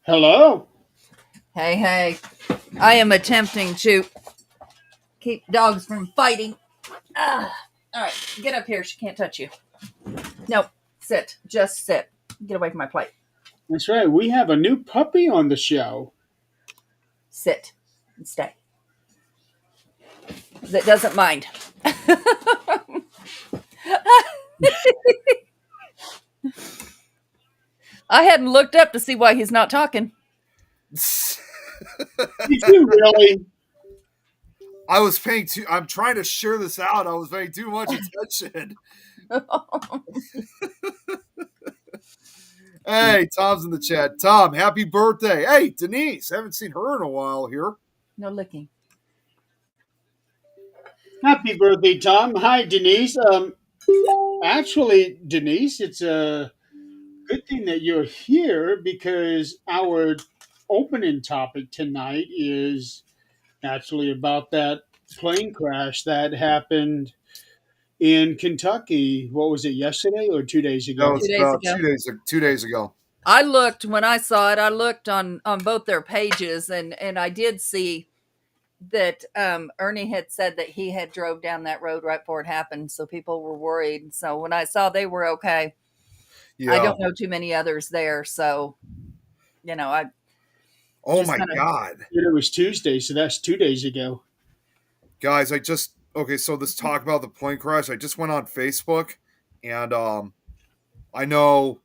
Hello. Hey, hey. I am attempting to keep dogs from fighting. All right, get up here. She can't touch you. Nope. Sit. Just sit. Get away from my plate. That's right. We have a new puppy on the show. Sit and stay. That doesn't mind. I hadn't looked up to see why he's not talking. Did you really? I was paying too. I'm trying to share this out. I was paying too much attention. Hey, Tom's in the chat. Tom, happy birthday. Hey, Denise, haven't seen her in a while here. No licking. Happy birthday, Tom. Hi, Denise. Actually, Denise, it's a good thing that you're here because our opening topic tonight is actually about that plane crash that happened in Kentucky. What was it, yesterday or 2 days That ago? was 2 days about ago. 2 days ago. I looked when I saw it. I looked on both their pages, and I did see that Ernie had said that he had drove down that road right before it happened, so people were worried. So when I saw they were okay, I Yeah. don't know too many others there, so I Oh just my kind of God, It was Tuesday, so that's 2 days ago. guys! Okay. So this talk about the plane crash. I just went on Facebook, and I know,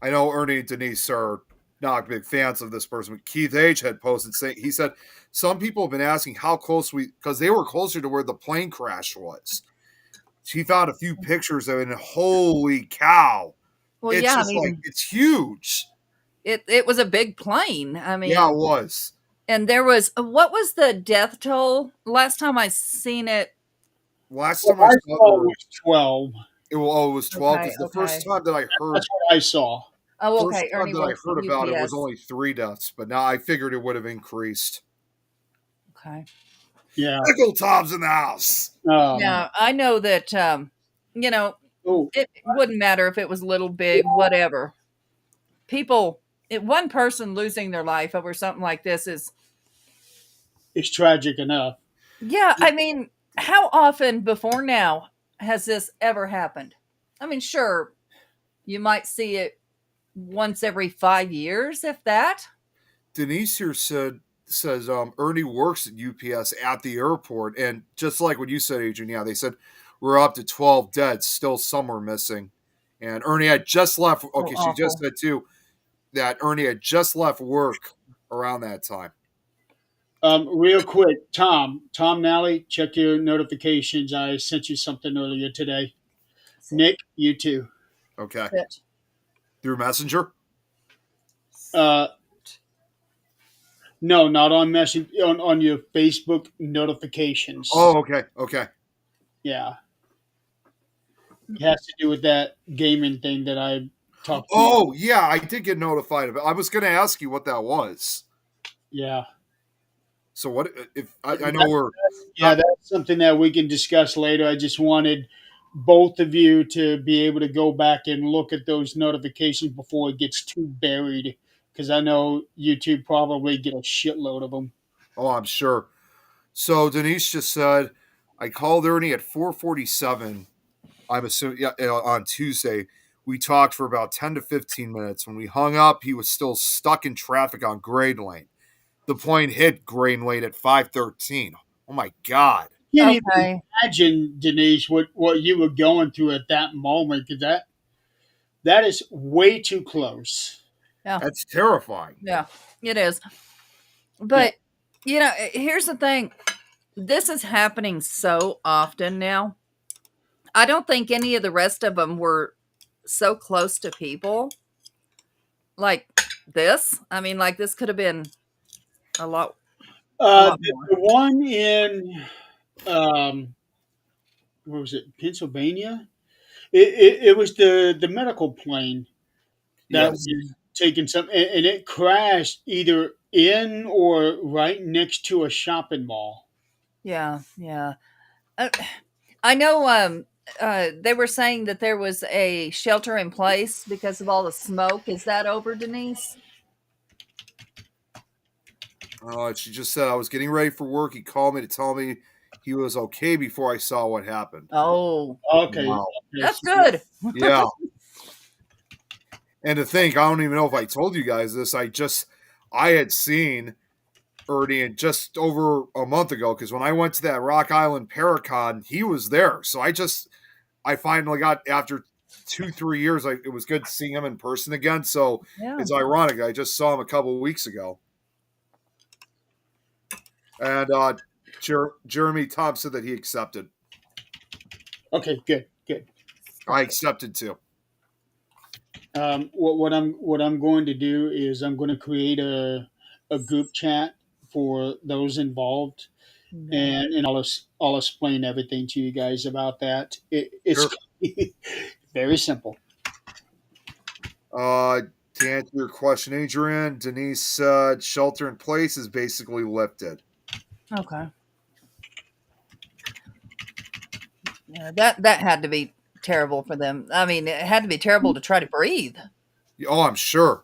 I know Ernie and Denise are not big fans of this person, but Keith H had posted saying he said some people have been asking how close we because they were closer to where the plane crash was. She found a few pictures of it, and holy cow, well, it's yeah, I just like mean it's huge. it was a big plane. I Yeah, mean, it was. and there was what was the death toll last time I seen it? Last Well, time I I saw saw it was 12. it was 12 Okay, because the first okay. time that I heard That's what I saw. Oh, first okay. time Ernie that I works at heard about it was UPS. only 3 deaths, but now I figured it would have increased. Okay. Yeah. Pickle Tom's in the house. Now I know that you know Oh, it wouldn't matter if it was little, big, whatever. One person losing their life over something like this is, it's tragic enough. yeah, I mean, how often before now has this ever happened? I mean, sure, you might see it once every 5 years, if that. Denise here says Ernie works at UPS at the airport, and just like what you said, Adrian, yeah, they said we're up to 12 dead, still some are missing. And Ernie had just left. So Okay, she just awful. said too that Ernie had just left work around that time. Real quick, Tom Nally, check your notifications. I sent you something earlier today. Sit, Nick, you too. Okay, sit, through Messenger. Uh, no, not on message on your Facebook notifications. Oh, okay, okay. Yeah, it has to do with that gaming thing that I talked to you. Oh, yeah, I did get notified of it. I was going to ask you what that was. Yeah, So what if I know That- we're yeah, not that's something that we can discuss later. I just wanted both of you to be able to go back and look at those notifications before it gets too buried, because I know YouTube probably get a shitload of them. oh, I'm sure. So Denise just said I called Ernie at 4:47. I'm assuming yeah, on Tuesday. We talked for about 10 to 15 minutes. When we hung up, he was still stuck in traffic on Grade Lane. The plane hit Grade Lane at 5:13. Oh my god. Can't even okay. imagine, Denise, what you were going through at that moment, because that is way too close. Yeah, That's terrifying. yeah, it is. Yeah. But here's the thing: this is happening so often now. I don't think any of the rest of them were so close to people like this. I mean, like this could have been a lot, a lot more. The one in what was it, Pennsylvania? It was the medical plane that Yes. was taking some, and it crashed either in or right next to a shopping mall. Yeah, yeah. Uh, I know. They were saying that there was a shelter in place because of all the smoke. Is that over, Denise? She just said I was getting ready for work. He called me to tell me he was okay before I saw what happened. Oh, Okay. Wow. Okay, that's so- good. Yeah. And to think, I don't even know if I told you guys this. I had seen Ernie just over a month ago because when I went to that Rock Island Paracon, he was there. So I finally got, after 2-3 years, it was good seeing him in person again. So Yeah. it's ironic. I just saw him a couple of weeks ago. And Jeremy Tom said that he accepted. Okay, good, good. I accepted too. What I'm going to do is I'm going to create a group chat for those involved, and I'll explain everything to you guys about that. It's Sure. very simple. To answer your question, Adrian, Denise said shelter in place is basically lifted. Okay. Yeah, that had to be terrible for them. I mean, it had to be terrible to try to breathe. Oh, I'm sure.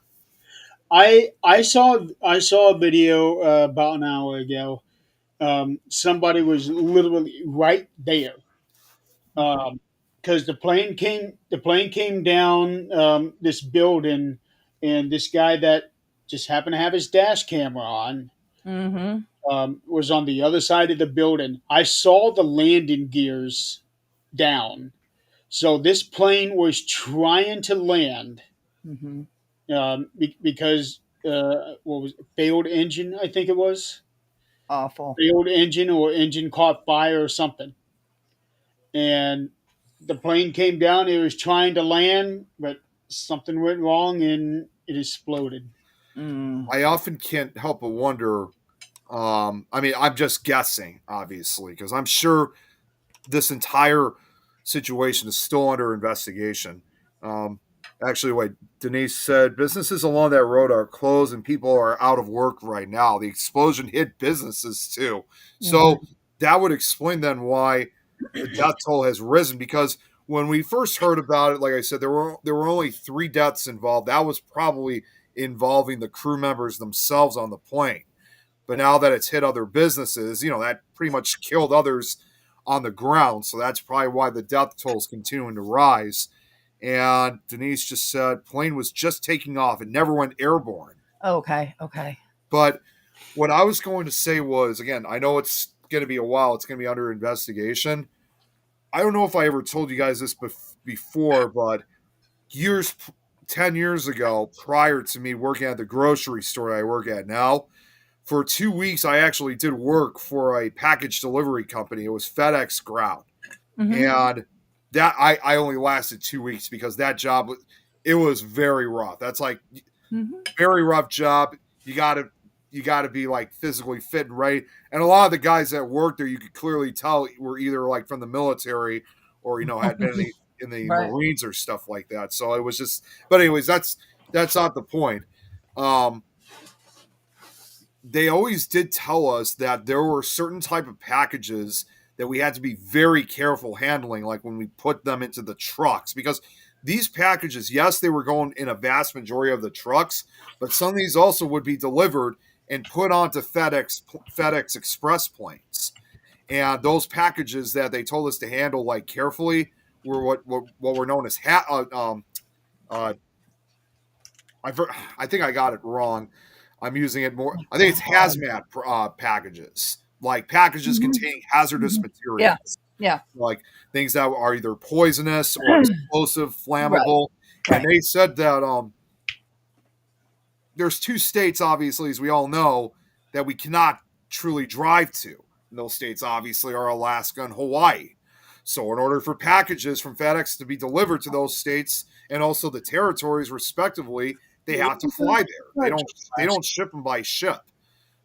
I saw a video about an hour ago. Somebody was literally right there because the plane came down this building, and this guy that just happened to have his dash camera on Mm-hmm. was on the other side of the building. I saw the landing gears down, so this plane was trying to land Mm-hmm. because what was it, failed engine? I think it was Awful. failed engine, or engine caught fire or something, and the plane came down. It was trying to land, but something went wrong and it exploded. Mm. I often can't help but wonder. I mean, I'm just guessing, obviously, because I'm sure this entire situation is still under investigation. Um, Actually, wait, Denise said businesses along that road are closed and people are out of work right now. The explosion hit businesses too. So that would explain then why the death toll has risen, because when we first heard about it, like I said, there were only 3 deaths involved. That was probably involving the crew members themselves on the plane. But now that it's hit other businesses, that pretty much killed others on the ground. So that's probably why the death toll is continuing to rise. And Denise just said plane was just taking off. It never went airborne. Okay. Okay. But what I was going to say was, again, I know it's going to be a while. It's going to be under investigation. I don't know if I ever told you guys this before, but 10 years ago, prior to me working at the grocery store I work at now, for 2 weeks, I actually did work for a package delivery company. It was FedEx Ground. Mm-hmm. And that I only lasted 2 weeks because that job, it was very rough. That's like Mm-hmm. very rough job. You gotta be like physically fit and ready. And a lot of the guys that worked there, you could clearly tell were either like from the military or had been in the Right. Marines or stuff like that. So it was just. But anyways, that's not the point. They always did tell us that there were certain type of packages that we had to be very careful handling, like when we put them into the trucks, because these packages, yes, they were going in a vast majority of the trucks, but some of these also would be delivered and put onto FedEx Express planes. And those packages that they told us to handle like carefully were what were known as I think I got it wrong. I'm using it more. I think it's hazmat packages, like packages containing hazardous materials. Yeah. Like things that are either poisonous or explosive, flammable. Right. And they said that there's 2 states, obviously, as we all know, that we cannot truly drive to. And those states, obviously, are Alaska and Hawaii. So in order for packages from FedEx to be delivered to those states and also the territories, respectively, they have to fly there. They don't ship them by ship.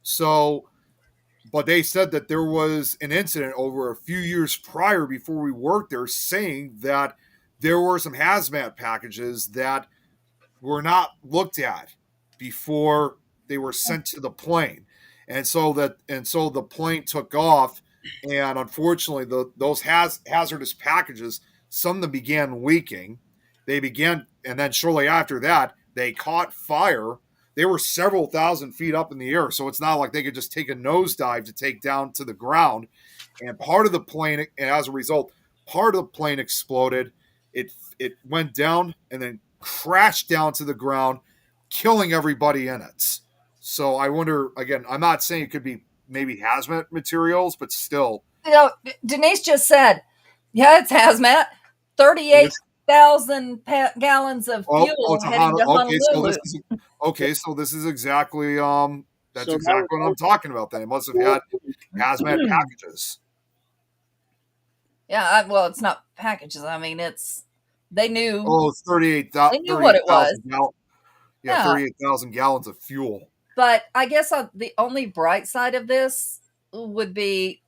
So, but they said that there was an incident over a few years prior, before we worked there, saying that there were some hazmat packages that were not looked at before they were sent to the plane. And so the plane took off, and unfortunately those hazardous packages, some of them began leaking. And then shortly after that, they caught fire. they were several thousand feet up in the air, so it's not like they could just take a nosedive to take down to the ground. And part of the plane, and as a result, part of the plane exploded. It went down and then crashed down to the ground, killing everybody in it. So I wonder, again, I'm not saying it could be maybe hazmat materials, but still. Denise just said, yeah, it's hazmat. 38,000 gallons of fuel heading to Honolulu. So this is exactly that's So exactly what I'm talking about. Then it must have had hazmat packages. Yeah, well, it's not packages. I mean, they knew. Oh, it's 38,000. They knew what it was. 38,000 gallons of fuel. But I guess the only bright side of this would be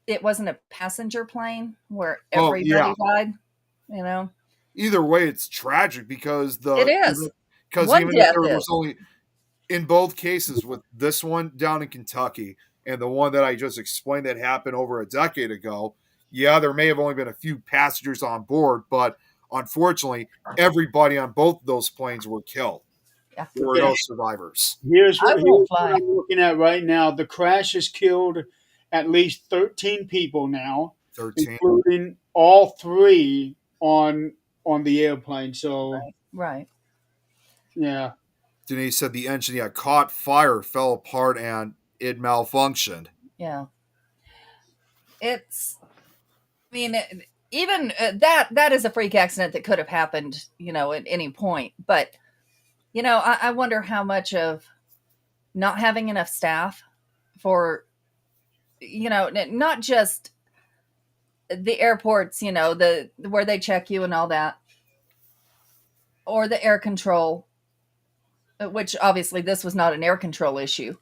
it wasn't a passenger plane where everybody died. You know. Either way, it's tragic because it is. Because even if there was only, in both cases, with this one down in Kentucky and the one that I just explained that happened over a decade ago, yeah, there may have only been a few passengers on board, but unfortunately, everybody on both of those planes were killed. Yeah. There were no survivors. Here's what I'm looking at right now. The crash has killed at least 13 people now, 13, including all 3 on the airplane. So right. Yeah. Denise said the engine caught fire, fell apart, and it malfunctioned. Yeah. Even that is a freak accident that could have happened, at any point. But, I wonder how much of not having enough staff for, not just the airports, where they check you and all that, or the air control, which obviously this was not an air control issue,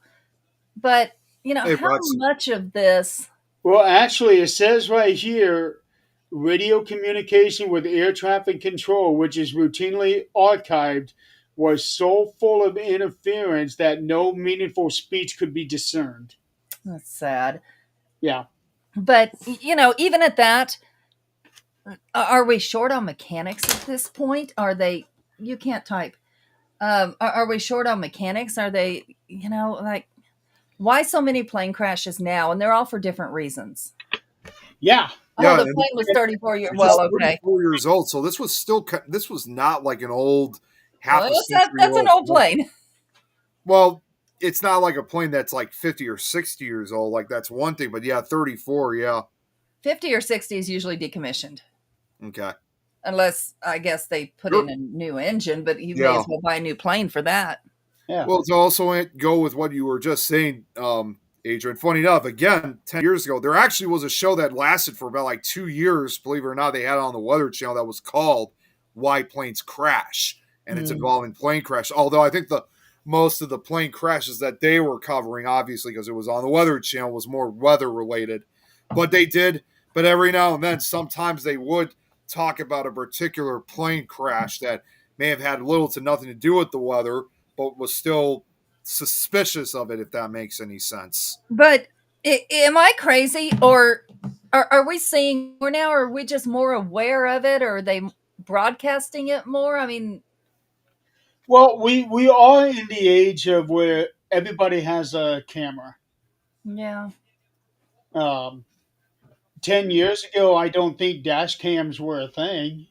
but how much of this? Well, actually, it says right here, radio communication with air traffic control, which is routinely archived, was so full of interference that no meaningful speech could be discerned. That's sad. Yeah. But, even at that, are we short on mechanics at this point? You can't type. Are we short on mechanics? Are they, why so many plane crashes now? And they're all for different reasons. Yeah. Oh, the plane was 34 years. Well, okay. 34 years old. So this was not like an old that's an old plane. Well, it's not like a plane that's like 50 or 60 years old. Like that's one thing, but 34, yeah. 50 or 60 is usually decommissioned. Okay. Unless, I guess, they put in a new engine, but you may as well buy a new plane for that. Yeah. Well, to also go with what you were just saying, Adrian, funny enough, again, 10 years ago, there actually was a show that lasted for about 2 years, believe it or not. They had it on the Weather Channel that was called Why Planes Crash, and it's involving plane crash. Although I think most of the plane crashes that they were covering, obviously, because it was on the Weather Channel, was more weather-related. But every now and then, sometimes they would talk about a particular plane crash that may have had little to nothing to do with the weather, but was still suspicious of it, if that makes any sense. But am I crazy, or are we seeing more now, or are we just more aware of it, or are they broadcasting it more? I mean, well, we are in the age of where everybody has a camera. Yeah. 10 years ago, I don't think dash cams were a thing,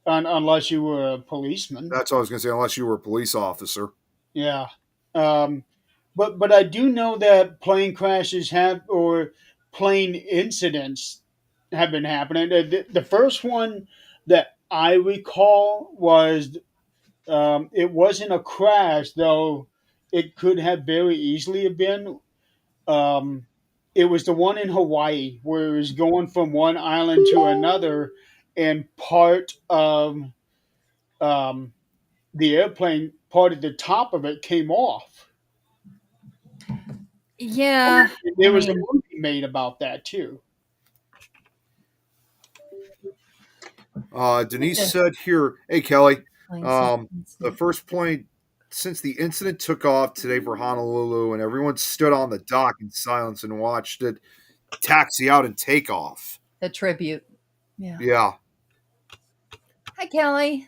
unless you were a policeman. That's what I was going to say, unless you were a police officer. Yeah. But I do know that plane crashes or plane incidents have been happening. The first one that I recall was, it wasn't a crash, though it could have very easily have been. It was the one in Hawaii where it was going from one island to another, and part of the airplane, part of the top of it came off. Yeah. There was a movie made about that too. Denise said here, hey, Kelly, the first plane since the incident took off today for Honolulu, and everyone stood on the dock in silence and watched it taxi out and take off. A tribute. Yeah. Yeah. Hi, Kelly.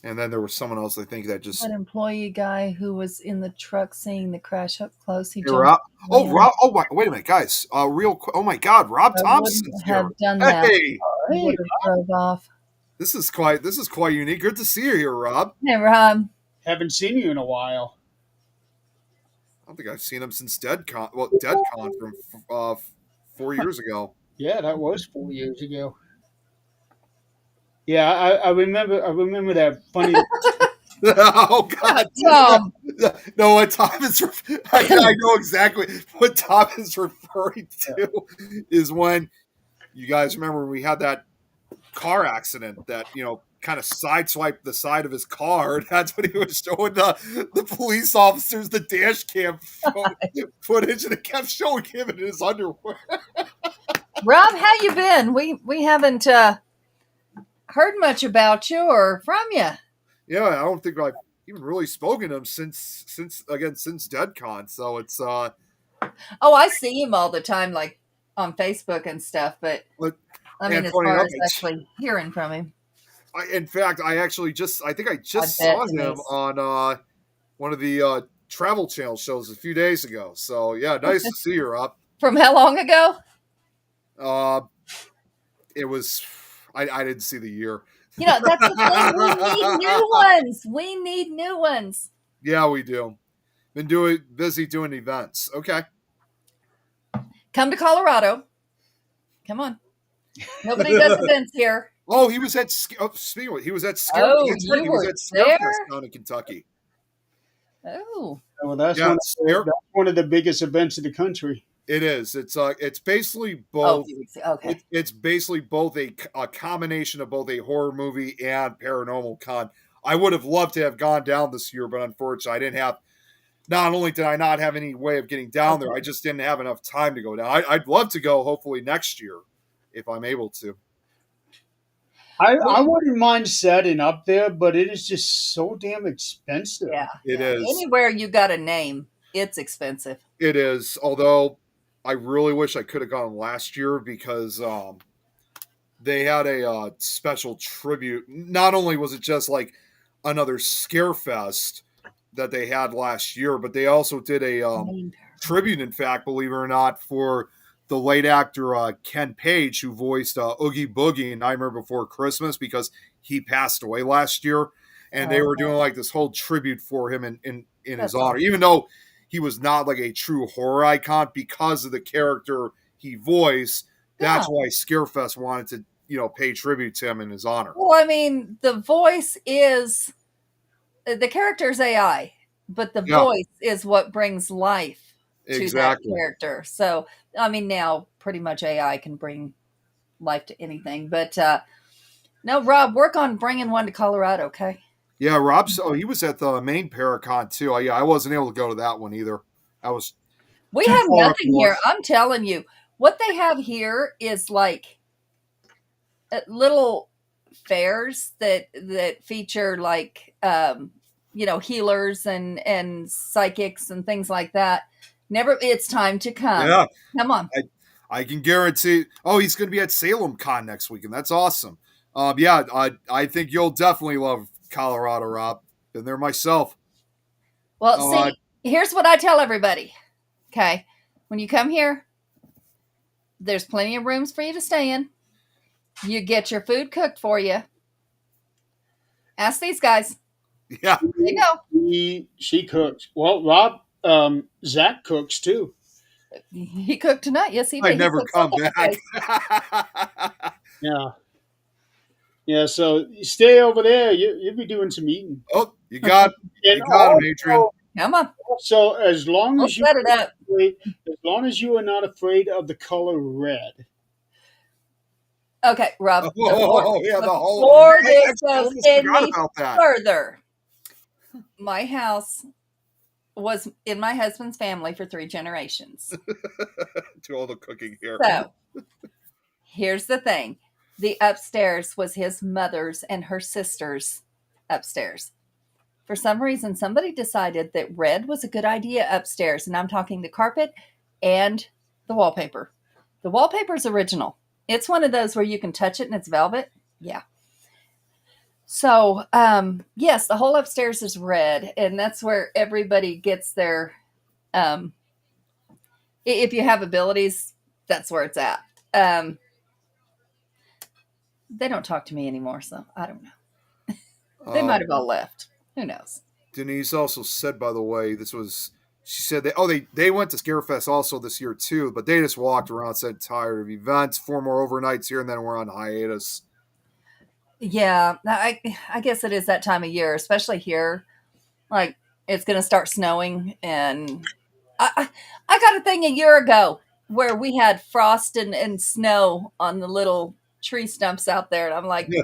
And then there was someone else, I think, that just. That employee guy who was in the truck seeing the crash up close. He Hey, jumped. Rob. Oh, in. Rob. Oh, wait a minute, guys. Real quick. Oh my God, Rob I Thompson's wouldn't here. have done that. Hey, I would have drove off. this is quite unique. Good to see you here, Rob. Hey, Rob. Haven't seen you in a while. I don't think I've seen him since DeadCon. Well, DeadCon from 4 years ago. Yeah, that was 4 years ago. Yeah, I remember that funny. Oh God! Tom. No, what Tom is. I know exactly what Tom is referring to. Is when you guys remember when we had that car accident that kind of sideswiped the side of his car. That's when he was showing the police officers the dash cam footage, and it kept showing him in his underwear. Rob, how you been? We haven't heard much about you or from you. Yeah, I don't think I've even really spoken to him since DeadCon. So it's Oh, I see him all the time, like on Facebook and stuff. But I mean, as far as actually hearing from him. In fact, I think I just saw him on one of the Travel Channel shows a few days ago. So yeah, nice to see you, Rob. From how long ago? It was. I didn't see the year. That's the thing. We need new ones. We need new ones. Yeah, we do. Been busy doing events. Okay. Come to Colorado. Come on. Nobody does events here. Oh, he was at. Speaking of, he was at. You were there down in Kentucky. Oh. Well, that's one of the biggest events in the country. It is. It's basically both. Oh, okay. It's basically both a combination of both a horror movie and paranormal con. I would have loved to have gone down this year, but unfortunately, I didn't have. Not only did I not have any way of getting down there, I just didn't have enough time to go down. I'd love to go, hopefully next year, if I'm able to. I wouldn't mind setting up there, but it is just so damn expensive. Yeah, it is. Anywhere you got a name, it's expensive. It is. Although I really wish I could have gone last year because they had a special tribute. Not only was it just like another scare fest that they had last year, but they also did a tribute, in fact, believe it or not, for the late actor Ken Page, who voiced Oogie Boogie in Nightmare Before Christmas, because he passed away last year, and they were doing like this whole tribute for him in his honor, even though he was not like a true horror icon because of the character he voiced. That's why Scarefest wanted to pay tribute to him in his honor. Well, I mean, the voice is the character's AI, but the voice is what brings life to that character. So, I mean, now pretty much AI can bring life to anything. But no, Rob, work on bringing one to Colorado, okay? Yeah, Rob. So he was at the main Paracon too. I wasn't able to go to that one either. We have nothing here. I'm telling you, what they have here is like little fairs that feature like healers and psychics and things like that. It's time to come. Yeah, come on. I can guarantee. Oh, he's going to be at Salem Con next weekend. That's awesome. I think you'll definitely love Colorado, Rob. Been there myself. Well, see, here's what I tell everybody. Okay, when you come here, there's plenty of rooms for you to stay in. You get your food cooked for you. Ask these guys. Yeah. There you go. She cooks. Well, Rob, Zach cooks too. He cooked tonight. Yes, he did. I never come back. Yeah. Yeah, so you stay over there. You'll be doing some eating. Oh, you got him, Adrian. Come on. So as long as set it up. As long as you are not afraid of the color red. Okay, Rob. The whole. Before this goes any further, my house was in my husband's family for 3 generations. To all the cooking here. So, here's the thing. The upstairs was his mother's and her sister's upstairs. For some reason, somebody decided that red was a good idea upstairs. And I'm talking the carpet and the wallpaper. The wallpaper is original. It's one of those where you can touch it and it's velvet. Yeah. So, yes, the whole upstairs is red, and that's where everybody gets their. Um, if you have abilities, that's where it's at. Um, they don't talk to me anymore, so I don't know. They might Um, have all left. Who knows? Denise also said, by the way, she said they went to Scarefest also this year too, but they just walked around, said tired of events, 4 more overnights here, and then we're on hiatus. Yeah, I guess it is that time of year, especially here. Like it's going to start snowing, and I got a thing a year ago where we had frost and snow on the little tree stumps out there, and I'm like, Yeah,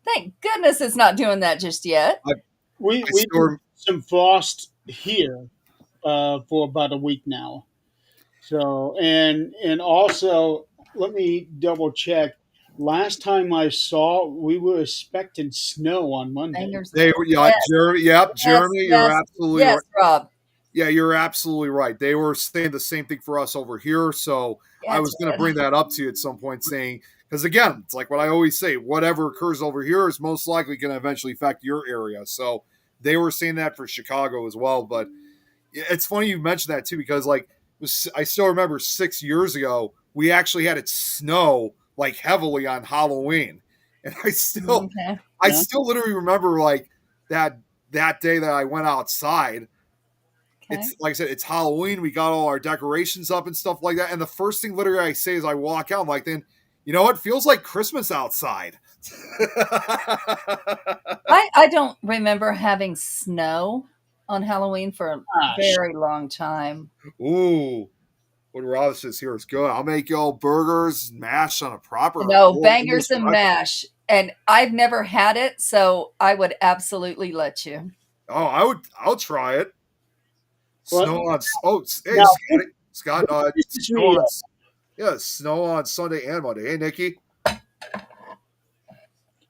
thank goodness it's not doing that just yet. I, We I we did still some frost here for about a week now. So and also let me double check. Last time I saw, we were expecting snow on Monday. Fingers. they were yeah, Yes, Jeremy, yep, yes, Jeremy, you're yes, absolutely right. yes, Rob. Yeah, you're absolutely right. They were saying the same thing for us over here. So I That's was going to good. bring that up to you at some point, saying, because again, it's like what I always say, whatever occurs over here is most likely going to eventually affect your area. So they were saying that for Chicago as well. But it's funny you mentioned that too, because I still remember 6 years ago, we actually had it snow like heavily on Halloween. And Okay. I Yeah. still literally remember like that, that day that I went outside. Okay. It's like I said, it's Halloween. We got all our decorations up and stuff like that. And the first thing literally I say as I walk out, I'm like, then you know what? Feels like Christmas outside. I don't remember having snow on Halloween for a Gosh. very long time. Ooh, what Rob says here is good. I'll make y'all burgers mashed on a proper No, old bangers English and breakfast. mash. And I've never had it, so I would absolutely let you. Oh, I'll try it. Well, Snow on. Oh, hey, now Scott. this is Snow me. on. Yeah, snow on Sunday and Monday. Hey, Nikki.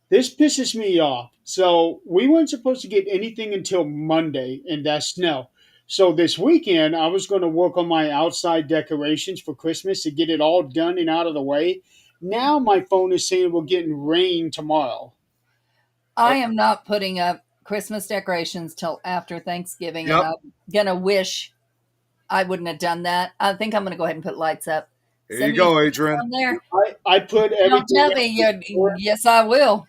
This pisses me off. So we weren't supposed to get anything until Monday, and that's snow. So this weekend, I was going to work on my outside decorations for Christmas to get it all done and out of the way. Now my phone is saying we're getting rain tomorrow. I am not putting up Christmas decorations till after Thanksgiving, and Yep. I'm gonna wish I wouldn't have done that. I think I'm gonna go ahead and put lights up. Here Send you me go, Adrian. on there. I put Don't everything tell up me before, yes, I will.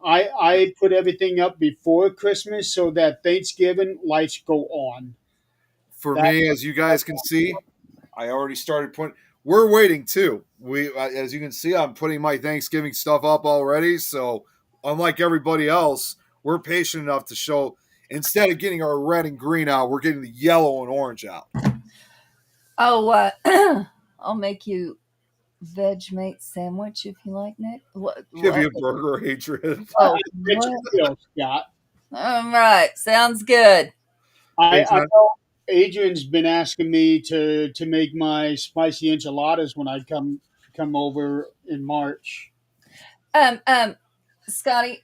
I put everything up before Christmas so that Thanksgiving lights go on. For That me, as you guys can see, I already started putting. We're waiting too. As you can see, I'm putting my Thanksgiving stuff up already. So, unlike everybody else, we're patient enough to show. Instead of getting our red and green out, we're getting the yellow and orange out. Oh, I'll make you Vegemite sandwich if you like, Nick. What? Give you What? a burger, Adrian. Oh, Rich what? Bill, Scott. All right, sounds good. I Adrian. know Adrian's been asking me to make my spicy enchiladas when I come over in March. Um, um, Scotty,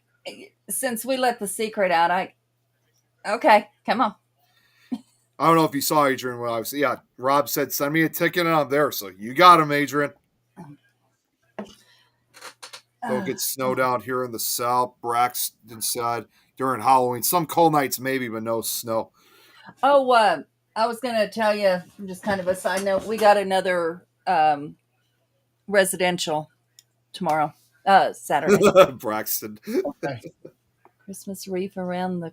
since we let the secret out, okay, come on. I don't know if you saw Adrian when I was. Yeah, Rob said, send me a ticket and I'm there. So, you got him, Adrian. Don't get snow down here in the south. Braxton said during Halloween. Some cold nights, maybe, but no snow. Oh, I was going to tell you, just kind of a side note, we got another residential tomorrow, Saturday. Braxton. Okay. Christmas wreath around the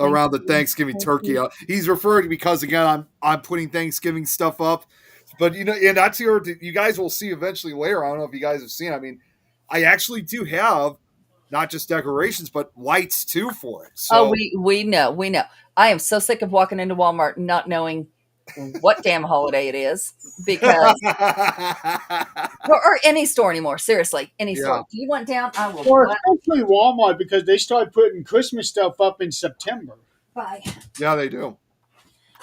Around the Thanksgiving turkey. He's referring because again, I'm putting Thanksgiving stuff up. But and that's you guys will see eventually later. I don't know if you guys have seen. I mean, I actually do have not just decorations, but lights too for it. So Oh, we know. I am so sick of walking into Walmart and not knowing what damn holiday it is because or any store anymore. Seriously, any Yeah. store. Do you want down? I will Or especially Walmart because they start putting Christmas stuff up in September. buy. Yeah, they do.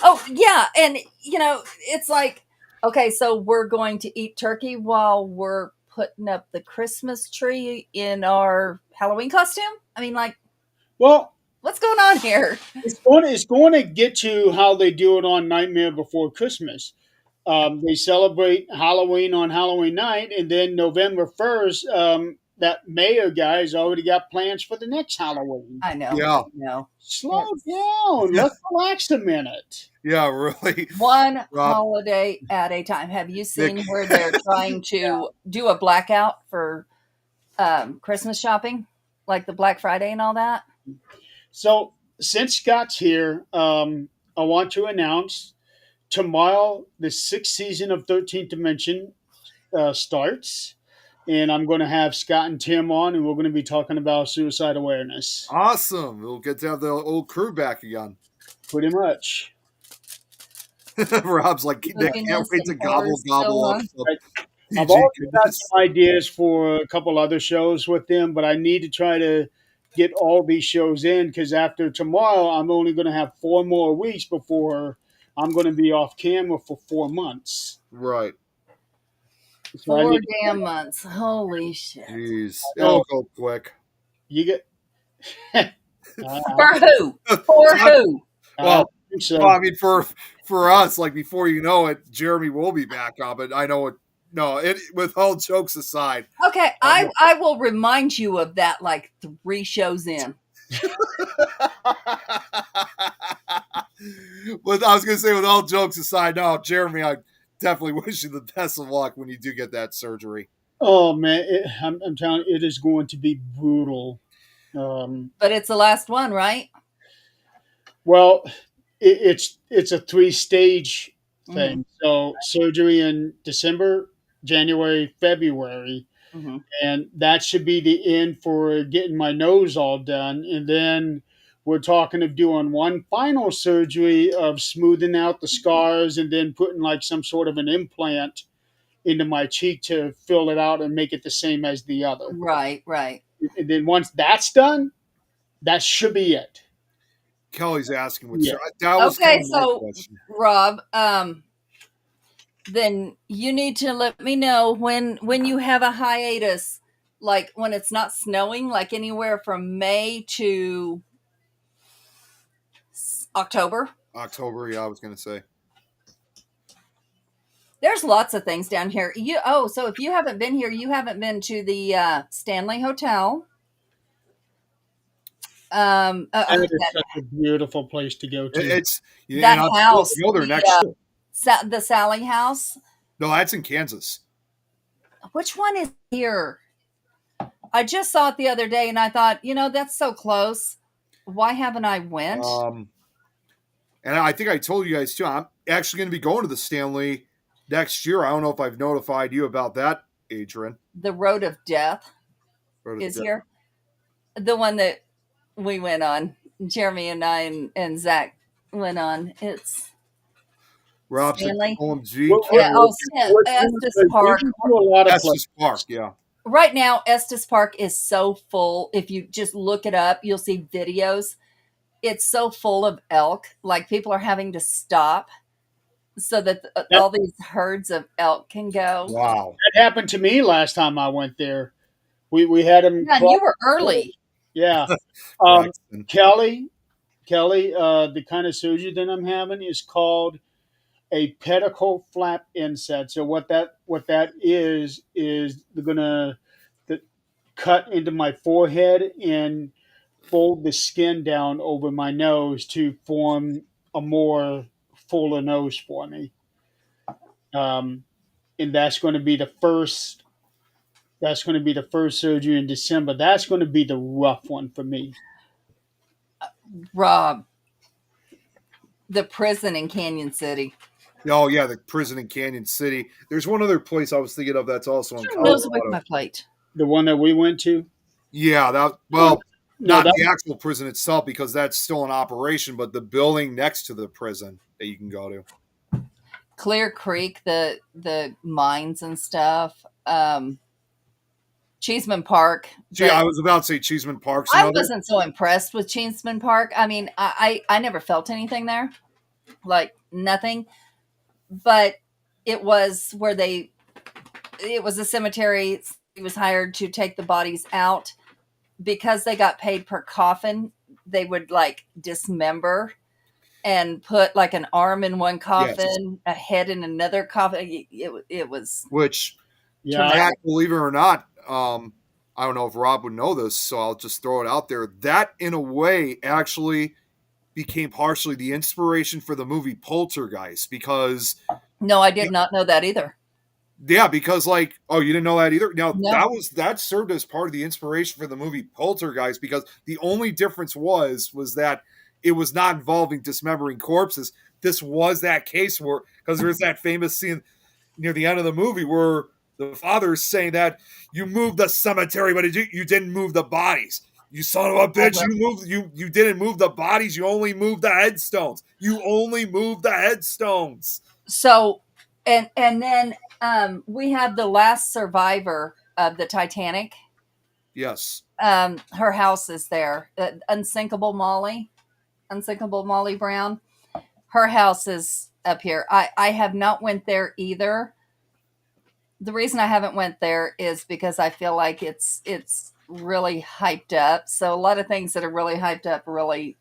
Oh yeah, and it's like okay, so we're going to eat turkey while we're putting up the Christmas tree in our Halloween costume. I mean, like, Well, what's going on here? it's going to get to how they do it on Nightmare Before Christmas. They celebrate Halloween on Halloween night, and then November 1st, that mayor guy's already got plans for the next Halloween. I know. Yeah. No. Slow It's down. Let's relax a minute. Yeah, really. one Rob, holiday at a time. Have you seen Nick. where they're trying to do a blackout for Christmas shopping, like the Black Friday and all that? So, since Scott's here, I want to announce tomorrow the sixth season of 13th Dimension starts. And I'm going to have Scott and Tim on, and we're going to be talking about suicide awareness. Awesome. We'll get to have the old crew back again. Pretty much. Rob's like, Nick, can't Spookiness wait to and gobble horror gobble up still some I've PG already got goodness. some ideas for a couple other shows with them, but I need to try to get all these shows in because after tomorrow, I'm only going to have 4 more weeks before I'm going to be off camera for 4 months. Right. So I 4 need, damn months. Holy shit. Jeez. know. It'll go quick. you get. For who? For who? Well, so Well, I mean, for us, like before you know it, Jeremy will be back on. But I know it. No, it. With all jokes aside, Okay, I will remind you of that like 3 shows in. But I was gonna say, with all jokes aside, no, Jeremy, I definitely wish you the best of luck when you do get that surgery. oh man, I'm telling you, it is going to be brutal. But it's the last one, right? Well, it's a 3-stage thing. So surgery in December, January, February, Mm-hmm. and that should be the end for getting my nose all done. And then we're talking of doing one final surgery of smoothing out the scars and then putting like some sort of an implant into my cheek to fill it out and make it the same as the other. Right, right. And then once that's done, that should be it. Kelly's asking what. Yeah. That was Okay, kind of my so question. Rob, then you need to let me know when you have a hiatus, like when it's not snowing, like anywhere from May to October. October, yeah, I was gonna say. There's lots of things down here. So if you haven't been here, you haven't been to the Stanley Hotel. That is such a beautiful place to go to. It's That and I'm house, supposed to go there the, next year. the Sally House. No, that's in Kansas. Which one is here? I just saw it the other day, and I thought, that's so close. Why haven't I went? And I think I told you guys too. I'm actually going to be going to the Stanley next year. I don't know if I've notified you about that, Adrian. The Road of Death Road of is Death. here. The one that we went on, Jeremy and I and Zach went on. It's Rob said Stanley. OMG. Well, Yeah, We've Estes been Park. to a lot of That's places. just Park, yeah. Right now, Estes Park is so full. If you just look it up, you'll see videos. It's so full of elk. Like people are having to stop so that all these herds of elk can go. Wow. That happened to me last time I went there. We had them. Yeah, and you were early. Yeah. Braxton. Kelly, the kind of surgery that I'm having is called a pedicle flap inset. So what that is they're gonna cut into my forehead and fold the skin down over my nose to form a more fuller nose for me. And that's going to be the first. That's going to be the first surgery in December. That's going to be the rough one for me. Rob, the prison in Canyon City. Oh, yeah, the prison in Canyon City. There's one other place I was thinking of that's also in Nose away Colorado. from my plate. The one that we went to. Yeah, No, not that- the actual prison itself because that's still in operation, but the building next to the prison that you can go to. Clear Creek, the mines and stuff. Cheeseman Park. Gee, I was about to say Cheeseman Park's I another. wasn't so impressed with Cheeseman Park. I mean, I never felt anything there, like nothing. But it was where it was a cemetery. He was hired to take the bodies out because they got paid per coffin. They would like dismember and put like an arm in one coffin, a head in another coffin. It was Which, Yeah, Matt, believe it or not, I don't know if Rob would know this, so I'll just throw it out there. That, in a way, actually became partially the inspiration for the movie Poltergeist because, No, I did not know that either. yeah, because like, oh, you didn't know that either? Now, No. that served as part of the inspiration for the movie Poltergeist because the only difference was that it was not involving dismembering corpses. This was that case where, because there's that famous scene near the end of the movie where the father is saying that you moved the cemetery, but you didn't move the bodies. You son of a bitch! You didn't move the bodies. You only moved the headstones. You only moved the headstones. So, and then we have the last survivor of the Titanic. Yes. Her house is there. Unsinkable Molly Brown. Her house is up here. I have not went there either. The reason I haven't went there is because I feel like it's really hyped up. So a lot of things that are really hyped up really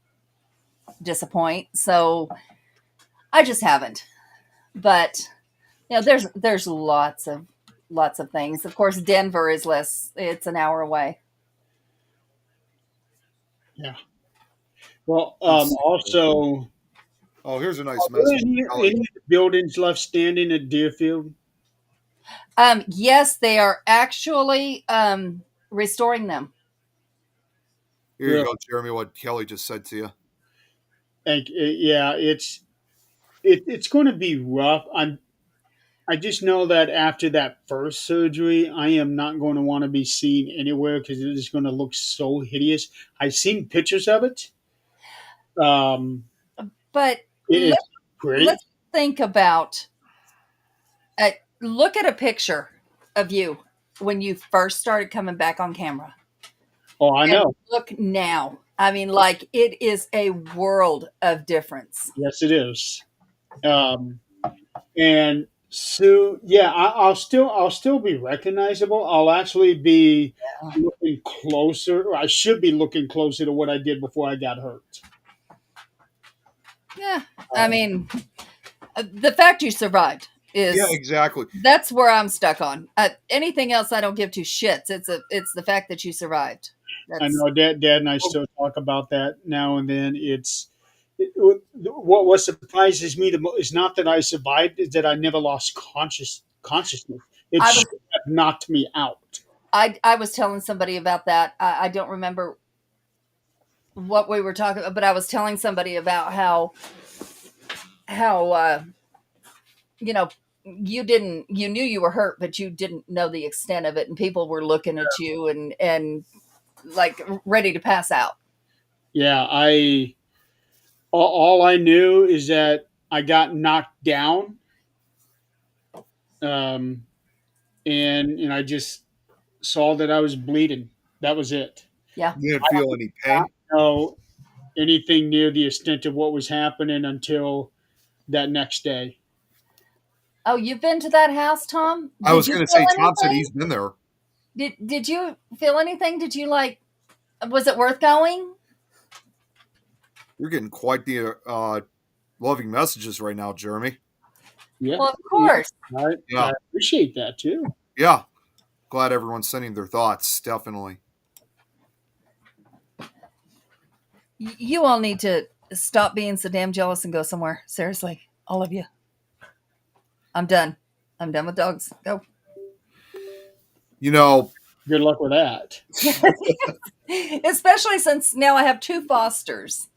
disappoint. So I just haven't. But there's lots of things. Of course, Denver is less. It's an hour away. Yeah. Well, also, oh, here's a nice are there message. any buildings left standing at Deerfield? Yes, they are actually restoring them. Here you go, Jeremy. What Kelly just said to you. Yeah, it's going to be rough. I just know that after that first surgery, I am not going to want to be seen anywhere because it is going to look so hideous. I've seen pictures of it. But It's pretty. let's think about. Look at a picture of you when you first started coming back on camera. Oh, I know. Look now. I mean, like it is a world of difference. Yes, it is. And so, yeah, I'll still be recognizable. I'll actually be looking closer. Or I should be looking closer to what I did before I got hurt. Yeah, I mean, the fact you survived is exactly. That's where I'm stuck on. Anything else, I don't give two shits. It's the fact that you survived. I know Dad and I still talk about that now and then. What surprises me the most is not that I survived; is that I never lost consciousness. It should have knocked me out. I was telling somebody about that. I don't remember what we were talking about, but I was telling somebody about how you knew you were hurt, but you didn't know the extent of it, and people were looking at you and like ready to pass out. Yeah, all I knew is that I got knocked down, and I just saw that I was bleeding. That was it. Yeah, you didn't feel any pain. I didn't know anything near the extent of what was happening until that next day. Oh, you've been to that house, Tom? I was going to say, Tom said he's been there. Did you feel anything? Did you was it worth going? You're getting quite the loving messages right now, Jeremy. Yeah. Well, of course. I appreciate that too. Yeah. Glad everyone's sending their thoughts. Definitely. You all need to stop being so damn jealous and go somewhere. Seriously, all of you. I'm done. I'm done with dogs. Go. Good luck with that. Especially since now I have 2 fosters.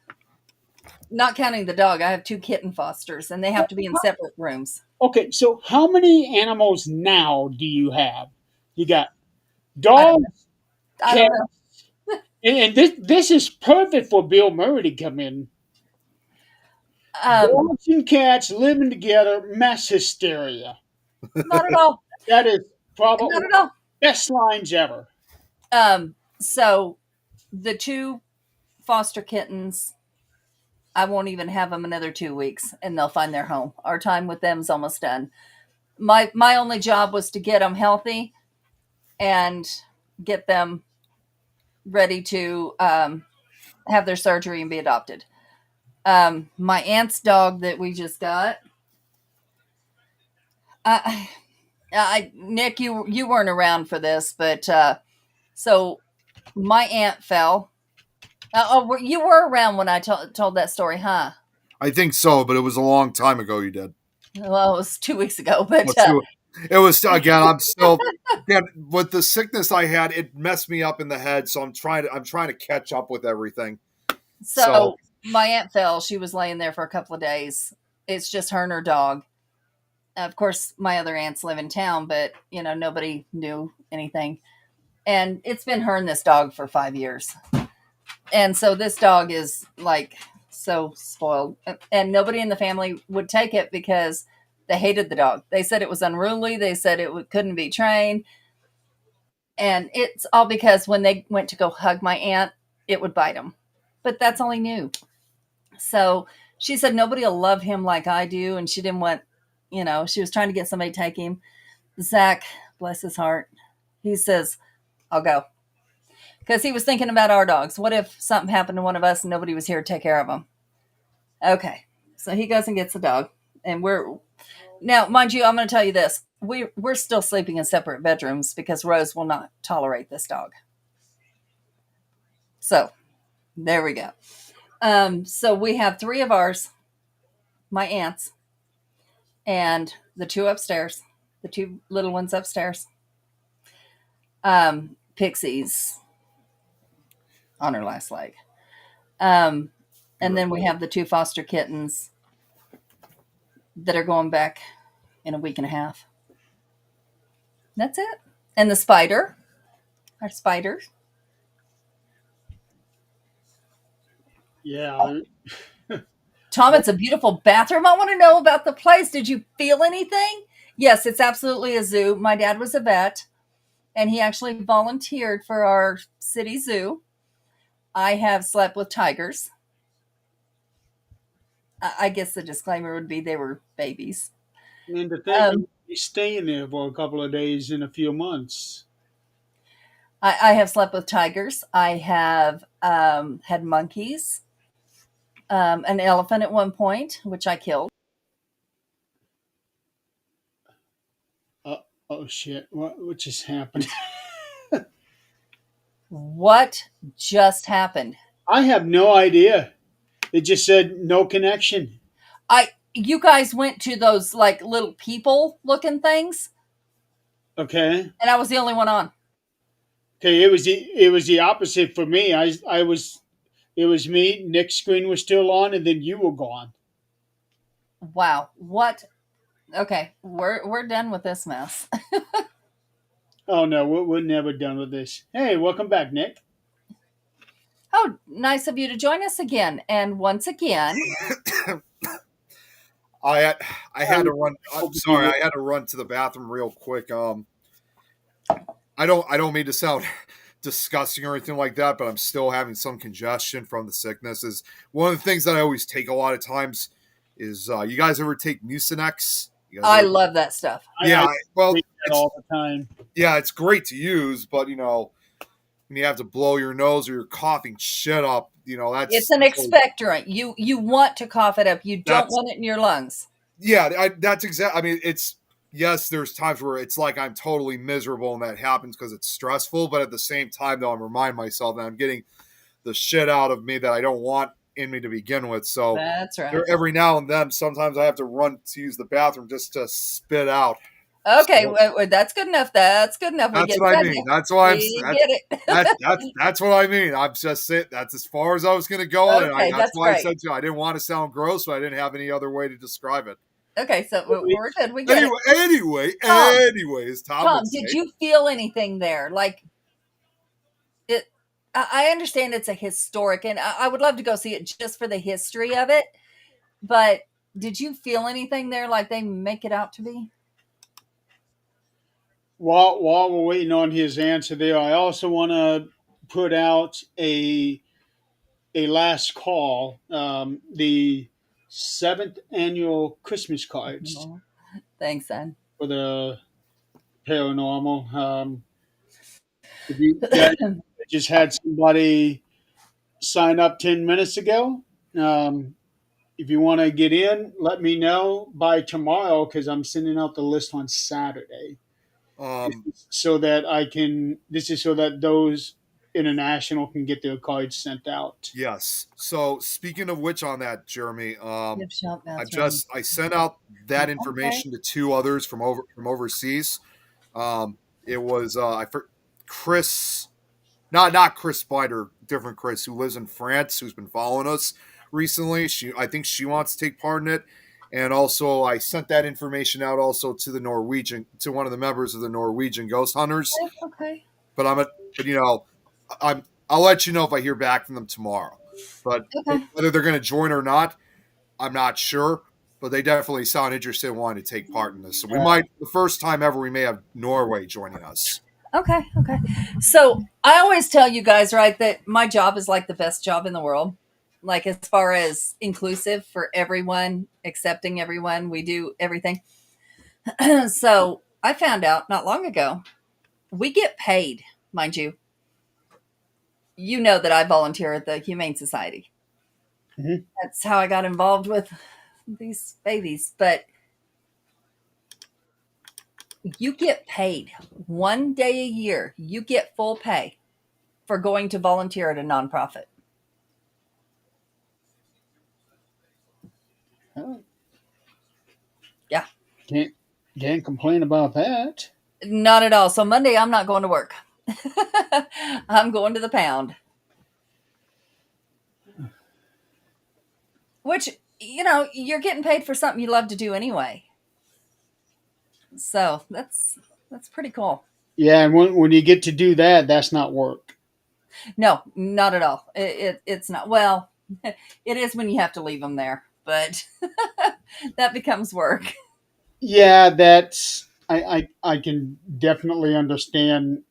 Not counting the dog, I have 2 kitten fosters, and they have to be in separate rooms. Okay, so how many animals now do you have? You got dogs, I don't know. and this is perfect for Bill Murray to come in. Dogs and cats living together, mass hysteria. Not at all. That is probably Not at all. best lines ever. So the 2 foster kittens, I won't even have them another 2 weeks, and they'll find their home. Our time with them is almost done. My only job was to get them healthy and get them ready to have their surgery and be adopted. My aunt's dog that we just got. Nick, you weren't around for this, but So my aunt fell. You were around when I told that story, huh? I think so, but it was a long time ago you did. Well, it was 2 weeks ago, but It was, again, I'm still, again, with the sickness I had, it messed me up in the head, so I'm trying to catch up with everything. so my aunt fell. She was laying there for a couple of days. It's just her and her dog. Of course, my other aunts live in town, but nobody knew anything. And it's been her and this dog for 5 years. And so this dog is like so spoiled, and nobody in the family would take it because they hated the dog. They said it was unruly. They said it couldn't be trained. And it's all because when they went to go hug my aunt, it would bite them. But that's all he knew. So she said nobody will love him like I do. And she didn't want, she was trying to get somebody to take him. Zach, bless his heart, he says, I'll go. Because he was thinking about our dogs. What if something happened to one of us and nobody was here to take care of them? Okay. So he goes and gets the dog. And now, mind you, I'm going to tell you this. We're still sleeping in separate bedrooms because Rose will not tolerate this dog. So there we go. So we have 3 of ours, my aunts, and the 2 upstairs, the 2 little ones upstairs. Pixie's on her last leg. And then we have the 2 foster kittens that are going back in a week and a half. That's it. And the spider, our spiders. Yeah. Tom, it's a beautiful bathroom. I want to know about the place. Did you feel anything? Yes, it's absolutely a zoo. My dad was a vet, and he actually volunteered for our city zoo. I have slept with tigers. I guess the disclaimer would be they were babies. And to think of me staying there for a couple of days in a few months. I have slept with tigers. I have had monkeys, an elephant at one point, which I killed. Oh shit! What just happened? What just happened? I have no idea. It just said no connection. You guys went to those like little people looking things, Okay. and I was the only one on. Okay. It was the opposite for me. I was. It was me. Nick's screen was still on, and then you were gone. Wow. What? Okay, we're done with this mess. Oh no, we're never done with this. Hey, welcome back, Nick. Oh, nice of you to join us again. And once again, I had to run. I'm sorry, I had to run to the bathroom real quick. I don't mean to sound disgusting or anything like that, but I'm still having some congestion from the sickness. Is one of the things that I always take a lot of times. Is you guys ever take Mucinex? I love that stuff. Yeah, well, Take that all the time. yeah, it's great to use, but when you have to blow your nose or you're coughing shit up, It's an expectorant. You want to cough it up. You don't want it in your lungs. Yeah, that's exactly. I mean, yes, there's times where it's like I'm totally miserable and that happens because it's stressful, but at the same time, though, I'm reminding myself that I'm getting the shit out of me that I don't want in me to begin with. So that's right. Every now and then, sometimes I have to run to use the bathroom just to spit out. Okay, well, that's good enough. That's good enough. That's what I mean. That's why I'm. Get it. That's what I mean. I'm just saying. That's as far as I was going to go. Okay, that's why great. I said to you, I didn't want to sound gross, but I didn't have any other way to describe it. Okay, so we're good. We get it. Anyways, Tom, did you feel anything there? Like it? I understand it's a historic, and I would love to go see it just for the history of it. But did you feel anything there like they make it out to be? While we're waiting on his answer there, I also want to put out a last call. The 7th annual Christmas cards Thanks, son. for the paranormal. If you guys just had somebody sign up 10 minutes ago, if you want to get in, let me know by tomorrow because I'm sending out the list on Saturday. Um, so that I can. This is so that those international can get their cards sent out. yes. So speaking of which, on that, Jeremy, Gift shop I've bathroom. just I sent out that Okay. information to two others from overseas. It was Chris, not Chris Spider, different Chris who lives in France, who's been following us recently. I think she wants to take part in it, and also I sent that information out also to the Norwegian, to one of the members of the Norwegian Ghost Hunters. Okay. But I'll let you know if I hear back from them tomorrow. But Okay. whether they're going to join or not, I'm not sure. But they definitely sound interested in wanting to take part in this. So we might, the first time ever, we may have Norway joining us. Okay. Okay. So I always tell you guys, right, that my job is like the best job in the world. Like as far as inclusive for everyone, accepting everyone, we do everything. So I found out not long ago, we get paid, mind you. You know that I volunteer at the Humane Society. Mhm. That's how I got involved with these babies. But you get paid 1 day a year. You get full pay for going to volunteer at a nonprofit. Oh, Yeah, can't can't complain about that. not at all. So Monday, I'm not going to work. I'm going to the pound, which, you're getting paid for something you love to do anyway. So that's pretty cool. Yeah, and when you get to do that, that's not work. No, not at all. It's not. Well, it is when you have to leave them there, but that becomes work. Yeah, that's I can definitely understand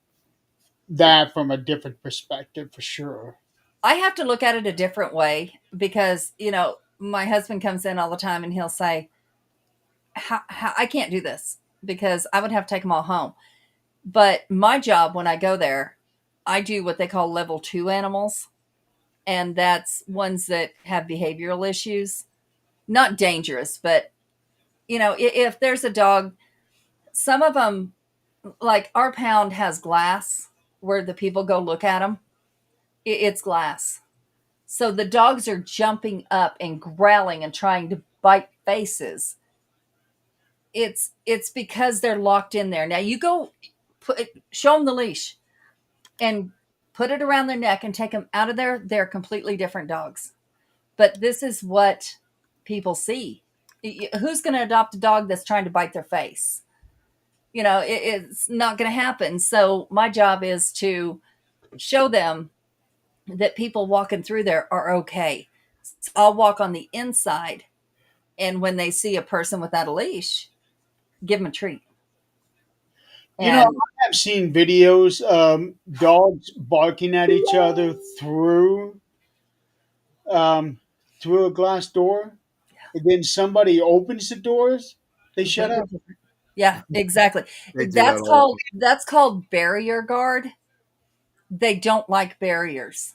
that from a different perspective for sure. I have to look at it a different way because, my husband comes in all the time and he'll say, how I can't do this because I would have to take them all home. But my job when I go there, I do what they call level 2 animals. And that's ones that have behavioral issues, not dangerous, but, if there's a dog, some of them, like our pound has glass where the people go look at them. It's glass. So the dogs are jumping up and growling and trying to bite faces. It's because they're locked in there. Now you go show them the leash and put it around their neck and take them out of there. They're completely different dogs. But this is what people see. Who's going to adopt a dog that's trying to bite their face? It's not going to happen. So my job is to show them that people walking through there are okay. So I'll walk on the inside, and when they see a person without a leash, give them a treat. You know, And I have seen videos dogs barking at each other um, through a glass door, and then somebody opens the doors, they shut completely up. different. Yeah, exactly. They do that That's all. called barrier guard. They don't like barriers.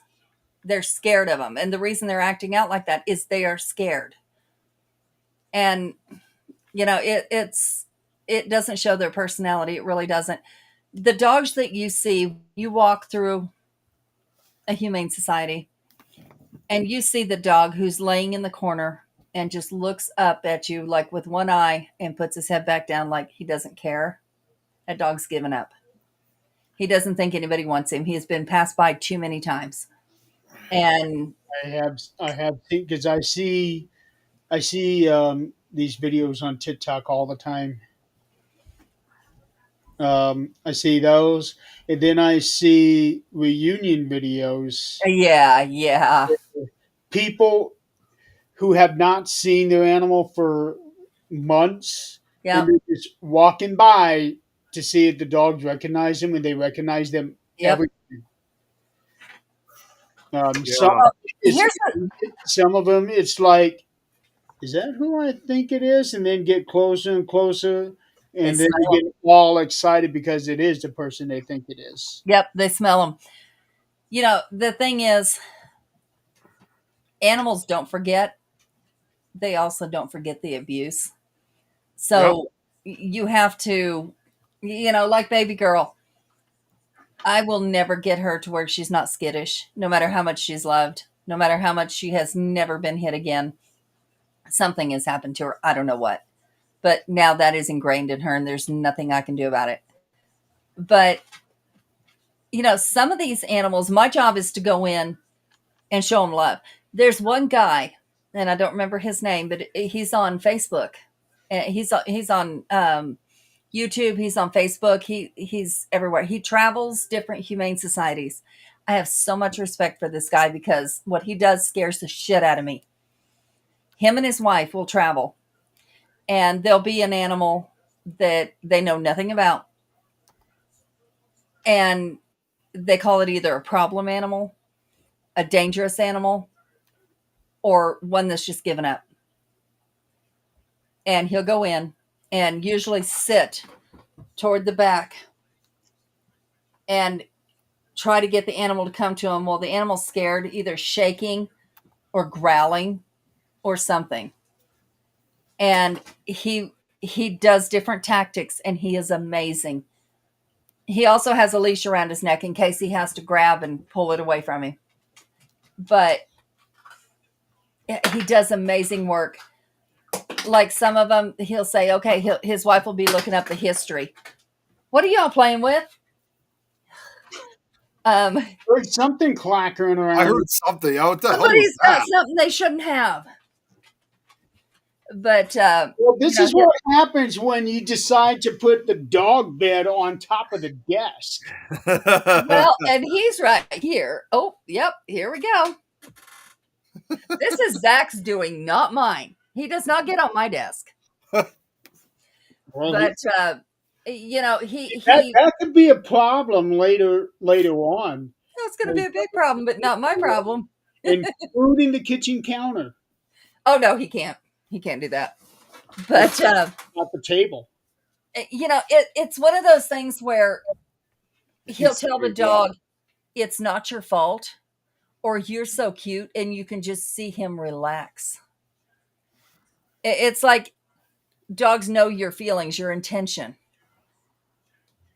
They're scared of them, and the reason they're acting out like that is they are scared. And it doesn't show their personality. It really doesn't. The dogs that you see, you walk through a humane society and you see the dog who's laying in the corner and just looks up at you like with one eye and puts his head back down like he doesn't care. That dog's given up. He doesn't think anybody wants him. He has been passed by too many times. And I have seen because I see these videos on TikTok all the time. I see those, and then I see reunion videos. yeah, yeah. People who have not seen their animal for months, and Yep. they're just walking by to see if the dogs recognize them, and they recognize them Yep. every. Some Yeah, it's Here's the some of them. It's like, is that who I think it is? And then get closer and closer, they and then smell they them. get all excited because it is the person they think it is. Yep, they smell them. The thing is, animals don't forget. They also don't forget the abuse. yep, So you have to. Like baby girl. I will never get her to where she's not skittish, no matter how much she's loved, no matter how much she has never been hit again. Something has happened to her. I don't know what. But now that is ingrained in her, and there's nothing I can do about it. But, some of these animals, my job is to go in and show them love. There's one guy, and I don't remember his name, but he's on Facebook. He's on YouTube. He's on Facebook. He's everywhere. He travels different humane societies. I have so much respect for this guy because what he does scares the shit out of me. Him and his wife will travel, and there'll be an animal that they know nothing about, and they call it either a problem animal, a dangerous animal, or one that's just given up. And he'll go in and usually sit toward the back and try to get the animal to come to him while the animal's scared, either shaking or growling or something. And he does different tactics, and he is amazing. He also has a leash around his neck in case he has to grab and pull it away from him. But he does amazing work. Like some of them, he'll say, okay, his wife will be looking up the history. What are y'all playing with? Heard something clackering around. I heard something. Oh, what the hell was Somebody's got that? something they shouldn't have. But Well, this is what happens when you decide to put the dog bed on top of the desk. well, and he's right here. Oh, yep, here we go. This is Zach's doing, not mine. He does not get on my desk. Well, But he that could be a problem later on, it's going to be a big problem, but not my problem. including the kitchen counter, Oh no, he can't. He can't do that. But not the table. it's one of those things where he'll tell the dog, "It's not your fault," or "You're so cute," and you can just see him relax. It's like dogs know your feelings, your intention,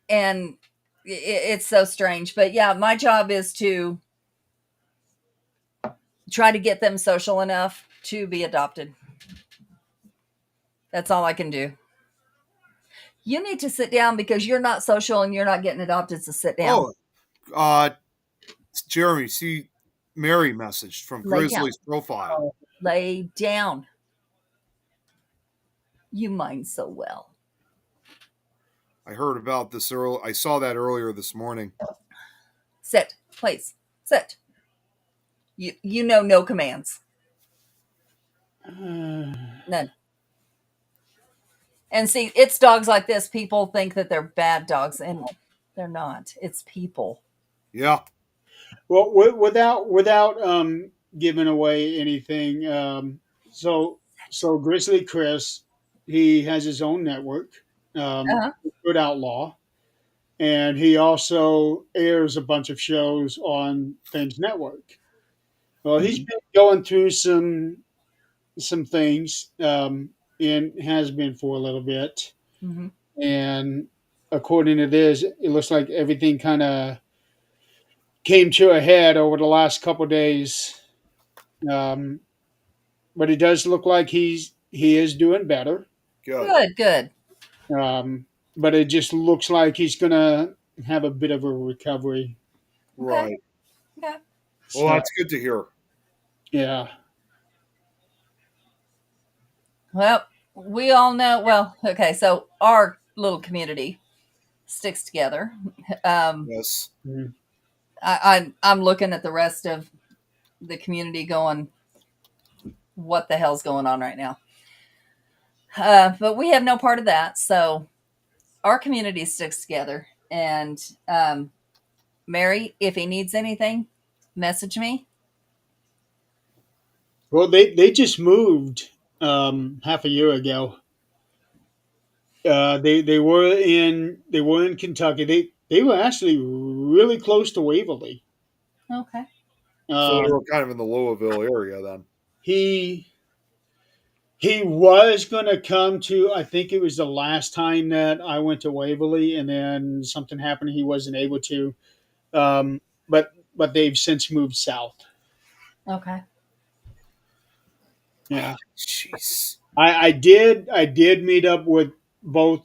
and it's so strange. But yeah, my job is to try to get them social enough to be adopted. That's all I can do. You need to sit down because you're not social and you're not getting adopted, so sit down. Oh, Jeremy, see, Mary messaged from Lay Grizzly's profile. Lay down. You mind so well. I heard about this earlier. I saw that earlier this morning. Sit, please. Sit. You know no commands. None. And see, it's dogs like this. People think that they're bad dogs, and they're not. It's people. Yeah. Well, without giving away anything, so Grizzly Chris, he has his own network, Uh-huh. Good Outlaw, and he also airs a bunch of shows on Things Network. Well, he's been going through some things, and has been for a little bit. Mm-hmm. And according to this, it looks like everything kind of came to a head over the last couple of days. But it does look like he is doing better. Good. But it just looks like he's gonna have a bit of a recovery. Right. Okay. Well, that's good to hear. Yeah. Well, we all know. Well, okay. So our little community sticks together. Yes. I'm looking at the rest of the community, going, "What the hell's going on right now?" But we have no part of that. So our community sticks together. And Mary, if he needs anything, message me. Well, they just moved half a year ago. They were in Kentucky. They were actually really close to Waverly. Okay. So they were kind of in the Louisville area then. He He was going to come to, I think it was the last time that I went to Waverly, and then something happened. He wasn't able to. But they've since moved south. Okay. Yeah. Jeez. I did meet up with both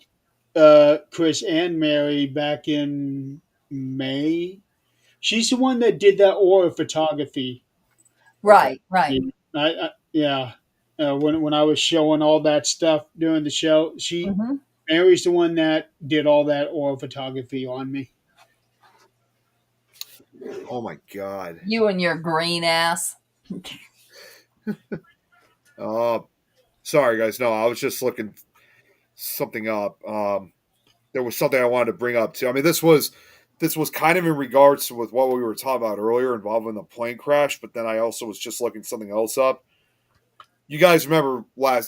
Chris and Mary back in May. She's the one that did that aura photography. Okay. Right, right. Yeah. When I was showing all that stuff during the show, Hmm. Mary's the one that did all that aura photography on me. Oh my God. You and your green ass. Sorry guys. No, I was just looking something up. There was something I wanted to bring up too. I mean, this was kind of in regards to with what we were talking about earlier involving the plane crash, but then I also was just looking something else up. You guys remember I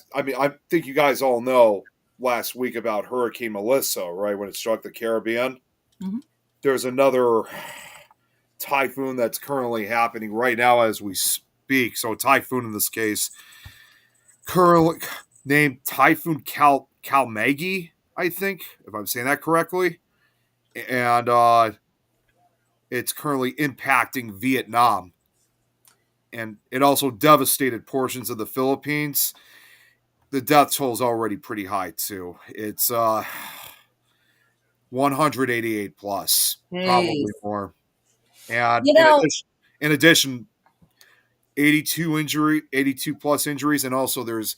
think you guys all know last week about Hurricane Melissa, right? When it struck the Caribbean. Mhm. There's another typhoon that's currently happening right now as we speak. So a typhoon in this case, currently named Typhoon Kalmagi, I think, if I'm saying that correctly. And it's currently impacting Vietnam. And it also devastated portions of the Philippines. The death toll is already pretty high, too. It's 188 plus, Jeez. probably more. And You know, in addition, 82 plus injuries, and also there's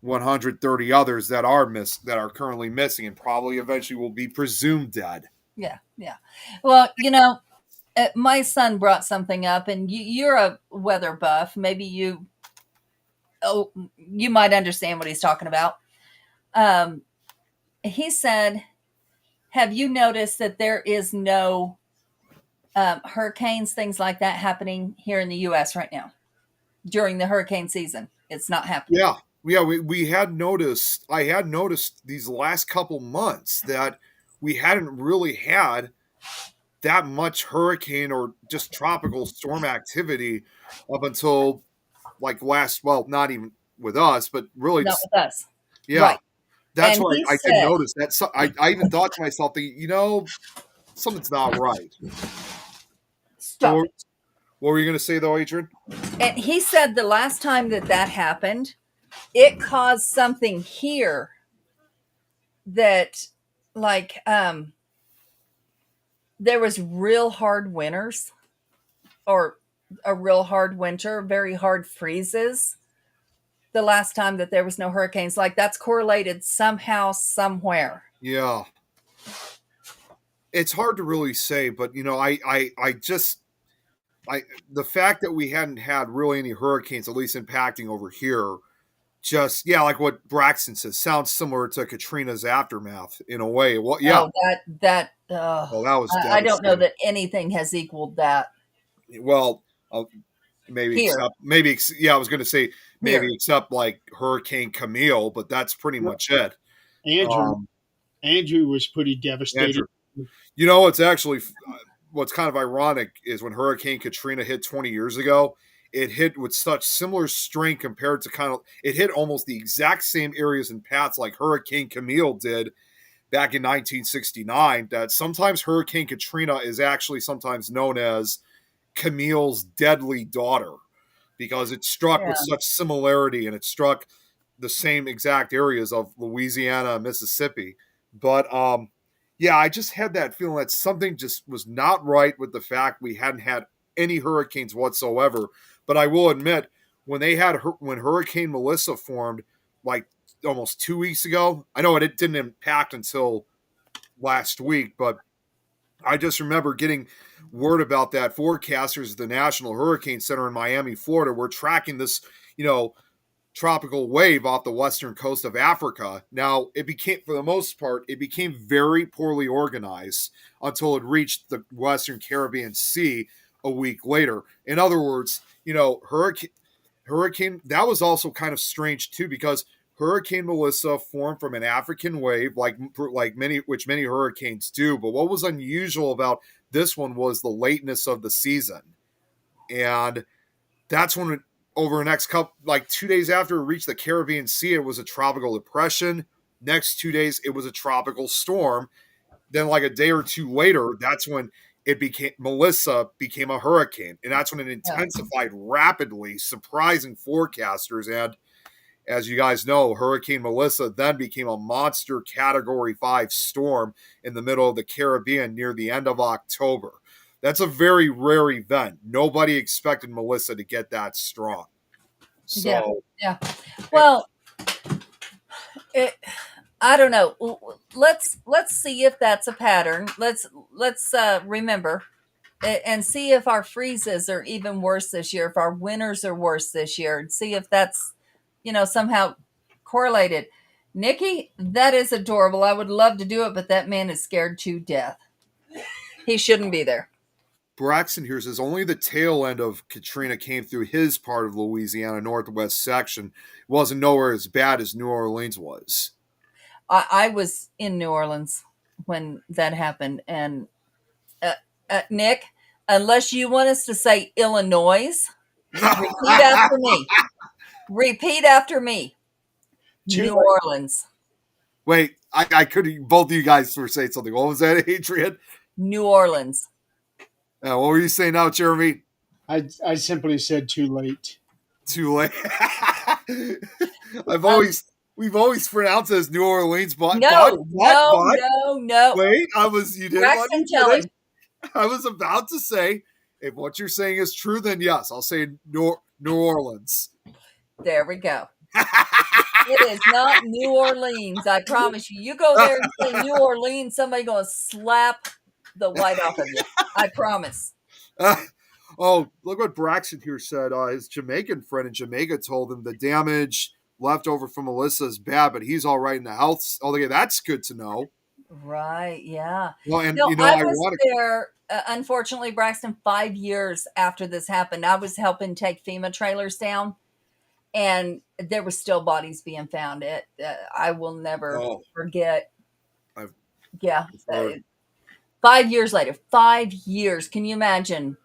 130 others that are currently missing and probably eventually will be presumed dead. yeah, yeah. Well, my son brought something up, and you're a weather buff. Maybe you might understand what he's talking about. He said, "Have you noticed that there is no hurricanes, things like that, happening here in the U.S. right now during the hurricane season? It's not happening." Yeah, yeah. We had noticed. I had noticed these last couple months that we hadn't really had that much hurricane or just tropical storm activity up until like last. Well, not even with us, but really, Not with us, yeah. right? That's And why he I did said, notice that. So I even thought to myself, something's not right. So "Stop it." what were you going to say though, Adrian? And he said the last time that happened, it caused something here that, like, there was real hard winters, or a real hard winter, very hard freezes the last time that there was no hurricanes. Like, that's correlated somehow, somewhere. Yeah, it's hard to really say, but I just the fact that we hadn't had really any hurricanes, at least impacting over here, just like what Braxton says, sounds similar to Katrina's aftermath in a way. Well, yeah. Oh, that Well, that was I don't know devastating. that anything has equaled that Well, here. I was going to say maybe Here. except like Hurricane Camille, but that's pretty much it. Andrew Um, Andrew was pretty devastated. Andrew, it's actually what's kind of ironic is when Hurricane Katrina hit 20 years ago, it hit with such similar strength compared to it hit almost the exact same areas and paths like Hurricane Camille did back in 1969, that sometimes Hurricane Katrina is actually sometimes known as Camille's deadly daughter because it struck Yeah. with such similarity and it struck the same exact areas of Louisiana and Mississippi. But I just had that feeling that something just was not right with the fact we hadn't had any hurricanes whatsoever. But I will admit, when Hurricane Melissa formed, like almost 2 weeks ago, I know it didn't impact until last week, but I just remember getting word about that. Forecasters at the National Hurricane Center in Miami, Florida, were tracking this, tropical wave off the western coast of Africa. Now, for the most part, it became very poorly organized until it reached the Western Caribbean Sea a week later. In other words, hurricane, that was also kind of strange too, because Hurricane Melissa formed from an African wave, like many hurricanes do. But what was unusual about this one was the lateness of the season, and that's when over the next couple, like 2 days after it reached the Caribbean Sea, it was a tropical depression. Next 2 days, it was a tropical storm. Then, like a day or two later, that's when Melissa became a hurricane, and that's when it Yeah. intensified rapidly, surprising forecasters. And as you guys know, Hurricane Melissa then became a monster Category 5 storm in the middle of the Caribbean near the end of October. That's a very rare event. Nobody expected Melissa to get that strong. So, Yeah. Well, I don't know. Let's see if that's a pattern. Let's remember and see if our freezes are even worse this year, if our winters are worse this year, and see if that's somehow correlated. Nikki, that is adorable. I would love to do it, but that man is scared to death. He shouldn't be there. Braxton here says only the tail end of Katrina came through his part of Louisiana northwest section. It wasn't nowhere as bad as New Orleans was. I was in New Orleans when that happened, and Nick, unless you want us to say Illinois, repeat after me. Repeat after me. New Orleans. Wait, I could. Both of you guys were saying something. What was that, Adrian? New Orleans. What were you saying now, Jeremy? I simply said too late. Too late. We've always pronounced it as New Orleans, but no. Wait, you didn't Braxton, let me tell him. I was about to say, if what you're saying is true, then yes, I'll say New Orleans. There we go. It is not New Orleans. I promise you. You go there and say New Orleans, somebody gonna slap the white off of you. I promise. Oh, look what Braxton here said. His Jamaican friend in Jamaica told him the damage left over from Melissa is bad, but he's all right in the health. Oh, that's good to know. Right, yeah. Well, and I was there, unfortunately, Braxton, 5 years after this happened. I was helping take FEMA trailers down, and there were still bodies being found. I will never forget. 5 years later, 5 years. Can you imagine?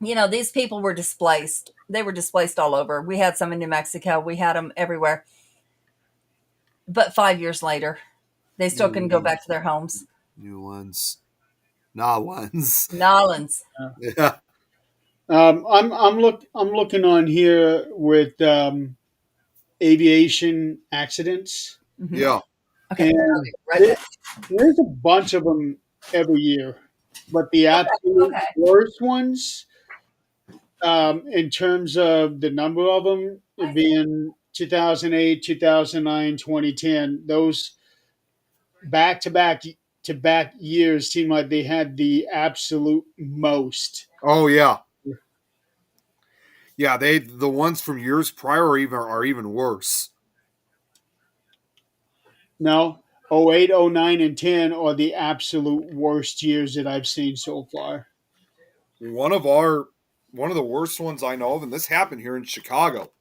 These people were displaced. They were displaced all over. We had some in New Mexico. We had them everywhere. But 5 years later, they still couldn't go back to their homes. Nolans. Yeah. I'm looking on here with aviation accidents. Mm-hmm. Yeah. Okay. And there's a bunch of them every year, but the absolute worst ones, in terms of the number of them, being 2008, 2009, 2010, those back-to-back years seem like they had the absolute most. Oh yeah. Yeah, the ones from years prior are even worse. No, 08, 09, and 10 are the absolute worst years that I've seen so far. One of the worst ones I know of, and this happened here in Chicago,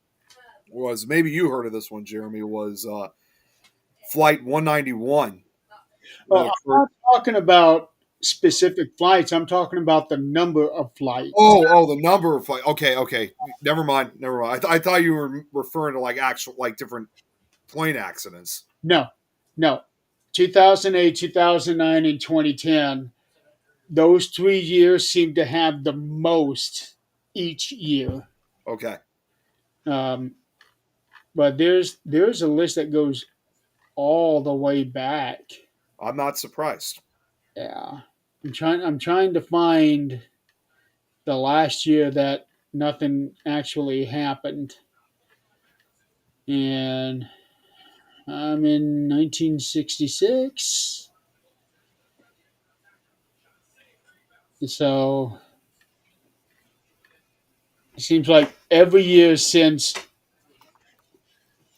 was, maybe you heard of this one, Jeremy, was Flight 191. I'm not talking about specific flights. I'm talking about the number of flights. Oh, the number of flights. Okay. Never mind. I thought you were referring to actual different plane accidents. No. 2008, 2009, and 2010. Those 3 years seem to have the most each year. Okay. But there's a list that goes all the way back. I'm not surprised. Yeah. I'm trying to find the last year that nothing actually happened. And I'm in 1966. So it seems like every year since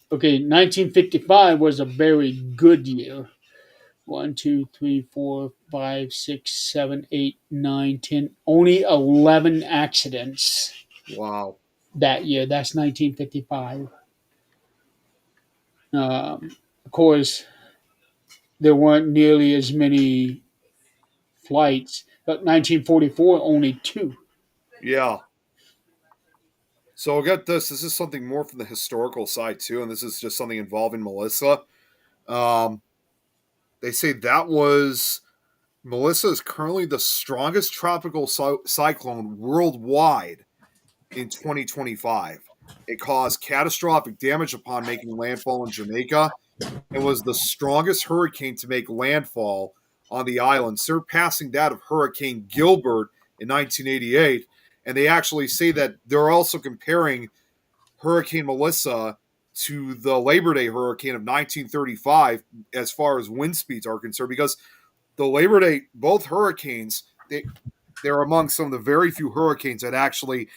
1955 was a very good year. 1, 2, 3, 4, 5, 6, 7, 8, 9, 10. Only 11 accidents. Wow. That year. That's 1955. Of course, there weren't nearly as many flights. But 1944, only 2. Yeah. So get this. This is something more from the historical side too, and this is just something involving Melissa. Um, they say that was Melissa is currently the strongest tropical cyclone worldwide in 2025. It caused catastrophic damage upon making landfall in Jamaica and was the strongest hurricane to make landfall on the island, surpassing that of Hurricane Gilbert in 1988. And they actually say that they're also comparing Hurricane Melissa to the Labor Day hurricane of 1935 as far as wind speeds are concerned, because the Labor Day, both hurricanes, they're among some of the very few hurricanes that actually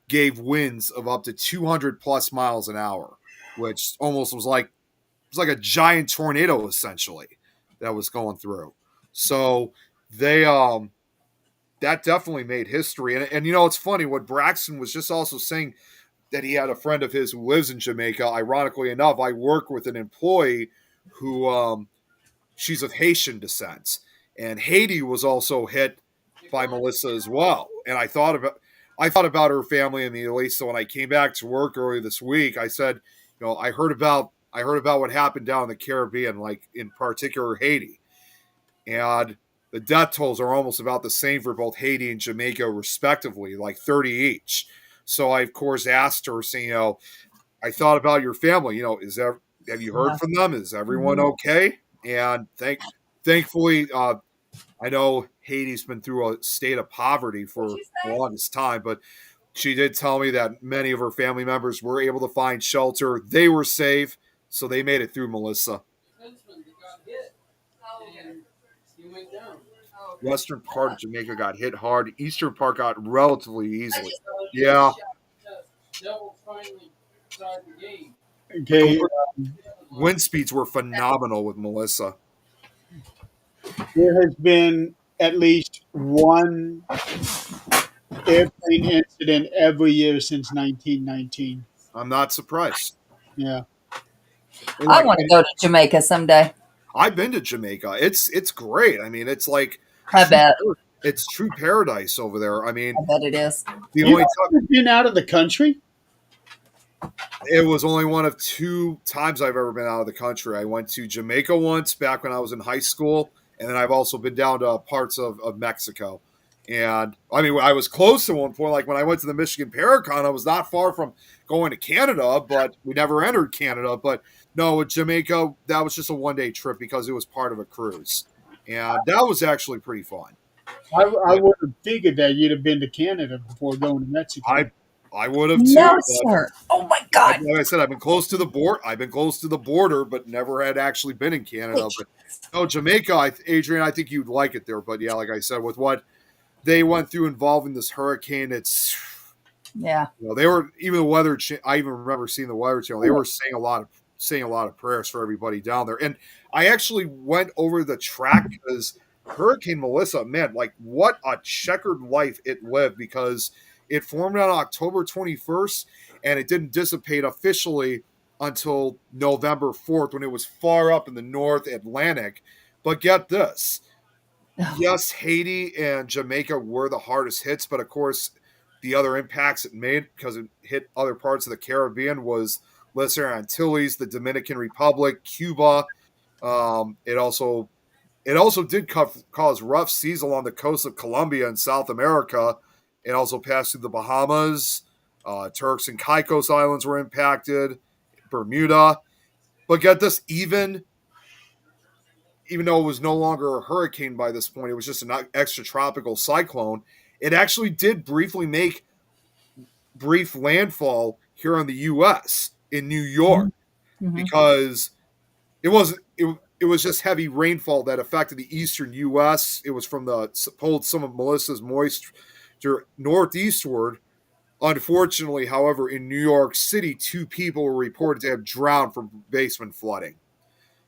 gave winds of up to 200 plus miles an hour, which almost was like a giant tornado essentially that was going through. So they that definitely made history. And you know, it's funny what Braxton was just also saying, that he had a friend of his who lives in Jamaica. Ironically enough, I work with an employee who she's of Haitian descent, and Haiti was also hit by Melissa as well. And I thought about her family immediately. So when I came back to work earlier this week, I said, you know, I heard about what happened down in the Caribbean, like in particular Haiti, and the death tolls are almost about the same for both Haiti and Jamaica, respectively, like 30 each. So I, of course, asked her, saying, you know, I thought about your family. You know, have you heard from them? Is everyone okay? And thankfully, I know Haiti's been through a state of poverty for the longest time, but she did tell me that many of her family members were able to find shelter. They were safe, so they made it through Melissa. Western part of Jamaica got hit hard. Eastern part got relatively easily. Yeah. Okay, Wind speeds were phenomenal with Melissa. there has been at least one airplane incident every year since 1919. I'm not surprised. Yeah. And I like, want to go to Jamaica someday. I've been to Jamaica. It's great. I mean, it's like I bet. it's true paradise over there. I mean, I bet it is. the You only ever been out of the country? it was only one of two times I've ever been out of the country. I went to Jamaica once back when I was in high school, and then I've also been down to parts of Mexico. And I mean, I was close to one point. Like when I went to the Michigan Paracon, I was not far from going to Canada, but we never entered Canada. But no, with Jamaica, that was just a 1 day trip because it was part of a cruise, and that was actually pretty fun. I would have figured that you'd have been to Canada before going to Mexico. I would have too. No, But sir. Oh my God. like I said, I've been close to the border. I've been close to the border, but never had actually been in Canada. But no, Jamaica, Adrian, I think you'd like it there. But yeah, like I said, with what they went through involving this hurricane, it's Yeah. you know, they were even the weather. I even remember seeing the weather channel. They were saying a lot of prayers for everybody down there. And I actually went over the track because Hurricane Melissa, man, like what a checkered life it lived, because it formed on October 21st and it didn't dissipate officially until November 4th when it was far up in the North Atlantic. But get this. Yes, Haiti and Jamaica were the hardest hits, but of course, the other impacts it made because it hit other parts of the Caribbean was Lesser Antilles, the Dominican Republic, Cuba. It also did cause rough seas along the coast of Colombia and South America. It also passed through the Bahamas. Turks and Caicos Islands were impacted, Bermuda. But get this, even though it was no longer a hurricane by this point, it was just an extratropical cyclone. It actually did briefly make brief landfall here in the U.S. in New York Mhm. because it was just heavy rainfall that affected the eastern U.S. It was from pulled some of Melissa's moisture northeastward. Unfortunately, however, in New York City, 2 people were reported to have drowned from basement flooding.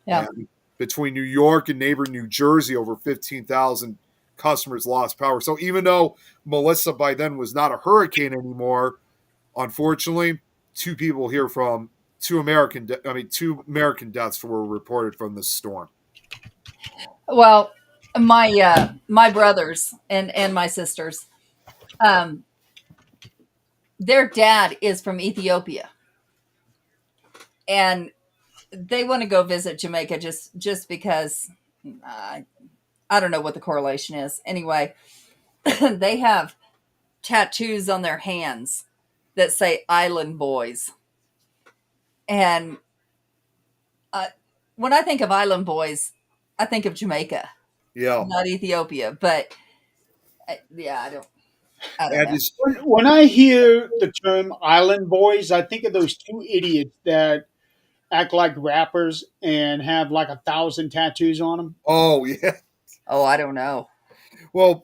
Yeah. And between New York and neighboring New Jersey, over 15,000 customers lost power. So even though Melissa by then was not a hurricane anymore, unfortunately, 2 people here from 2 American deaths were reported from this storm. Well, my brothers and my sisters, their dad is from Ethiopia, and they want to go visit Jamaica just because. Uh, I don't know what the correlation is. Anyway, they have tattoos on their hands that say "Island Boys," and uh, when I think of Island Boys, I think of Jamaica, Yeah, not Ethiopia. But yeah, I don't and know. it's When I hear the term island boys, I think of those two idiots that act like rappers and have like 1,000 tattoos on them. oh yeah. Oh, I don't know. Well,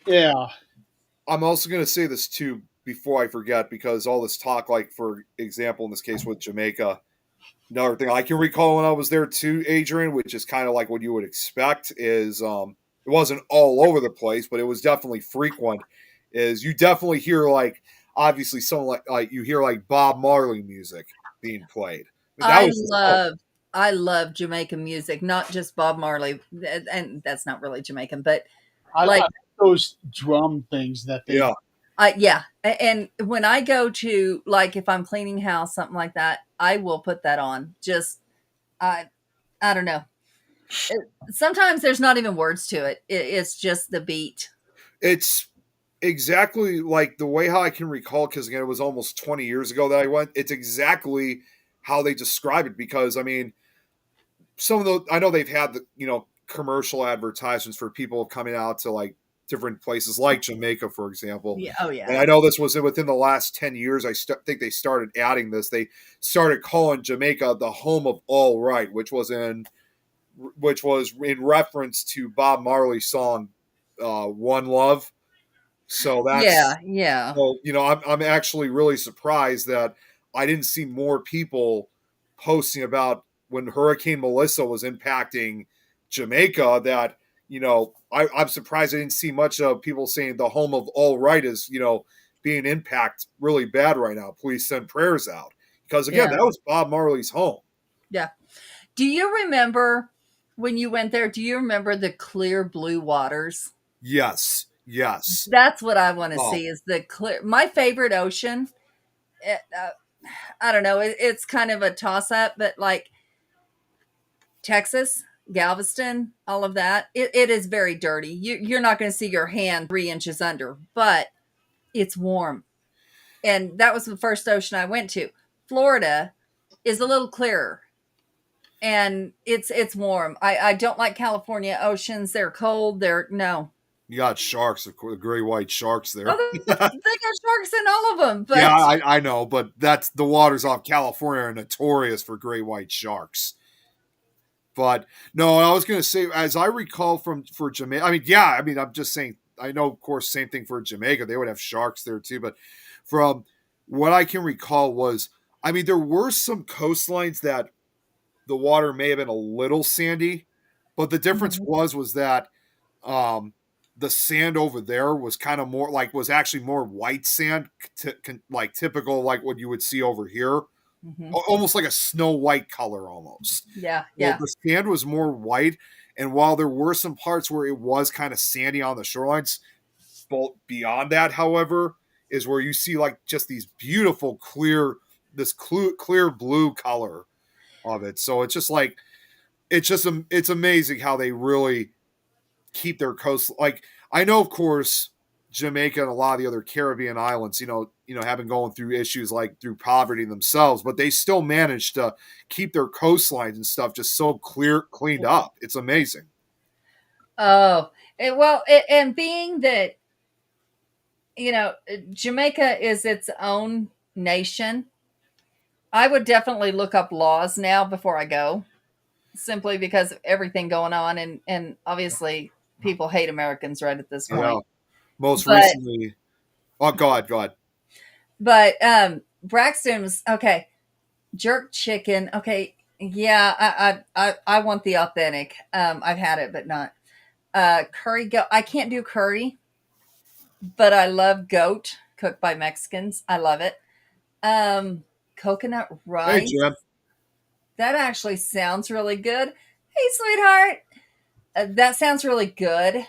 Yeah. I'm also going to say this too before I forget, because all this talk, like for example, in this case with Jamaica, another thing I can recall when I was there too, Adrian, which is kind of like what you would expect, is it wasn't all over the place, but it was definitely frequent. Is you definitely hear like obviously someone like you hear like Bob Marley music being played. I mean, that I was just love I love Jamaican music, not just Bob Marley, and that's not really Jamaican, but I like like those drum things that they. yeah. yeah. And when I go to like if I'm cleaning house, something like that, I will put that on. Just I I don't know. Sometimes there's not even words to it. It's just the beat. It's exactly like the way how I can recall, because again, it was almost 20 years ago that I went. It's exactly how they describe it, because I mean, some of the I know they've had the commercial advertisements for people coming out to like different places like Jamaica, for example. Yeah. Oh yeah. And I know this was within the last 10 years. Think they started adding this. They started calling Jamaica the home of all right, which was in reference to Bob Marley's song "One Love." So that's Yeah. Yeah. so I'm actually really surprised that I didn't see more people posting about when Hurricane Melissa was impacting Jamaica. That I'm surprised I didn't see much of people saying the home of all right is being impacted really bad right now. Please send prayers out, because again, Yeah. that was Bob Marley's home. Yeah. Do you remember when you went there? Do you remember the clear blue waters? Yes, yes. That's what I want to Oh, see is the clear. My favorite ocean. eh, uh, I don't know. It's kind of a toss up, but like Texas, Galveston, all of that, it is very dirty. You're not going to see your hand 3 inches under, but it's warm. And that was the first ocean I went to. Florida is a little clearer and it's warm. I don't like California oceans. They're cold. They're no. you got sharks, of course, the great white sharks there. Oh, they got sharks in all of them, Yeah, but I know, but that's the waters off California are notorious for great white sharks. But no, I was going to say, as I recall from for Jamaica, I mean, yeah, I mean, I'm just saying, I know, of course, same thing for Jamaica. They would have sharks there too. But from what I can recall was, I mean, there were some coastlines that the water may have been a little sandy, but the difference Mhm, was that um, the sand over there was kind of more like was actually more white sand, like typical like what you would see over here, mhm. almost like a snow white color almost. Yeah, Well, yeah. the sand was more white, and while there were some parts where it was kind of sandy on the shorelines, but beyond that, however, is where you see like just these beautiful clear blue color of it. So it's just like it's amazing how they really keep their coast. Like I know, of course, Jamaica and a lot of the other Caribbean islands, have been going through issues like through poverty themselves, but they still manage to keep their coastlines and stuff just so cleaned up. It's amazing. Oh, and being that Jamaica is its own nation, I would definitely look up laws now before I go, simply because of everything going on, and obviously people hate Americans right at this Yeah. point. Most But recently, oh God, God, Braxton's okay. Jerk chicken, okay. Yeah, I want the authentic. I've had it, but not curry goat. I can't do curry, but I love goat cooked by Mexicans. I love it. Coconut hey rice. Jim, That actually sounds really good. Hey, sweetheart. That sounds really good.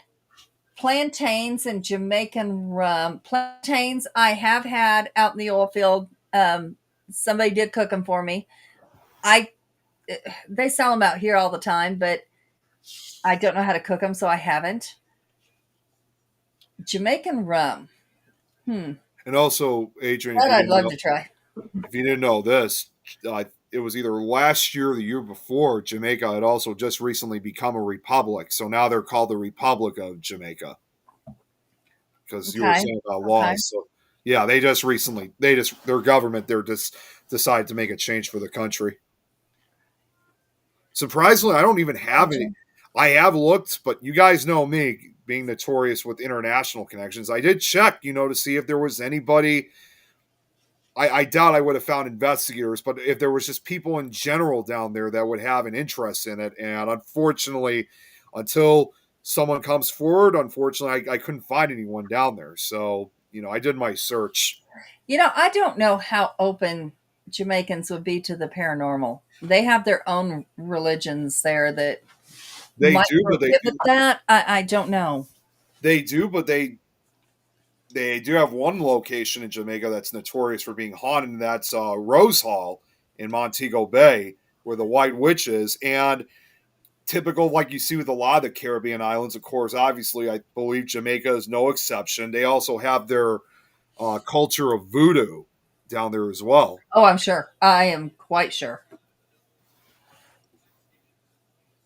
plantains and Jamaican rum. Plantains I have had out in the oil field. Somebody did cook them for me. I They sell them out here all the time, but I don't know how to cook them, so I haven't. Jamaican rum. And also, Adrian, That I'd love to try. if you didn't know this, it was either last year or the year before, Jamaica had also just recently become a republic. So now they're called the Republic of Jamaica because you were Okay. saying about Okay. laws. So yeah, their government, they're just decided to make a change for the country. Surprisingly, I don't even have any. I have looked, but you guys know me being notorious with international connections. I did check, to see if there was anybody. I doubt I would have found investigators, but if there was just people in general down there that would have an interest in it. And unfortunately, until someone comes forward, unfortunately, I couldn't find anyone down there. So, I did my search. I don't know how open Jamaicans would be to the paranormal. They have their own religions there that They might do, but prohibit that. I don't know. they do, but they do have one location in Jamaica that's notorious for being haunted, and that's Rose Hall in Montego Bay, where the White Witch is. And typical, like you see with a lot of the Caribbean islands, of course, obviously, I believe Jamaica is no exception. They also have their culture of voodoo down there as well. Oh, I'm sure. I am quite sure.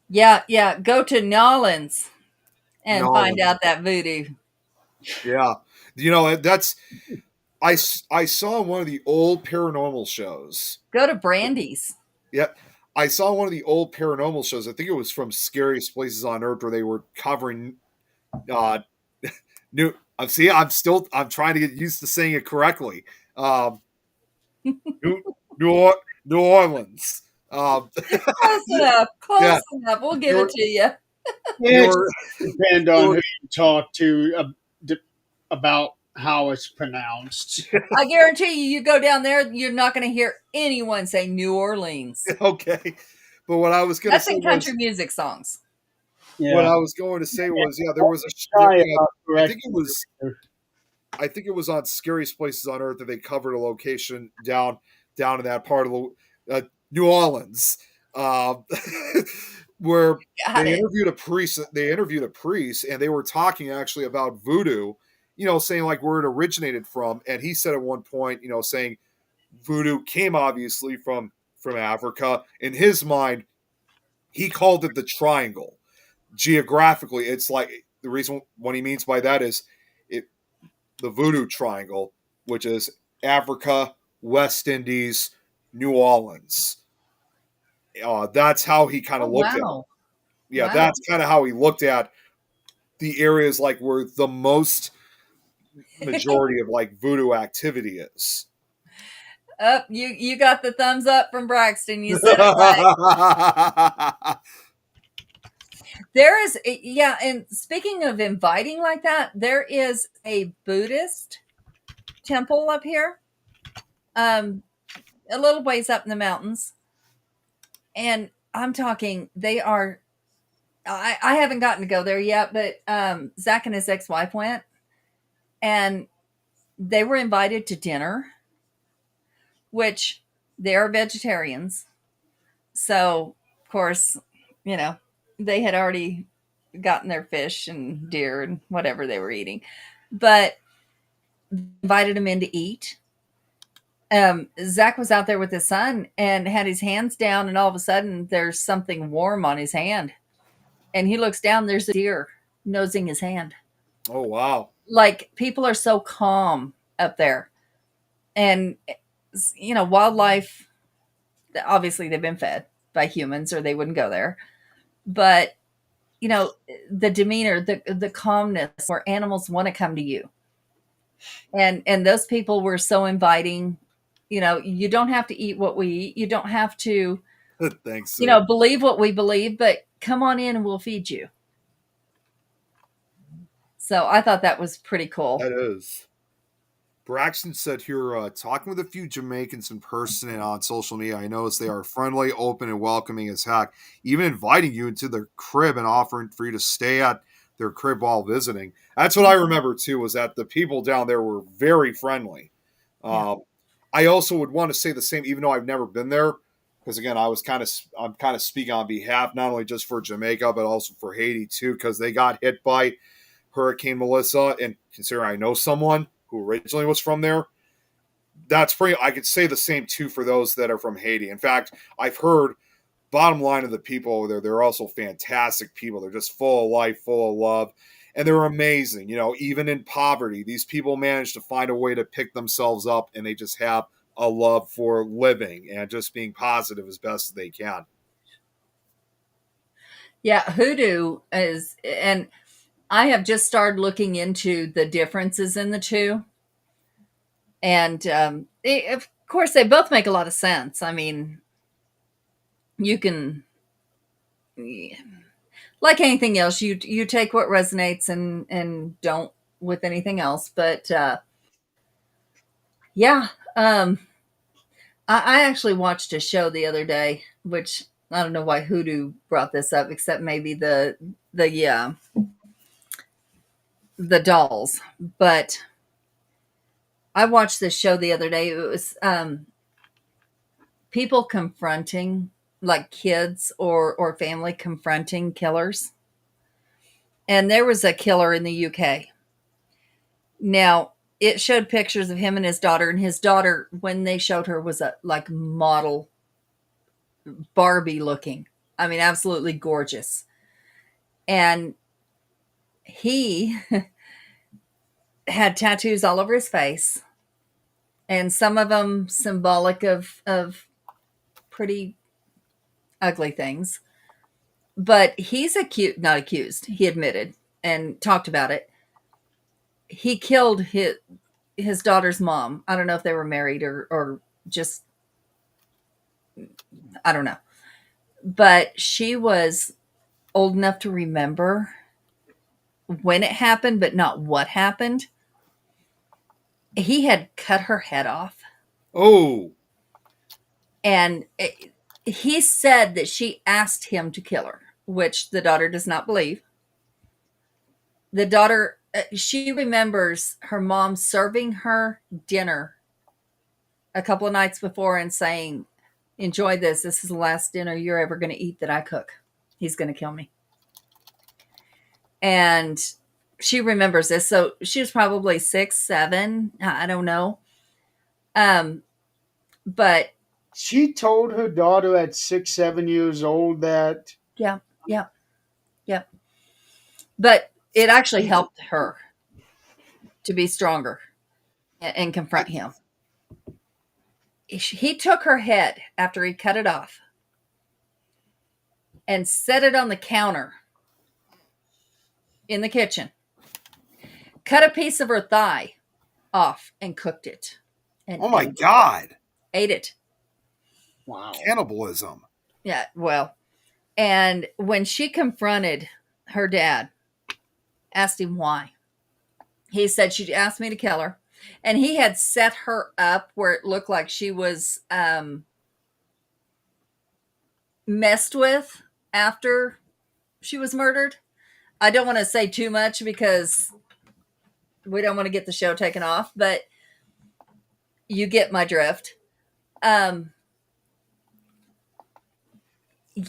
Yeah. Go to Nolans and find out that voodoo. Yeah. That's I saw one of the old paranormal shows. Go to Brandy's. Yep. I saw one of the old paranormal shows. I think it was from Scariest Places on Earth, where they were covering new. I'm trying to get used to saying it correctly. New Orleans. Close enough. Close enough. We'll give it to you. It depends on who you talk to about how it's pronounced. I guarantee you go down there, you're not going to hear anyone say New Orleans. Okay. But what I was going to say in country music songs. Yeah. What I was going to say was, there was I think it was on Scariest Places on Earth that they covered a location down in that part of New Orleans, where they interviewed a priest. And they were talking actually about voodoo, saying like where it originated from. And he said at one point, saying voodoo came obviously from Africa. In his mind, he called it the triangle. Geographically, it's like the reason what he means by that is the voodoo triangle, which is Africa, West Indies, New Orleans. That's how he kind of looked at it. Yeah, wow. That's kind of how he looked at the areas like where the most majority of like voodoo activity is. You got the thumbs up from Braxton. You said it right. There is, and speaking of inviting like that, there is a Buddhist temple up here, a little ways up in the mountains. And I'm talking, they are, I haven't gotten to go there yet, but Zach and his ex-wife went, and they were invited to dinner, which they are vegetarians. So, of course, they had already gotten their fish and deer and whatever they were eating, but invited them in to eat. Zach was out there with his son and had his hands down, and all of a sudden there's something warm on his hand, and he looks down, there's a deer nosing his hand. Oh, wow. Like, people are so calm up there. And, wildlife, obviously they've been fed by humans or they wouldn't go there. But, the demeanor, the calmness where animals want to come to you. And those people were so inviting. You don't have to eat what we eat. You don't have to, thanks. Believe what we believe, but come on in and we'll feed you. So I thought that was pretty cool. That is. Braxton said here, talking with a few Jamaicans in person and on social media, I noticed they are friendly, open, and welcoming as heck, even inviting you into their crib and offering for you to stay at their crib while visiting. That's what I remember too. Was that the people down there were very friendly. Yeah. I also would want to say the same, even though I've never been there, because again, I'm kind of speaking on behalf not only just for Jamaica but also for Haiti too, because they got hit by Hurricane Melissa, and considering I know someone who originally was from there, that's pretty. I could say the same too for those that are from Haiti. In fact, I've heard. Bottom line of the people over there, they're also fantastic people. They're just full of life, full of love, and they're amazing. You know, even in poverty, these people manage to find a way to pick themselves up, and they just have a love for living and just being positive as best as they can. Yeah, hoodoo is, and I have just started looking into the differences in the two. And of course, they both make a lot of sense. I mean, you can, like anything else, you take what resonates and don't with anything else. But yeah, I actually watched a show the other day, which I don't know why Hoodoo brought this up, except maybe the the dolls. But I watched this show the other day. It was people confronting, like kids or family confronting killers. And there was a killer in the UK. Now, it showed pictures of him and his daughter, when they showed her, was a like model Barbie looking. I mean, absolutely gorgeous. And he had tattoos all over his face, and some of them symbolic of pretty ugly things. But he's not accused. He admitted and talked about it. He killed his daughter's mom. I don't know if they were married or just, I don't know. But she was old enough to remember when it happened, but not what happened. He had cut her head off. Oh, And he said that she asked him to kill her, which the daughter does not believe. The daughter, she remembers her mom serving her dinner a couple of nights before and saying, "Enjoy this. This is the last dinner you're ever going to eat that I cook. He's going to kill me." And she remembers this. So she was probably 6, 7. I don't know. But She told her daughter at 6, 7 years old that. yeah, yeah, yeah. But it actually helped her to be stronger and confront him. He took her head after he cut it off and set it on the counter in the kitchen, cut a piece of her thigh off and cooked it and oh my God. ate it. Wow. Cannibalism. Yeah, well, and when she confronted her dad, asked him why, he said, "She asked me to kill her." And he had set her up where it looked like she was messed with after she was murdered. I don't want to say too much because we don't want to get the show taken off, but you get my drift.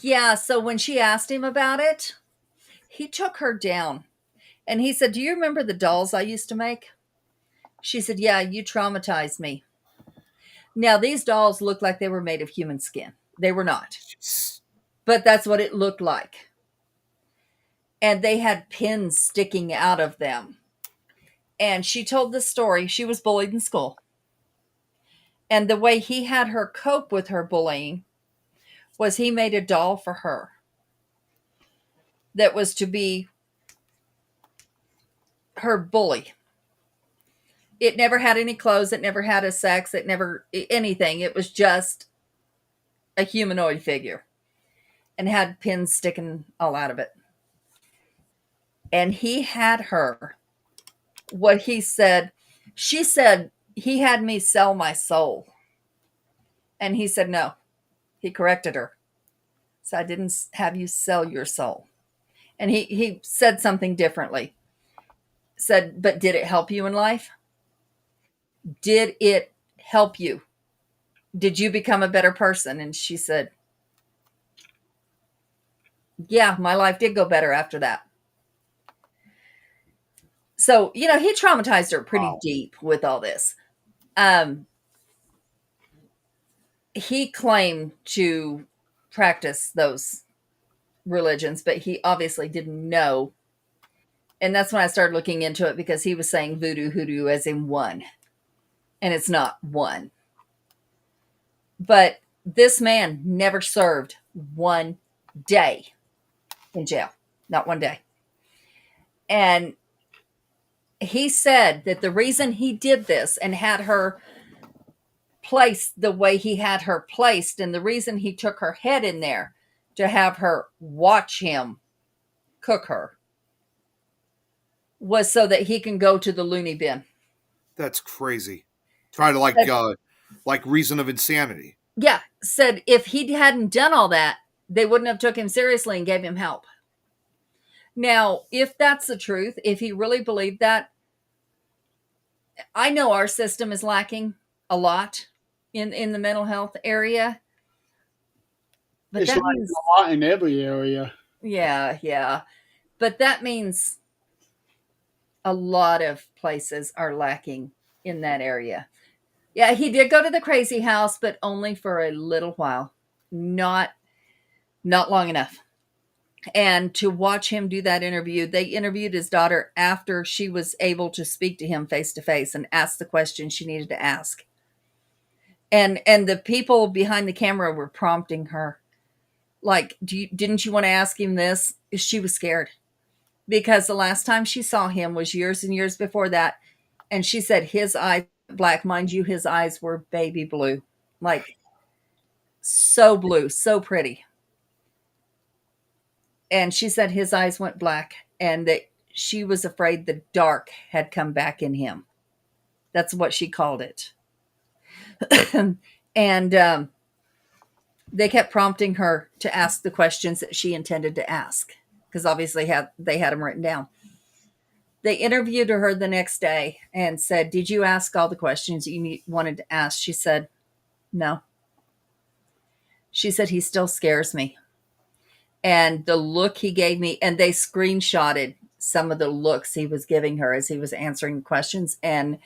Yeah, so when she asked him about it, he took her down and he said, "Do you remember the dolls I used to make?" She said, "Yeah, you traumatized me." Now, these dolls looked like they were made of human skin. They were not, but that's what it looked like. And they had pins sticking out of them. And she told the story. She was bullied in school. And the way he had her cope with her bullying was he made a doll for her that was to be her bully. It never had any clothes. It never had a sex. It never anything. It was just a humanoid figure and had pins sticking all out of it. And he had her, what he said, she said, he had me sell my soul. And he said, no, he corrected her. So I didn't have you sell your soul. And he said something differently. Said, but did it help you in life? Did it help you? Did you become a better person? And she said, yeah, my life did go better after that. So, he traumatized her pretty Wow. deep with all this. He claimed to practice those religions, but he obviously didn't know. And that's when I started looking into it, because he was saying voodoo, hoodoo as in one. And it's not one. But this man never served one day in jail. Not one day. And he said that the reason he did this and had her placed the way he had her placed, and the reason he took her head in there to have her watch him cook her, was so that he can go to the loony bin. That's crazy. Try to like reason of insanity. Yeah, said if he hadn't done all that, they wouldn't have took him seriously and gave him help. Now, if that's the truth, if he really believed that, I know our system is lacking a lot in the mental health area. But It's that like means, a lot in every area. yeah. But that means a lot of places are lacking in that area. Yeah, he did go to the crazy house, but only for a little while. Not long enough. And to watch him do that interview, they interviewed his daughter after she was able to speak to him face to face and ask the questions she needed to ask. And the people behind the camera were prompting her, like, didn't you want to ask him this? She was scared, because the last time she saw him was years and years before that. And she said his eyes black. Mind you, his eyes were baby blue, like so blue, so pretty. And she said his eyes went black, and that she was afraid the dark had come back in him. That's what she called it. And they kept prompting her to ask the questions that she intended to ask, because obviously they had them written down. They interviewed her the next day and said, did you ask all the questions you wanted to ask? She said, no. She said, he still scares me. And the look he gave me, and they screenshotted some of the looks he was giving her as he was answering questions, and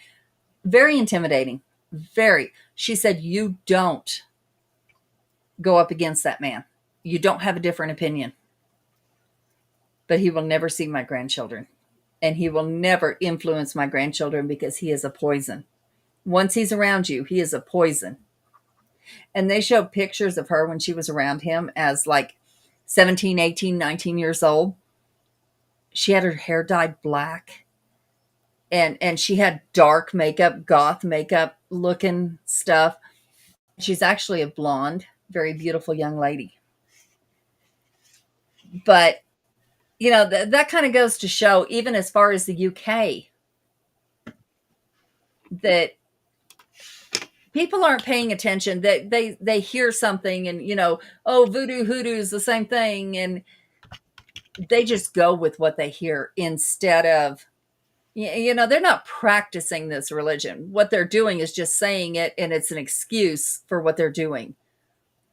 very intimidating. Very. She said, you don't go up against that man. You don't have a different opinion. But he will never see my grandchildren. And he will never influence my grandchildren, because he is a poison. Once he's around you, he is a poison. And they showed pictures of her when she was around him as like 17, 18, 19 years old. She had her hair dyed black. And she had dark makeup, goth makeup looking stuff. She's actually a blonde, very beautiful young lady. But, that kind of goes to show, even as far as the UK, that people aren't paying attention. That they hear something and, oh, voodoo, hoodoo is the same thing. And they just go with what they hear instead of, they're not practicing this religion. What they're doing is just saying it, and it's an excuse for what they're doing.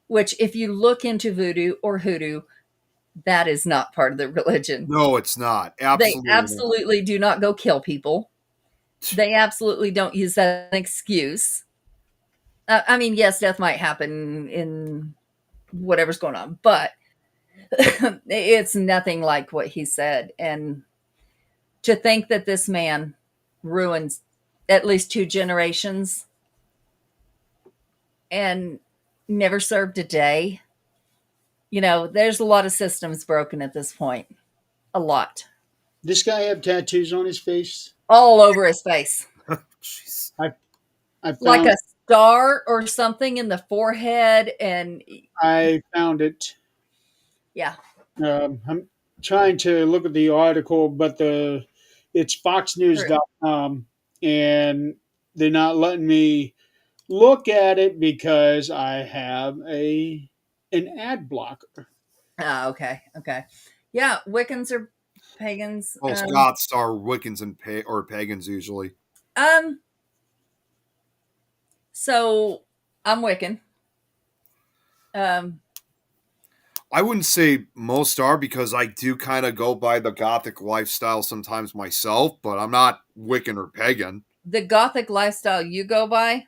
Which, if you look into voodoo or hoodoo, that is not part of the religion. No, it's not. They Absolutely. absolutely do not go kill people. They absolutely don't use that as an excuse. I mean, yes, death might happen in whatever's going on, but it's nothing like what he said. And to think that this man ruins at least 2 generations and never served a day, there's a lot of systems broken at this point. A lot. This guy have tattoos on his face. All over his face. Jeez. I Like found a star or something in the forehead. And I found it. yeah. I'm trying to look at the article, but it's foxnews.com, and they're not letting me look at it because I have an ad blocker. Okay. Yeah, Wiccans are pagans. Most Goths are Wiccans and or pagans usually. Um, so I'm Wiccan. Um, I wouldn't say most are because I do kind of go by the Gothic lifestyle sometimes myself, but I'm not Wiccan or pagan. the Gothic lifestyle you go by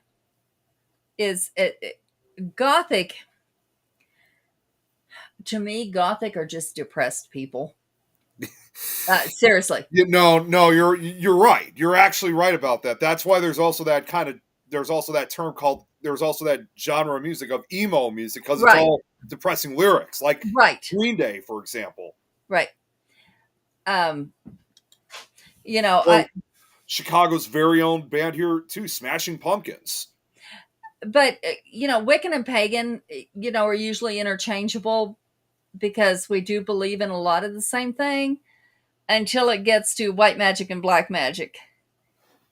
is Gothic. To me, Gothic are just depressed people. Seriously. No, you're right. You're actually right about that. That's why there's also that kind of there's also that term called there's also that genre of music of emo music because it's Right. all depressing lyrics, like Right. Green Day, for example, Right. Um, you know, or Chicago's very own band here too, Smashing Pumpkins. but Wiccan and pagan, are usually interchangeable because we do believe in a lot of the same thing until it gets to white magic and black magic.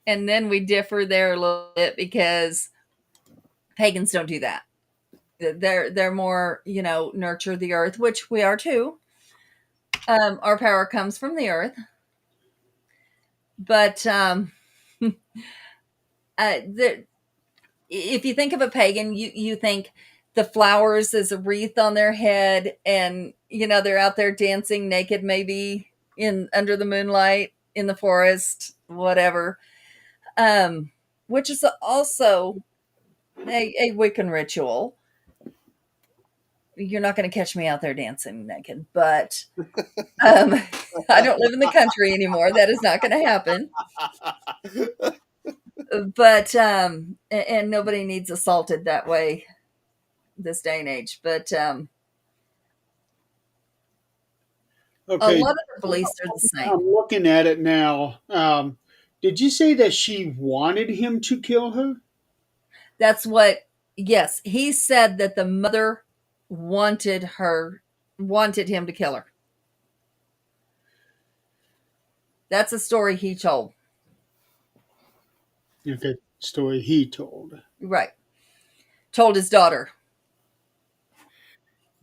And then we differ there a little bit because pagans don't do that. They're more, nurture the earth, which we are too. Our power comes from the earth. But if you think of a pagan, you think the flowers as a wreath on their head, and they're out there dancing naked, maybe in under the moonlight in the forest, whatever. Which is also a Wiccan ritual. You're not going to catch me out there dancing naked, but I don't live in the country anymore. That is not going to happen. But and nobody needs assaulted that way this day and age. But a Okay, lot of the beliefs are the same. I'm looking at it now. Did you say that she wanted him to kill her? That's what. Yes, he said that the mother wanted him to kill her. That's a story he told. Okay, story he told. Right. Told his daughter.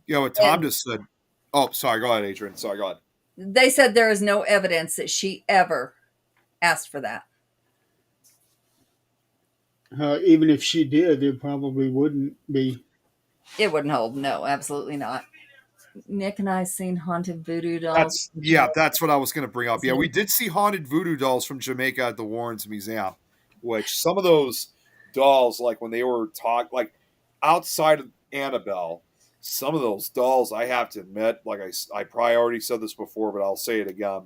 What Tom And just said. Oh, sorry. Go ahead, Adrian. Sorry, go ahead. they said there is no evidence that she ever asked for that. Even if she did, there probably wouldn't be. It wouldn't hold. No, absolutely not. Nick and I seen haunted voodoo dolls. That's what I was going to bring up. Yeah, we did see haunted voodoo dolls from Jamaica at the Warrens Museum, which some of those dolls, like when they were like outside of Annabelle, some of those dolls, I have to admit, like I probably already said this before, but I'll say it again.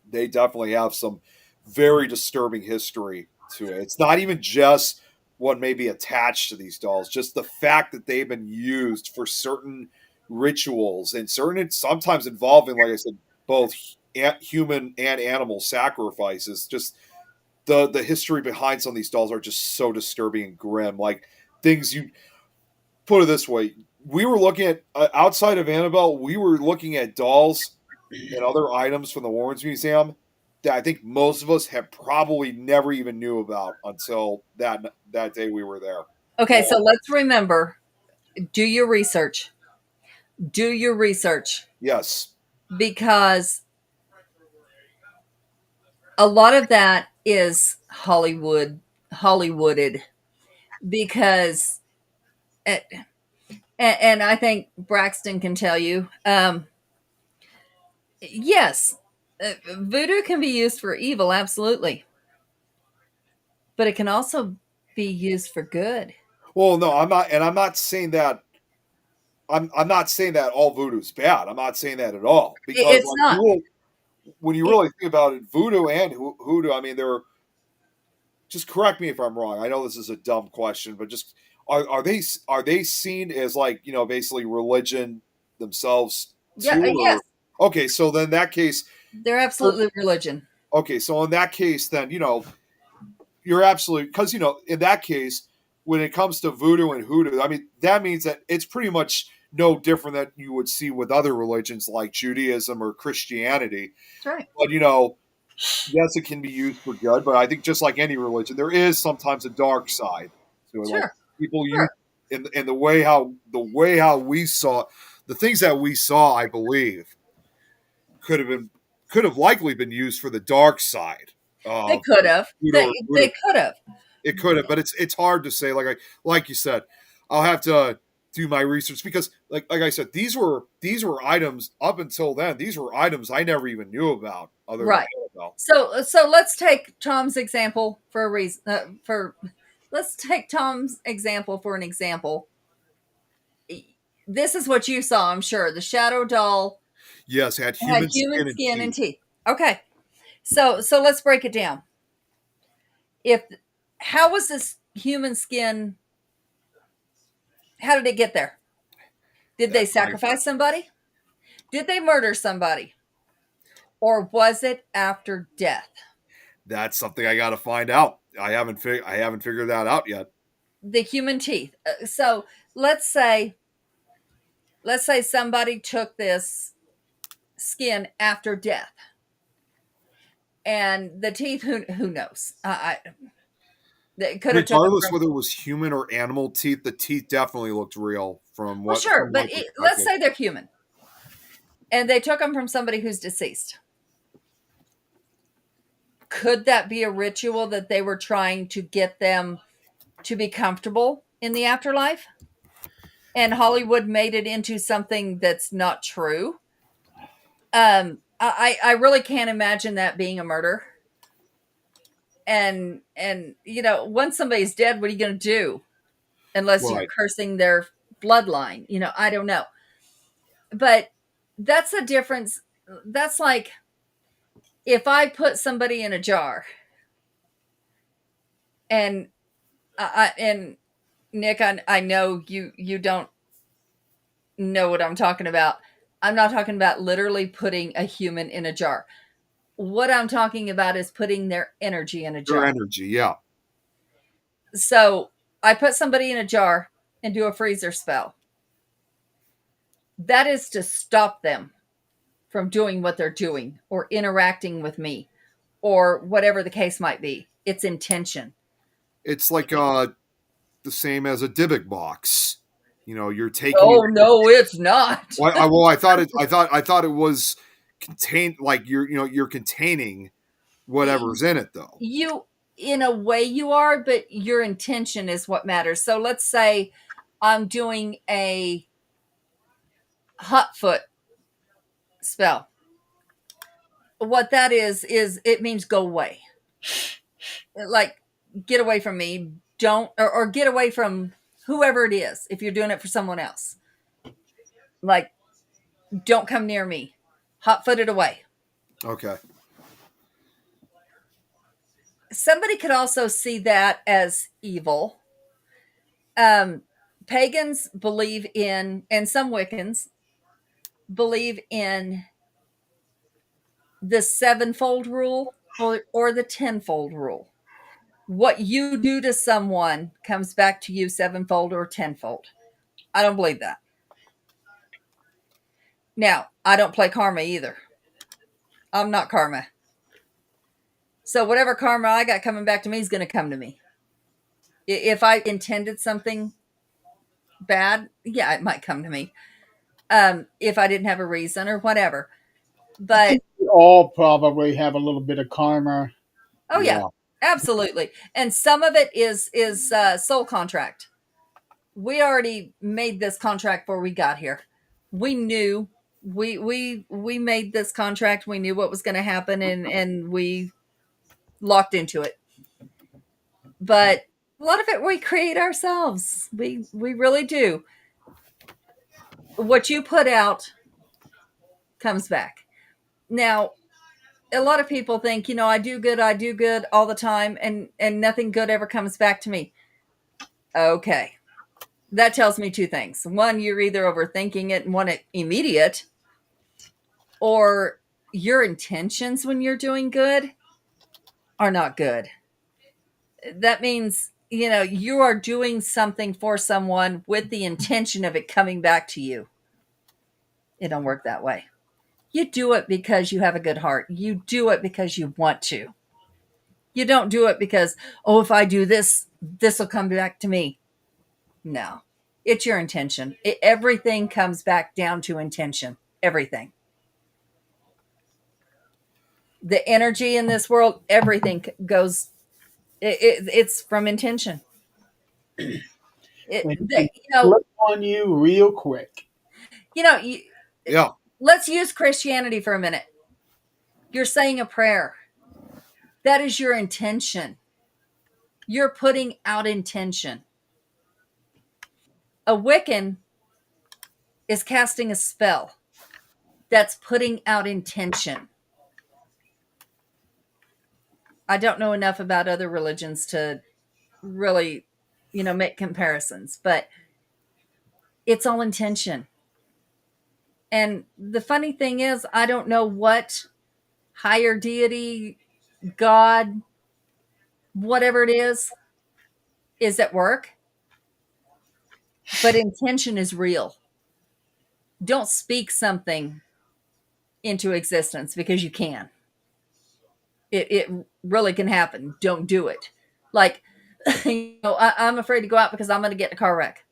They definitely have some very disturbing history to it. It's not even just what may be attached to these dolls, just the fact that they've been used for certain rituals and certain sometimes involving, like I said, both human and animal sacrifices. Just the history behind some of these dolls are just so disturbing and grim. Like things you put it this way, we were looking at outside of Annabelle, we were looking at dolls and other items from the Warrens Museum that I think most of us have probably never even knew about until that day we were there. Okay, so let's remember, do your research. Do your research. Yes. Because a lot of that is Hollywooded. Because, and I think Braxton can tell you, yes, voodoo can be used for evil, absolutely. But it can also be used for good. Well, no, I'm not, and I'm not saying that. I'm not saying that all voodoo's bad. I'm not saying that at all. Because It's not. when you really think about it, voodoo and hoodoo, I mean, they're. Just correct me if I'm wrong. I know this is a dumb question, but just are they seen as like basically religion themselves Yeah, too? yes. Okay, so then in that case, They're absolutely religion. okay, so in that case, then you're absolutely because in that case, when it comes to voodoo and hoodoo, I mean that means that it's pretty much no different than you would see with other religions like Judaism or Christianity. That's right. But yes, it can be used for good, but I think just like any religion, there is sometimes a dark side to it. Sure. Like people use in the way how we saw the things that we saw, I believe, could have likely been used for the dark side They of could have. Udor. They could have. It could have, but it's hard to say. Like you said, I'll have to do my research because like I said, these were items up until then. These were items I never even knew about. Other Right. than Annabelle. So let's take Tom's example for a reason. Let's take Tom's example for an example. This is what you saw, I'm sure. The shadow doll Yes, it had had human human skin and teeth. Okay. So let's break it down. How was this human skin? How did it get there? Did they sacrifice somebody? Did they murder somebody? Or was it after death? That's something I got to find out. I haven't figured that out yet. The human teeth. So let's say somebody took this skin after death, and the teeth. Who knows? They could have Regardless whether it was human or animal teeth, the teeth definitely looked real from what. Well, sure, from but let's say they're human, and they took them from somebody who's deceased. Could that be a ritual that they were trying to get them to be comfortable in the afterlife? And Hollywood made it into something that's not true. I really can't imagine that being a murder. And once somebody's dead, what are you going to do? Unless you're cursing their bloodline. I don't know. But that's a difference. That's like if I put somebody in a jar and Nick, I know you don't know what I'm talking about. I'm not talking about literally putting a human in a jar. What I'm talking about is putting their energy in a jar. Their energy, yeah. So I put somebody in a jar and do a freezer spell. That is to stop them from doing what they're doing or interacting with me or whatever the case might be. It's intention. It's like the same as a Dybbuk box. You're taking. Oh no, it's not. I thought it was contained. Like you're containing whatever's in it, though. You, in a way, you are, but your intention is what matters. So let's say I'm doing a hot foot spell. What that is it means go away. Like, get away from me. Don't, or get away from whoever it is if you're doing it for someone else. Like, don't come near me. Hot footed away. Okay. Somebody could also see that as evil. Pagans believe in, and some Wiccans believe in the sevenfold rule or the tenfold rule. What you do to someone comes back to you sevenfold or tenfold. I don't believe that. Now, I don't play karma either. I'm not karma. So whatever karma I got coming back to me is going to come to me. If I intended something bad, yeah, it might come to me. If I didn't have a reason or whatever. But we all probably have a little bit of karma. Oh yeah, absolutely. And some of it is soul contract. We already made this contract before we got here. We knew we made this contract. We knew what was going to happen, and we locked into it. But a lot of it we create ourselves. We really do. What you put out comes back. Now, a lot of people think, I do good all the time, and nothing good ever comes back to me. Okay. That tells me two things. One, you're either overthinking it and want it immediate, or your intentions when you're doing good are not good. That means, you are doing something for someone with the intention of it coming back to you. It don't work that way. You do it because you have a good heart. You do it because you want to. You don't do it because, if I do this, this will come back to me. No, it's your intention. Everything comes back down to intention. Everything. The energy in this world, everything goes. It's from intention. And You know, flip on you real quick. you know. You, Yeah. let's use Christianity for a minute. You're saying a prayer. That is your intention. You're putting out intention. A Wiccan is casting a spell. That's putting out intention. I don't know enough about other religions to really, make comparisons, but it's all intention. And the funny thing is, I don't know what higher deity, God, whatever it is at work, but intention is real. Don't speak something into existence because you can. It really can happen. Don't do it. Like, I'm afraid to go out because I'm going to get in a car wreck.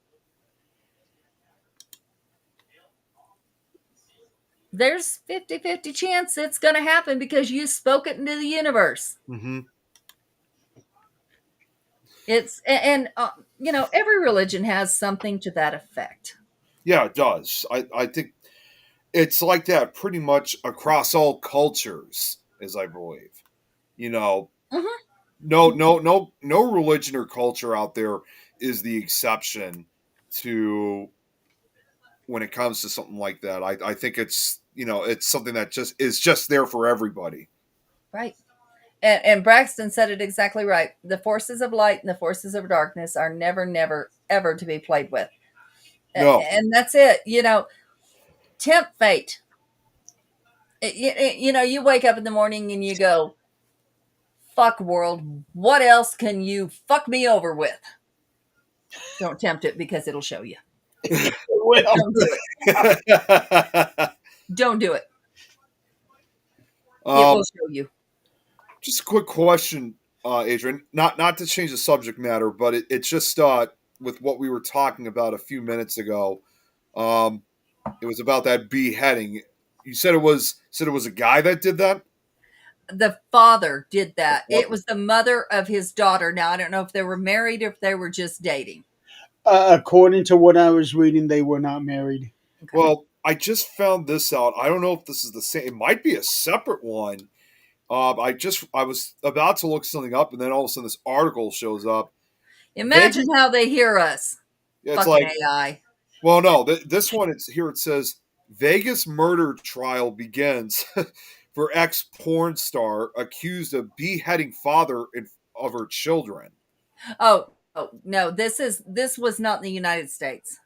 There's 50-50 chance it's going to happen because you spoke it into the universe. Mm-hmm. It's and every religion has something to that effect. Yeah, it does. I think it's like that pretty much across all cultures, as I believe. You know, Mhm. no religion or culture out there is the exception to when it comes to something like that. I think it's it's something that just is just there for everybody. Right. And Braxton said it exactly right. The forces of light and the forces of darkness are never, never, ever to be played with. No. And that's it. Tempt fate. You wake up in the morning and you go, fuck world. What else can you fuck me over with? Don't tempt it because it'll show you. Well, Don't do it. Don't do it. It will show you. Just a quick question, Adrian. Not to change the subject matter, but it's just with what we were talking about a few minutes ago. It was about that beheading. You said it was a guy that did that. The father did that. What? It was the mother of his daughter. Now, I don't know if they were married or if they were just dating. according to what I was reading, they were not married. Okay. Well, I just found this out. I don't know if this is the same. It might be a separate one. I was about to look something up, and then all of a sudden this article shows up. Imagine how they hear us. It's Fucking like, AI. well, no, this one, it's here. It says Vegas murder trial begins for ex porn star accused of beheading father of her children. Oh no, this was not in the United States.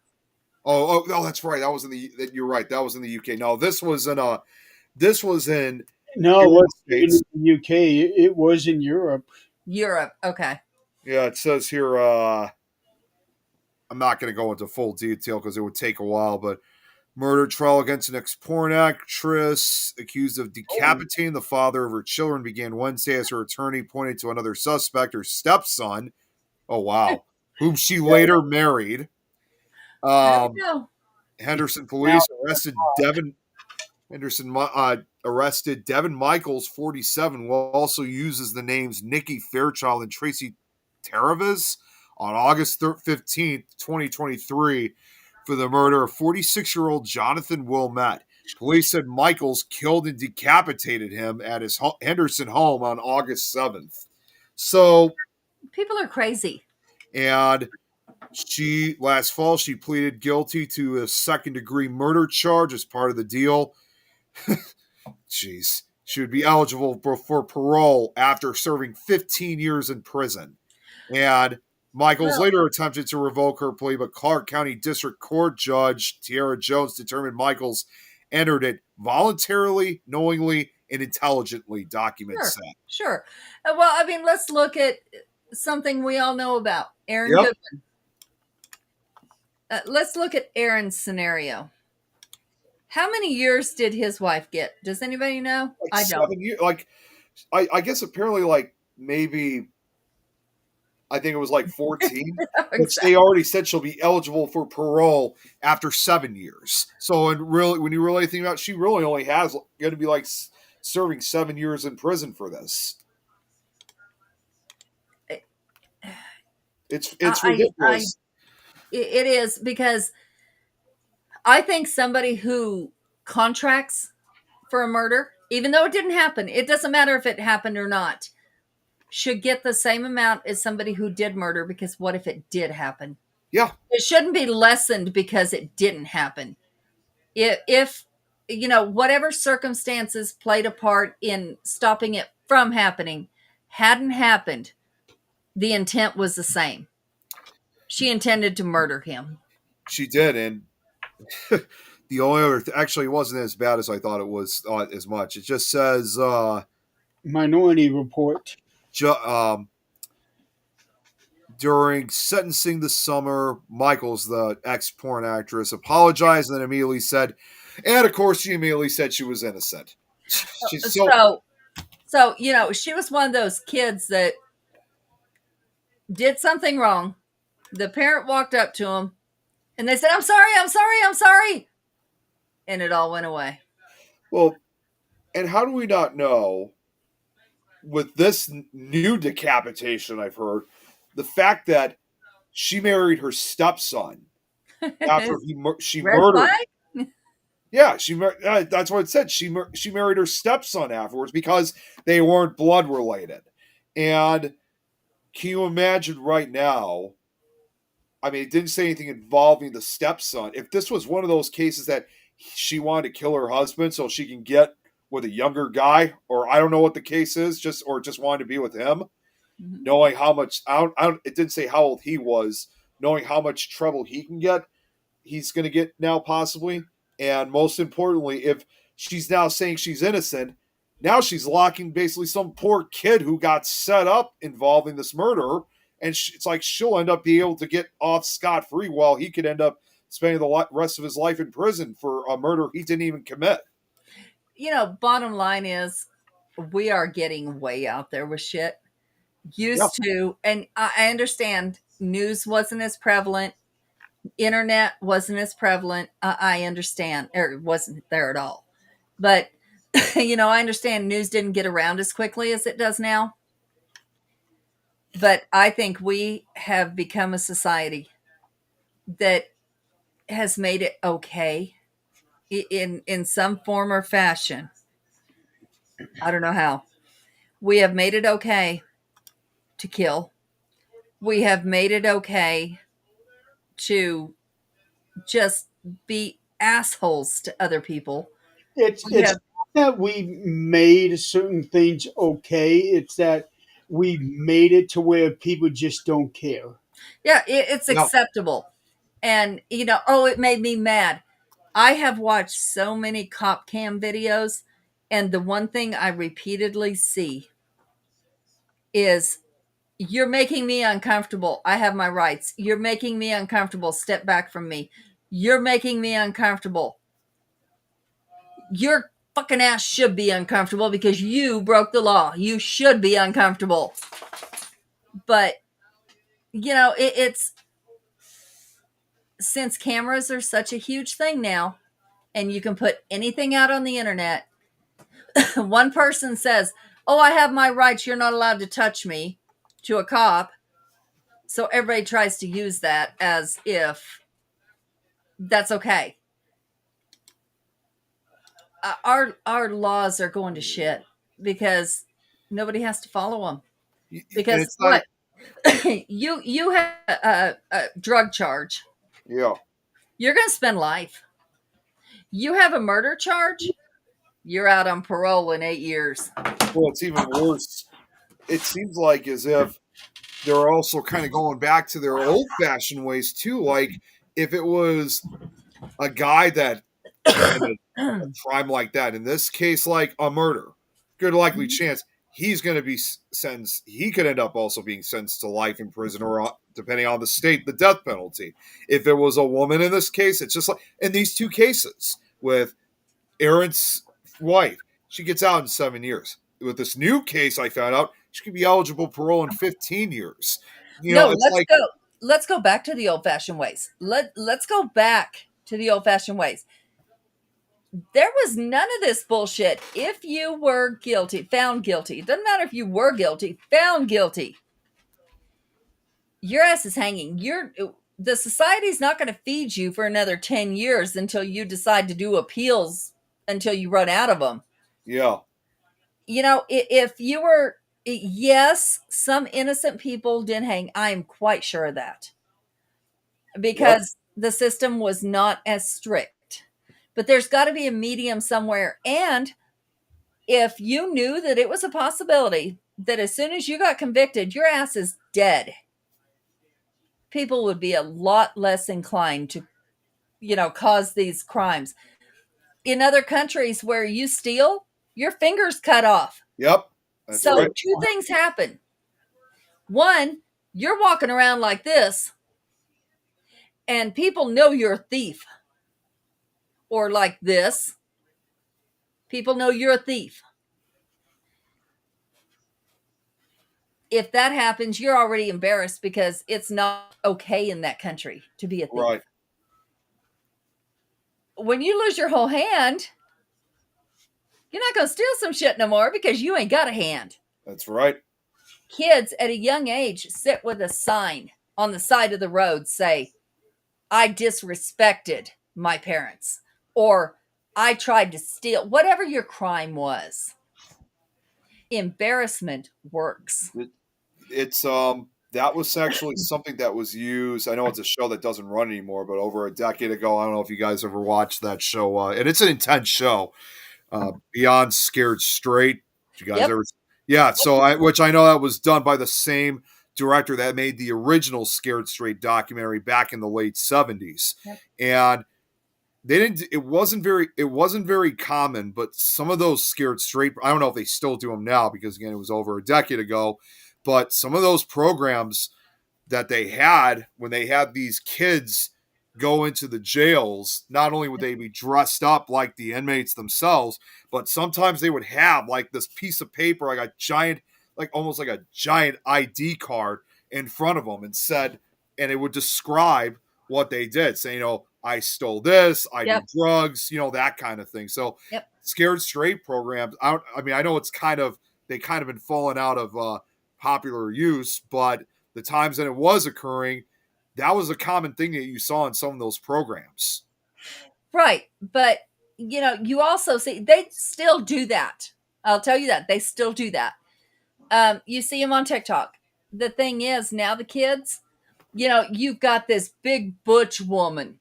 Oh, no, that's right. That was in the. You're right. That was in the UK. No, this was in This was in No, here it in wasn't the in states. the UK. It was in Europe. Europe. Okay. Yeah, it says here. I'm not going to go into full detail because it would take a while, but murder trial against an ex-porn actress accused of decapitating the father of her children began Wednesday as her attorney pointed to another suspect, her stepson. Oh wow, whom she later married. There we Um, go. Henderson Now, police arrested Devin Michaels, 47, who also uses the names Nikki Fairchild and Tracy Teravis on August 15th, 2023, for the murder of 46-year-old Jonathan Wilmette. Police said Michaels killed and decapitated him at his Henderson home on August 7th. So, People are crazy. and last fall, she pleaded guilty to a second-degree murder charge as part of the deal. Jeez. She would be eligible for parole after serving 15 years in prison. And Michaels Well, later attempted to revoke her plea, but Clark County District Court Judge Tiara Jones determined Michaels entered it voluntarily, knowingly, and intelligently, documents said. sure. Well, I mean, let's look at something we all know about Aaron Yep. Goodman. Let's look at Aaron's scenario. How many years did his wife get? Does anybody know? Like I don't. 7 years. Like, I guess apparently, like, maybe, I think it was like 14. Which they already said she'll be eligible for parole after 7 years. So, and really, when you really think about it, she really only has going to be like serving 7 years in prison for this. It's I ridiculous. it is, because I think somebody who contracts for a murder, even though it didn't happen, it doesn't matter if it happened or not, should get the same amount as somebody who did murder, because what if it did happen? Yeah, It shouldn't be lessened because it didn't happen. If whatever circumstances played a part in stopping it from happening hadn't happened, the intent was the same. She intended to murder him. she did, and the only other actually it wasn't as bad as I thought it was. As much. It just says Minority Report. during sentencing this summer, Michaels, the ex-porn actress, apologized and then immediately said, and of course she immediately said she was innocent. She's So she was one of those kids that did something wrong. The parent walked up to him and they said, I'm sorry, I'm sorry, I'm sorry. And it all went away. well, and how do we not know with this new decapitation I've heard, the fact that she married her stepson after she Red murdered. flag? Yeah, that's what it said. She married her stepson afterwards because they weren't blood related. And can you imagine right now? I mean, it didn't say anything involving the stepson. If this was one of those cases that she wanted to kill her husband so she can get with a younger guy, or I don't know what the case is, just wanted to be with him, knowing how much it didn't say how old he was, knowing how much trouble he's going to get now possibly, and most importantly, if she's now saying she's innocent, now she's locking basically some poor kid who got set up involving this murder, and it's like she'll end up being able to get off scot-free while he could end up spending the rest of his life in prison for a murder he didn't even commit. Bottom line is, we are getting way out there with shit. Used to, and I understand news wasn't as prevalent, internet wasn't as prevalent. I understand, or it wasn't there at all. But, I understand news didn't get around as quickly as it does now. But I think we have become a society that has made it okay in some form or fashion. I don't know how. We have made it okay to kill. We have made it okay to just be assholes to other people. It's not that we made certain things okay. It's that we made it to where people just don't care. Yeah, it's acceptable. And, it made me mad. I have watched so many cop cam videos, and the one thing I repeatedly see is, you're making me uncomfortable. I have my rights. You're making me uncomfortable. Step back from me. You're making me uncomfortable. Your fucking ass should be uncomfortable because you broke the law. You should be uncomfortable. But, it's since cameras are such a huge thing now, and you can put anything out on the internet, one person says, oh, I have my rights, you're not allowed to touch me, to a cop. So everybody tries to use that as if that's okay. Our laws are going to shit because nobody has to follow them. Because what? you have a drug charge. Yeah. You're going to spend life. You have a murder charge, you're out on parole in 8 years. Well, it's even worse. It seems like as if they're also kind of going back to their old-fashioned ways too. Like if it was a guy that committed a crime like that, in this case, like a murder, good likely chance he's going to be sentenced. He could end up also being sentenced to life in prison, or depending on the state, the death penalty. If it was a woman in this case, it's just like in these two cases with Aaron's wife, she gets out in 7 years. With this new case, I found out she could be eligible parole in 15 years. Let's go back to the old-fashioned ways. Let's go back to the old-fashioned ways. There was none of this bullshit. If you were guilty, found guilty, it doesn't matter if you were guilty, found guilty, your ass is hanging. The society's not going to feed you for another 10 years until you decide to do appeals until you run out of them. Yeah. If you were, yes, some innocent people did hang. I am quite sure of that because the system was not as strict. But there's got to be a medium somewhere. And if you knew that it was a possibility that as soon as you got convicted, your ass is dead, people would be a lot less inclined to, cause these crimes. In other countries where you steal, your fingers cut off. Yep. That's So right. two things happen. One, you're walking around like this, and people know you're a thief. Or like this, people know you're a thief. If that happens, you're already embarrassed because it's not okay in that country to be a thief. Right. When you lose your whole hand, you're not going to steal some shit no more because you ain't got a hand. That's right. Kids at a young age sit with a sign on the side of the road, say, I disrespected my parents, or I tried to steal, whatever your crime was. Embarrassment works. It's that was actually something that was used. I know it's a show that doesn't run anymore, but over a decade ago, I don't know if you guys ever watched that show. And it's an intense show. Beyond Scared Straight. Did you guys ever? Yeah. So which I know that was done by the same director that made the original Scared Straight documentary back in the late 70s. Yep. And they didn't. It wasn't very common, but some of those Scared Straight. I don't know if they still do them now because again, it was over a decade ago. But some of those programs that they had when they had these kids go into the jails, not only would they be dressed up like the inmates themselves, but sometimes they would have like this piece of paper, like a giant, like almost like a giant ID card in front of them and it would describe what they did. Saying, I stole this, I did drugs, that kind of thing. So Scared Straight programs, I know they kind of been falling out of popular use, but the times that it was occurring, that was a common thing that you saw in some of those programs. Right. But, you also see, they still do that. I'll tell you that. They still do that. You see them on TikTok. The thing is, now the kids, you've got this big butch woman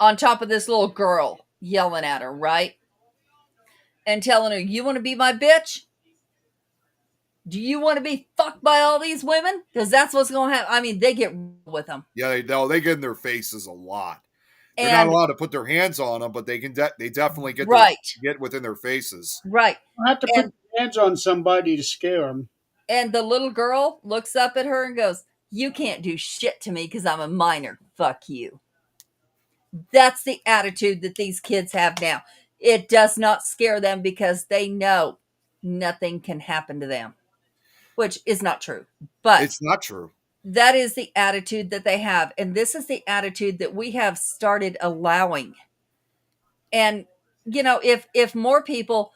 on top of this little girl yelling at her, right? And telling her, you want to be my bitch? Do you want to be fucked by all these women? Because that's what's going to happen. I mean, they get with them. Yeah, they get in their faces a lot. They're not allowed to put their hands on them, but they can. They definitely get get within their faces. Right. You have to put your hands on somebody to scare them. And the little girl looks up at her and goes, "You can't do shit to me because I'm a minor. Fuck you." That's the attitude that these kids have now. It does not scare them because they know nothing can happen to them. Which is not true. But it's not true. That is the attitude that they have. And this is the attitude that we have started allowing. And, if more people,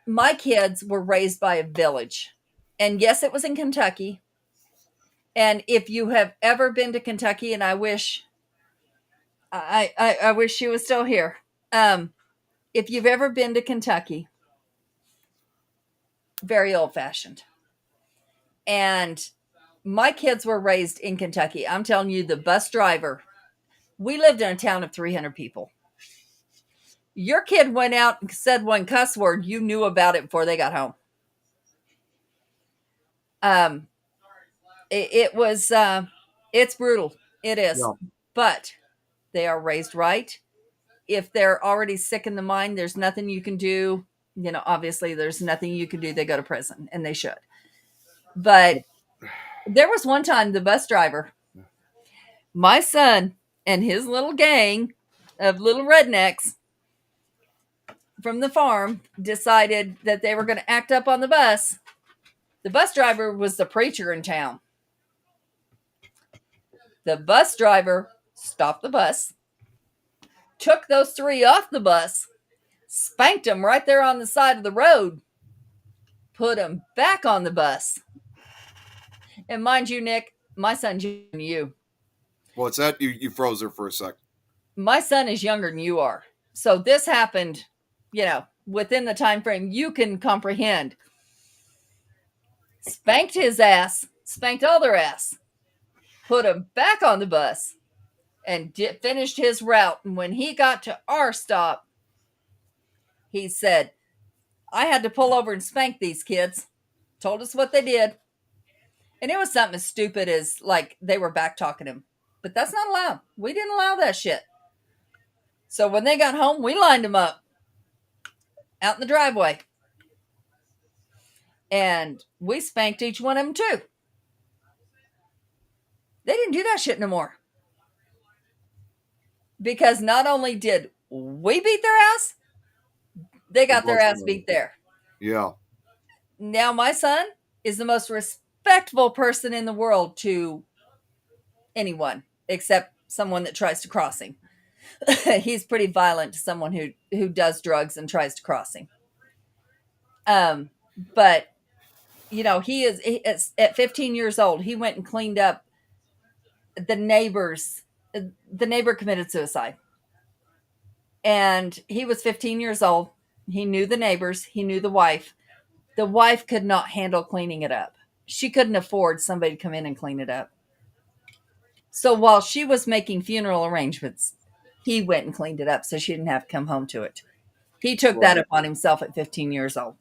my kids were raised by a village. And yes, it was in Kentucky. And if you have ever been to Kentucky, and I wish she was still here. If you've ever been to Kentucky, very old fashioned. And my kids were raised in Kentucky. I'm telling you, the bus driver, we lived in a town of 300 people. Your kid went out and said one cuss word, you knew about it before they got home. It's brutal. It is. Yeah. But they are raised right. If they're already sick in the mind, there's nothing you can do. Obviously there's nothing you can do. They go to prison, and they should. But there was one time the bus driver, my son and his little gang of little rednecks from the farm decided that they were going to act up on the bus. The bus driver was the preacher in town. The bus driver stopped the bus, took those three off the bus, spanked them right there on the side of the road, put them back on the bus. And mind you, Nick, my son's younger than you. What's that? You froze there for a sec. My son is younger than you are. So this happened, within the time frame you can comprehend. Spanked his ass, spanked all their ass, put him back on the bus, and finished his route. And when he got to our stop, he said, I had to pull over and spank these kids. Told us what they did. And it was something as stupid as like they were back talking him. But that's not allowed. We didn't allow that shit. So when they got home, we lined them up out in the driveway. And we spanked each one of them too. They didn't do that shit no more. Because not only did we beat their ass, they got their ass beat there. Yeah. Now my son is the most respectful person in the world to anyone except someone that tries to cross him. He's pretty violent to someone who does drugs and tries to cross him. But he is at 15 years old. He went and cleaned up the neighbors. The neighbor committed suicide, and he was 15 years old. He knew the neighbors. He knew the wife. The wife could not handle cleaning it up. She couldn't afford somebody to come in and clean it up. So while she was making funeral arrangements, he went and cleaned it up so she didn't have to come home to it. He took that upon himself at 15 years old.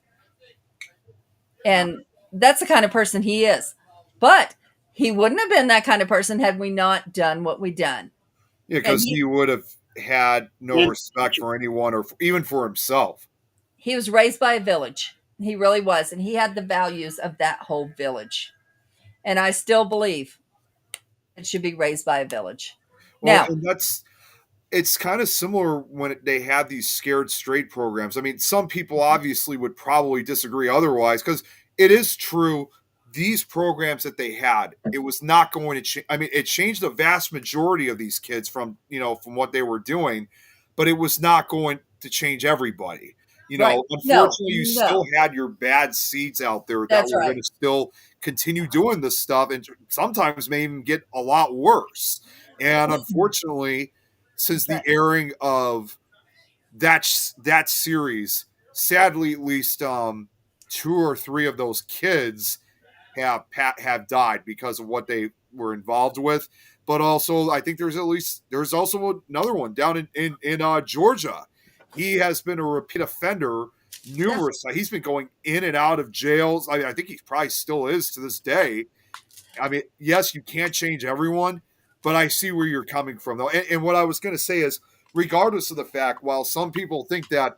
And that's the kind of person he is. But he wouldn't have been that kind of person had we not done what we done. Yeah, because he would have had no respect for anyone or even for himself. He was raised by a village. He really was. And he had the values of that whole village. And I still believe it should be raised by a village. Well, now, and it's kind of similar when they have these scared straight programs. I mean, some people obviously would probably disagree otherwise because it is true. These programs that they had, it was not going to change. I mean, it changed the vast majority of these kids from what they were doing, but it was not going to change everybody. Right. Unfortunately, you still had your bad seeds out there that were going to still continue doing this stuff and sometimes may even get a lot worse. And unfortunately, since the airing of that series, sadly, at least 2 or 3 of those kids have died because of what they were involved with. But also, I think there's also another one down in Georgia. He has been a repeat offender numerous times. He's been going in and out of jails. I think he probably still is to this day. I mean, yes, you can't change everyone, but I see where you're coming from, though. And what I was going to say is, regardless of the fact, while some people think that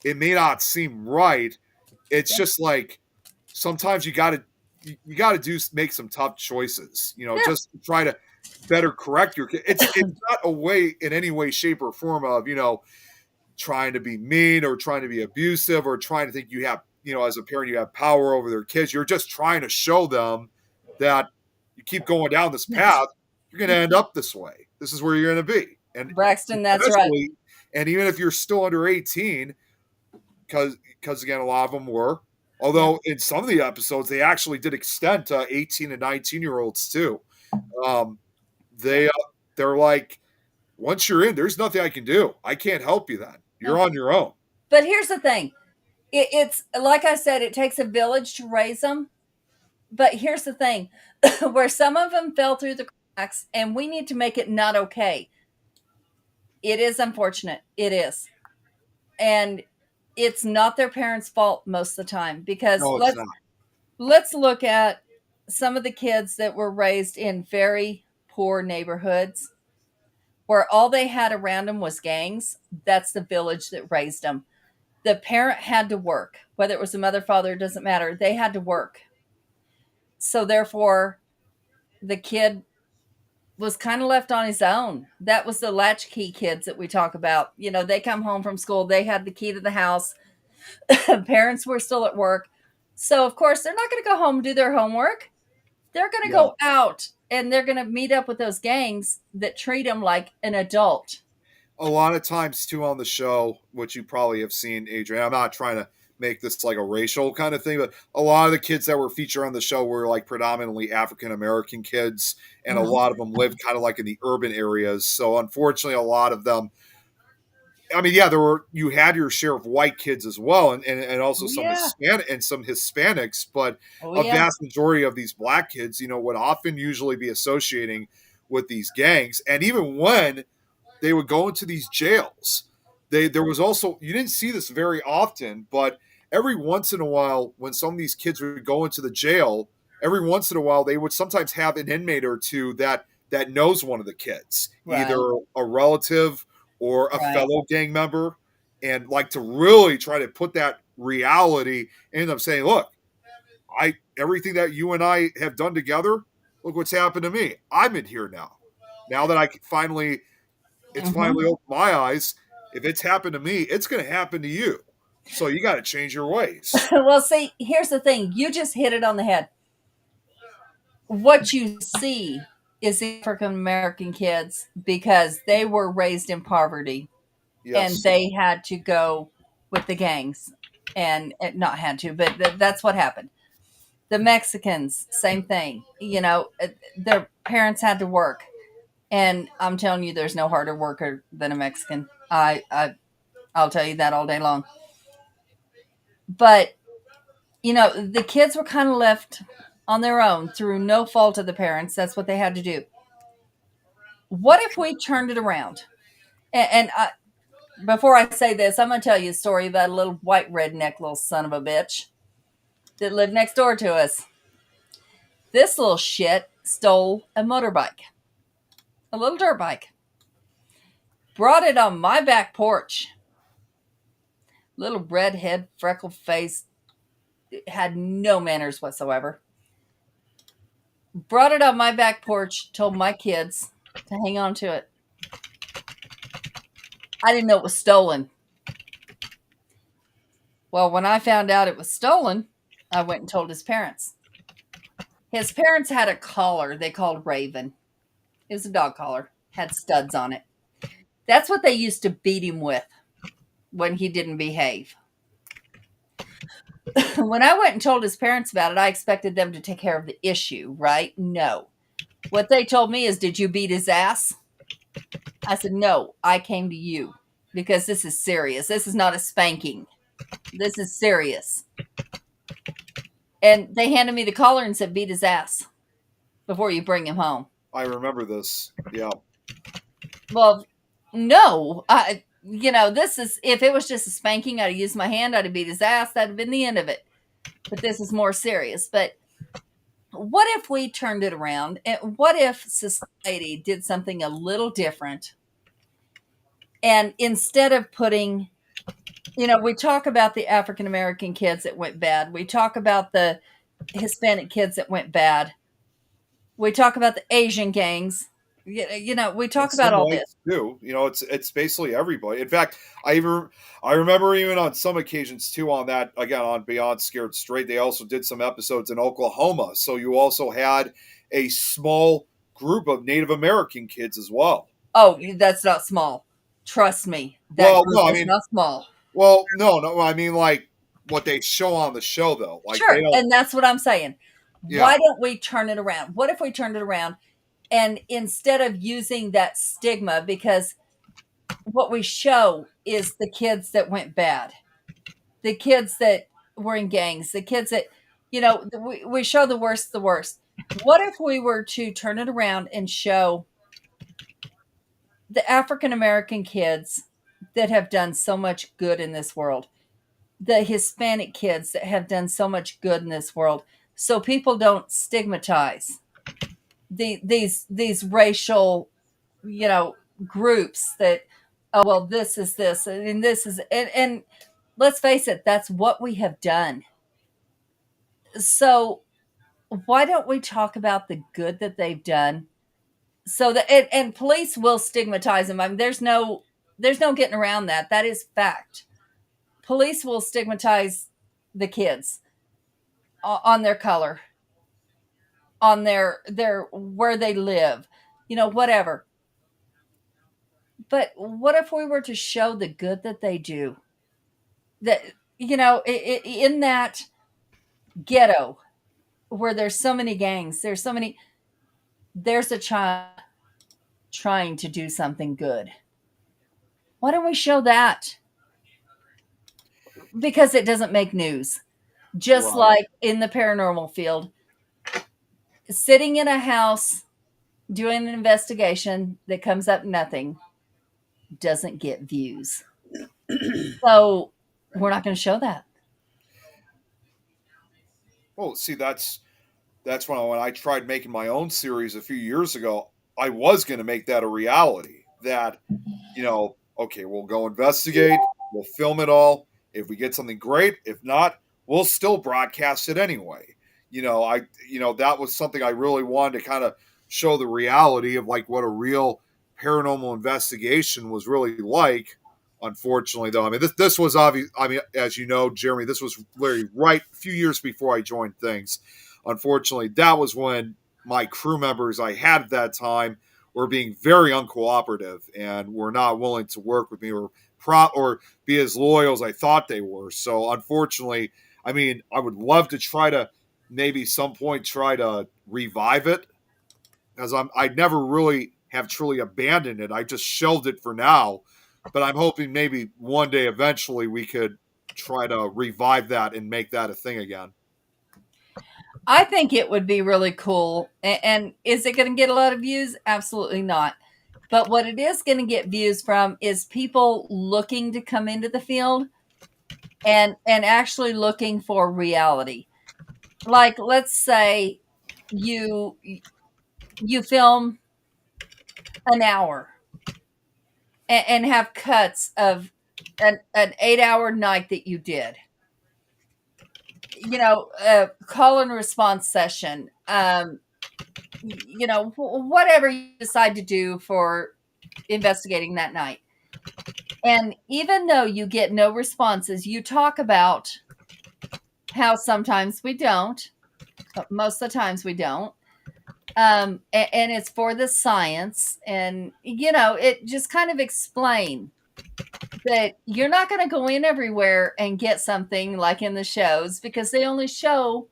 it may not seem right, it's just like sometimes you got to make some tough choices, just to try to better correct your kid. It's not a way in any way, shape, or form of, trying to be mean or trying to be abusive or trying to think you have, as a parent, you have power over their kids. You're just trying to show them that you keep going down this path, you're going to end up this way. This is where you're going to be. And Braxton, that's right. And even if you're still under 18, because again, a lot of them were, although in some of the episodes, they actually did extend to 18 and 19-year-olds too. They're like, once you're in, there's nothing I can do. I can't help you then. You're on your own. But here's the thing. It's like I said, it takes a village to raise them. But here's the thing. Where some of them fell through the cracks, and we need to make it not okay. It is unfortunate. It is. And it's not their parents' fault most of the time. Because let's look at some of the kids that were raised in very poor neighborhoods where all they had around them was gangs. That's the village that raised them. The parent had to work, whether it was a mother, father, it doesn't matter. They had to work. So therefore, the kid was kind of left on his own. That was the latchkey kids that we talk about. They come home from school. They had the key to the house. Parents were still at work. So, of course, they're not going to go home and do their homework. They're going to go out and they're going to meet up with those gangs that treat them like an adult. a lot of times too on the show, which you probably have seen, Adrian. I'm not trying to make this like a racial kind of thing, but a lot of the kids that were featured on the show were like predominantly African American kids, and a Mhm. lot of them lived kind of like in the urban areas. So unfortunately, a lot of them. I mean, yeah, you had your share of white kids as well, and also Oh some yeah. Hispanics, but Oh a yeah. vast majority of these black kids, would often usually be associating with these gangs, and even when they would go into these jails. There was also, you didn't see this very often, but every once in a while, when some of these kids would go into the jail, every once in a while they would sometimes have an inmate or two that knows one of the kids, either Right. a relative or a Right. fellow gang member, and like to really try to put that reality in them, saying, "Look, I everything that you and I have done together, look what's happened to me. I'm in here now. Now that I finally it's Hmm. finally opened my eyes. If it's happened to me, it's going to happen to you. So you got to change your ways." Well, see, here's the thing. You just hit it on the head. What you see is the African American kids because they were raised in poverty and Yes. they had to go with the gangs and not had to, but that's what happened. The Mexicans, same thing. Their parents had to work, and I'm telling you, there's no harder worker than a Mexican. I'll tell you that all day long. But the kids were kind of left on their own through no fault of the parents. That's what they had to do. What if we turned it around? Before I say this, I'm going to tell you a story about a little white redneck little son of a bitch that lived next door to us. This little shit stole a motorbike, a little dirt bike, brought it on my back porch. Little redhead, freckle face, had no manners whatsoever. Brought it on my back porch, told my kids to hang on to it. I didn't know it was stolen. Well, when I found out it was stolen, I went and told his parents. His parents had a collar they called Raven. It was a dog collar, had studs on it. That's what they used to beat him with when he didn't behave. When I went and told his parents about it, I expected them to take care of the issue, right? No. What they told me is, "Did you beat his ass?" I said, "No, I came to you because this is serious. This is not a spanking. This is serious." And they handed me the collar and said, "Beat his ass before you bring him home." I remember this. Yeah. Well, no. This is, if it was just a spanking, I'd have used my hand, I'd have beat his ass. That'd have been the end of it. But this is more serious. But what if we turned it around? And what if society did something a little different? And instead of putting, we talk about the African American kids that went bad, we talk about the Hispanic kids that went bad, we talk about the Asian gangs. We And talk about some all this. whites too. It's basically everybody. In fact, I remember even on some occasions too, on that again on Beyond Scared Straight, they also did some episodes in Oklahoma. So you also had a small group of Native American kids as well. Oh, that's not small. Trust me, that Well, group no, I is mean, not small. well, no, I mean like what they show on the show though. Like they Sure, don't. and that's what I'm saying. Yeah. Why don't we turn it around? What if we turned it around and instead of using that stigma, because what we show is the kids that went bad, the kids that were in gangs, the kids that, we show the worst, the worst. What if we were to turn it around and show the African American kids that have done so much good in this world, the Hispanic kids that have done so much good in this world, so people don't stigmatize these racial, groups that, oh well, this is this and this is, and let's face it, that's what we have done. So why don't we talk about the good that they've done? So that, and police will stigmatize them. I mean, there's no getting around that. That is fact. Police will stigmatize the kids on their color, on their where they live, whatever. But what if we were to show the good that they do? That, you know, in that ghetto where there's so many gangs, there's a child trying to do something good. Why don't we show that? Because it doesn't make news. Just Right. like in the paranormal field, sitting in a house doing an investigation that comes up nothing doesn't get views. So we're not going to show that. Well, see, that's when I tried making my own series a few years ago. I was going to make that a reality. That, okay, we'll go investigate, we'll film it all. If we get something great, if not, we'll still broadcast it anyway. That was something I really wanted to kind of show the reality of like what a real paranormal investigation was really like. Unfortunately, though, I mean, this was obvious. I mean, as you know, Jeremy, this was literally right a few years before I joined things. Unfortunately, that was when my crew members I had at that time were being very uncooperative and were not willing to work with me or be as loyal as I thought they were. So, unfortunately, I mean, I would love to try to maybe some point try to revive it because I never really have truly abandoned it. I just shelved it for now, but I'm hoping maybe one day eventually we could try to revive that and make that a thing again. I think it would be really cool. And is it going to get a lot of views? Absolutely not. But what it is going to get views from is people looking to come into the field and actually looking for reality. Like, let's say you film an hour and have cuts of an 8-hour night that you did. Call and response session. Whatever you decide to do for investigating that night. And even though you get no responses, you talk about how sometimes we don't, but most of the times we don't. And it's for the science. And, it just kind of explain that you're not going to go in everywhere and get something like in the shows because they only show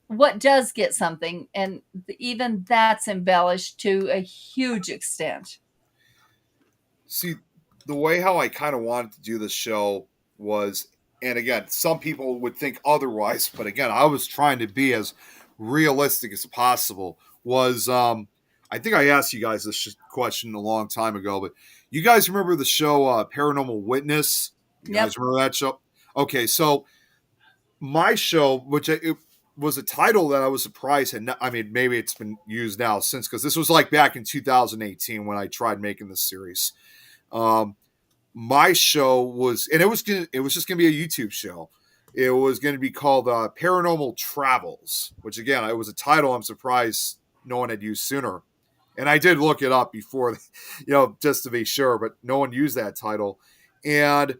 what does get something. And even that's embellished to a huge extent. See, the way how I kind of wanted to do this show was, and again, some people would think otherwise, but again, I was trying to be as realistic as possible. Was I think I asked you guys this question a long time ago, but you guys remember the show Paranormal Witness? You Yep. guys remember that show? Okay, so my show, which it was a title that I was surprised had not, I mean, maybe it's been used now since, because this was like back in 2018 when I tried making this series. My show was, and it was just gonna be a YouTube show. It was going to be called Paranormal Travels, which again, it was a title I'm surprised no one had used sooner. And I did look it up before, just to be sure, but no one used that title. And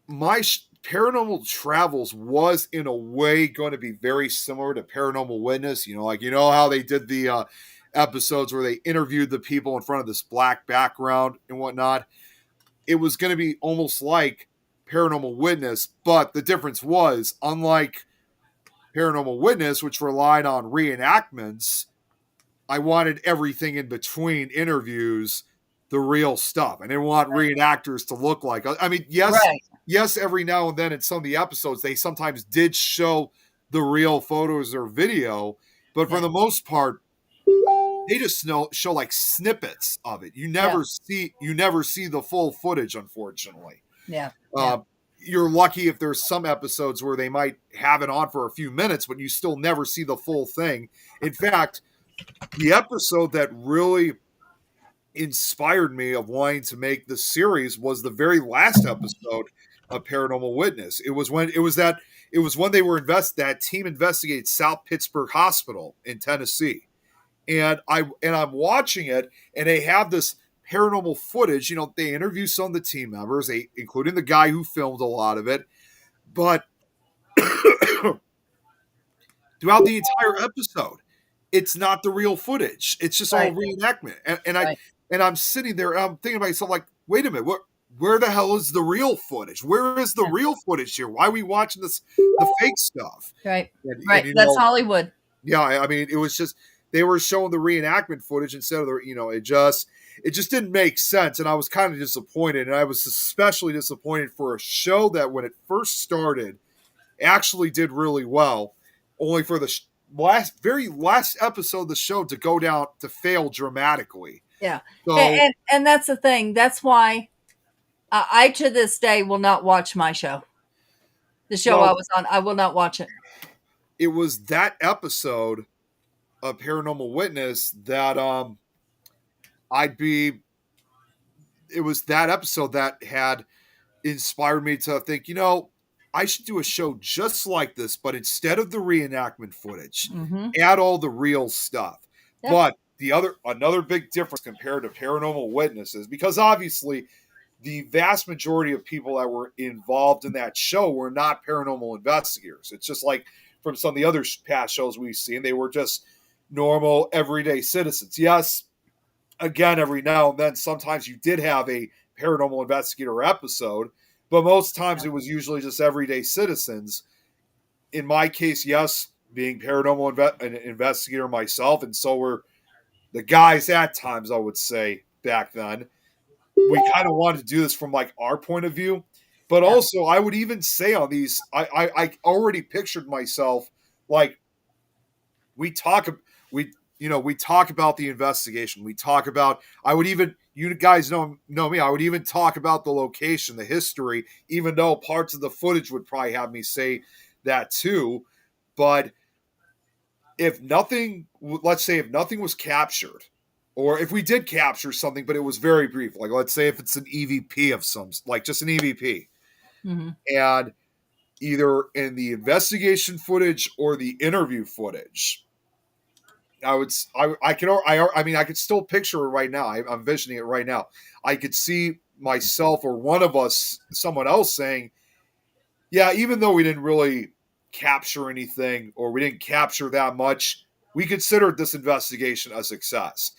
my Paranormal Travels was in a way going to be very similar to Paranormal Witness. How they did the episodes where they interviewed the people in front of this black background and whatnot. It was going to be almost like Paranormal Witness, but the difference was, unlike Paranormal Witness, which relied on reenactments, I wanted everything in between interviews the real stuff. I didn't want reenactors to look like, I mean, yes, every now and then in some of the episodes, they sometimes did show the real photos or video, but for the most part, they just show like snippets of it. You never see the full footage, unfortunately. Yeah. You're lucky if there's some episodes where they might have it on for a few minutes, but you still never see the full thing. In fact, the episode that really inspired me of wanting to make this series was the very last episode of Paranormal Witness. It was when they were that team investigated South Pittsburgh Hospital in Tennessee. And I'm watching it, and they have this paranormal footage. They interview some of the team members, including the guy who filmed a lot of it. But throughout the entire episode, it's not the real footage. It's just all reenactment. And And I'm sitting there and I'm thinking to myself, like, wait a minute, where the hell is the real footage? Where is the Yeah. real footage here? Why are we watching the fake stuff? Right. And you That's know, Hollywood. yeah, I mean, it was just they were showing the reenactment footage instead of the, it just didn't make sense, and I was kind of disappointed, and I was especially disappointed for a show that when it first started actually did really well, only for the very last episode of the show to go down to fail dramatically. Yeah. So And that's the thing. That's why I to this day will not watch my show. The show I well, was on, I will not watch it. it was that episode of Paranormal Witness that I'd be. It was that episode that had inspired me to think, I should do a show just like this, but instead of the reenactment footage, Mm-hmm. add all the real stuff. Yep. But another big difference compared to Paranormal Witnesses, because obviously the vast majority of people that were involved in that show were not paranormal investigators. It's just like from some of the other past shows we've seen, they were just normal, everyday citizens. Yes, again, every now and then, sometimes you did have a paranormal investigator episode, but most times it was usually just everyday citizens. In my case, yes, being paranormal investigator myself, and so were the guys at times, I would say, back then. We kind of wanted to do this from like our point of view, but also I would even say on these, I already pictured myself like we talk about the investigation. We talk about, I would even, you guys know me, I would even talk about the location, the history, even though parts of the footage would probably have me say that too. But let's say if nothing was captured, or if we did capture something, but it was very brief, like let's say if it's an EVP of some, like just an EVP, Mm-hmm. and either in the investigation footage or the interview footage, I mean, I could still picture it right now. I'm visioning it right now. I could see myself or one of us, someone else saying, yeah, even though we didn't really capture anything or we didn't capture that much, we considered this investigation a success.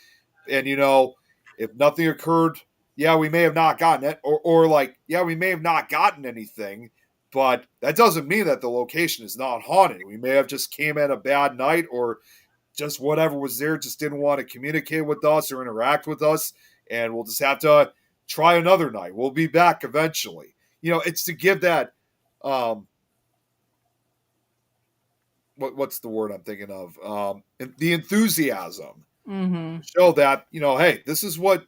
And, if nothing occurred, yeah, we may have not gotten it, or like, yeah, we may have not gotten anything, but that doesn't mean that the location is not haunted. We may have just came at a bad night, or just whatever was there just didn't want to communicate with us or interact with us, and we'll just have to try another night. We'll be back eventually. It's to give that what's the word I'm thinking of? The enthusiasm. Mm-hmm. Show that, hey, this is what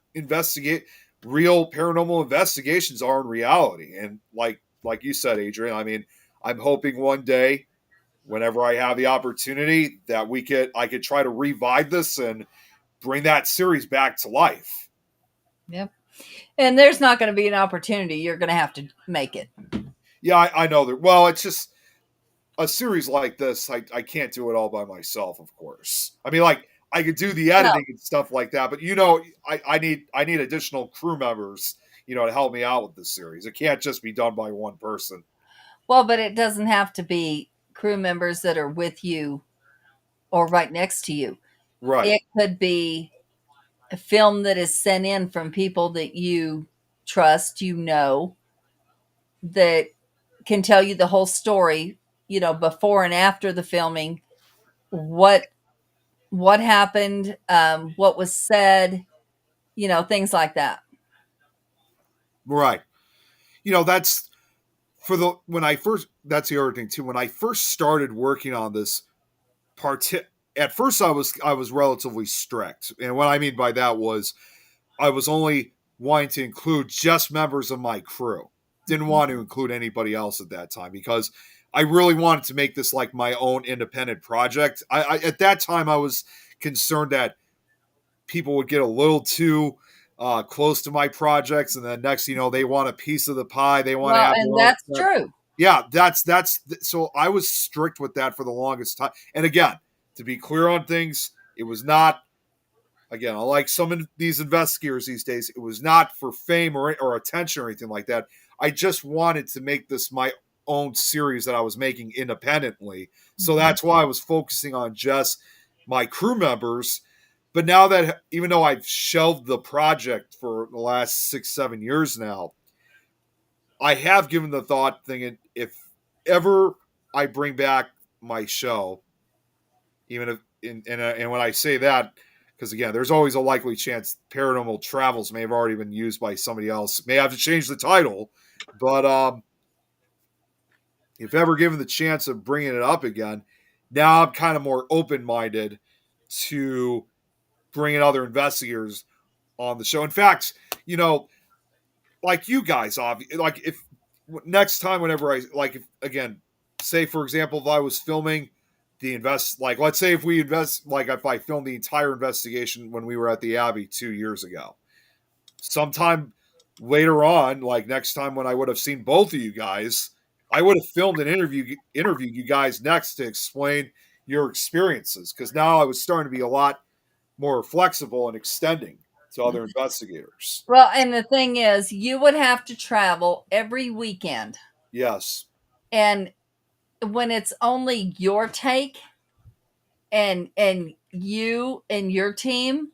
real paranormal investigations are in reality. And like you said, Adrian, I mean, I'm hoping one day, whenever I have the opportunity, that I could try to revive this and bring that series back to life. Yep. And there's not going to be an opportunity. You're going to have to make it. Yeah, I know that. Well, it's just a series like this. I can't do it all by myself, of course. I mean, like I could do the editing and stuff like that, but I need additional crew members, to help me out with this series. It can't just be done by one person. Well, but it doesn't have to be crew members that are with you or right next to you. Right. It could be a film that is sent in from people that you trust, that can tell you the whole story, before and after the filming, what happened, what was said, things like that. Right. That's that's the other thing too. When I first started working on this at first I was relatively strict. And what I mean by that was I was only wanting to include just members of my crew. Didn't want to include anybody else at that time because I really wanted to make this like my own independent project. I at that time I was concerned that people would get a little too close to my projects, and then next, they want a piece of the pie. They want to have. And that's true. Yeah, that's so I was strict with that for the longest time. And again, to be clear on things, it was not. Again, unlike some of these investigators these days, it was not for fame or attention or anything like that. I just wanted to make this my own series that I was making independently. So that's why I was focusing on just my crew members. But now that, even though I've shelved the project for the last 6-7 years now, I have given the thought thinking if ever I bring back my show, even if and when I say that, because again, there's always a likely chance Paranormal Travels may have already been used by somebody else. May have to change the title, but if ever given the chance of bringing it up again, now I'm kind of more open minded to bringing other investigators on the show. In fact, like you guys, like if next time, whenever I like, if, again, say for example, if I was filming like let's say if we invest, like if I filmed the entire investigation when we were at the Abbey 2 years ago, sometime later on, like next time when I would have seen both of you guys, I would have filmed an interview you guys next to explain your experiences, because now I was starting to be a lot more flexible and extending to other investigators. Well, and the thing is, you would have to travel every weekend. Yes. And when it's only your take and you and your team,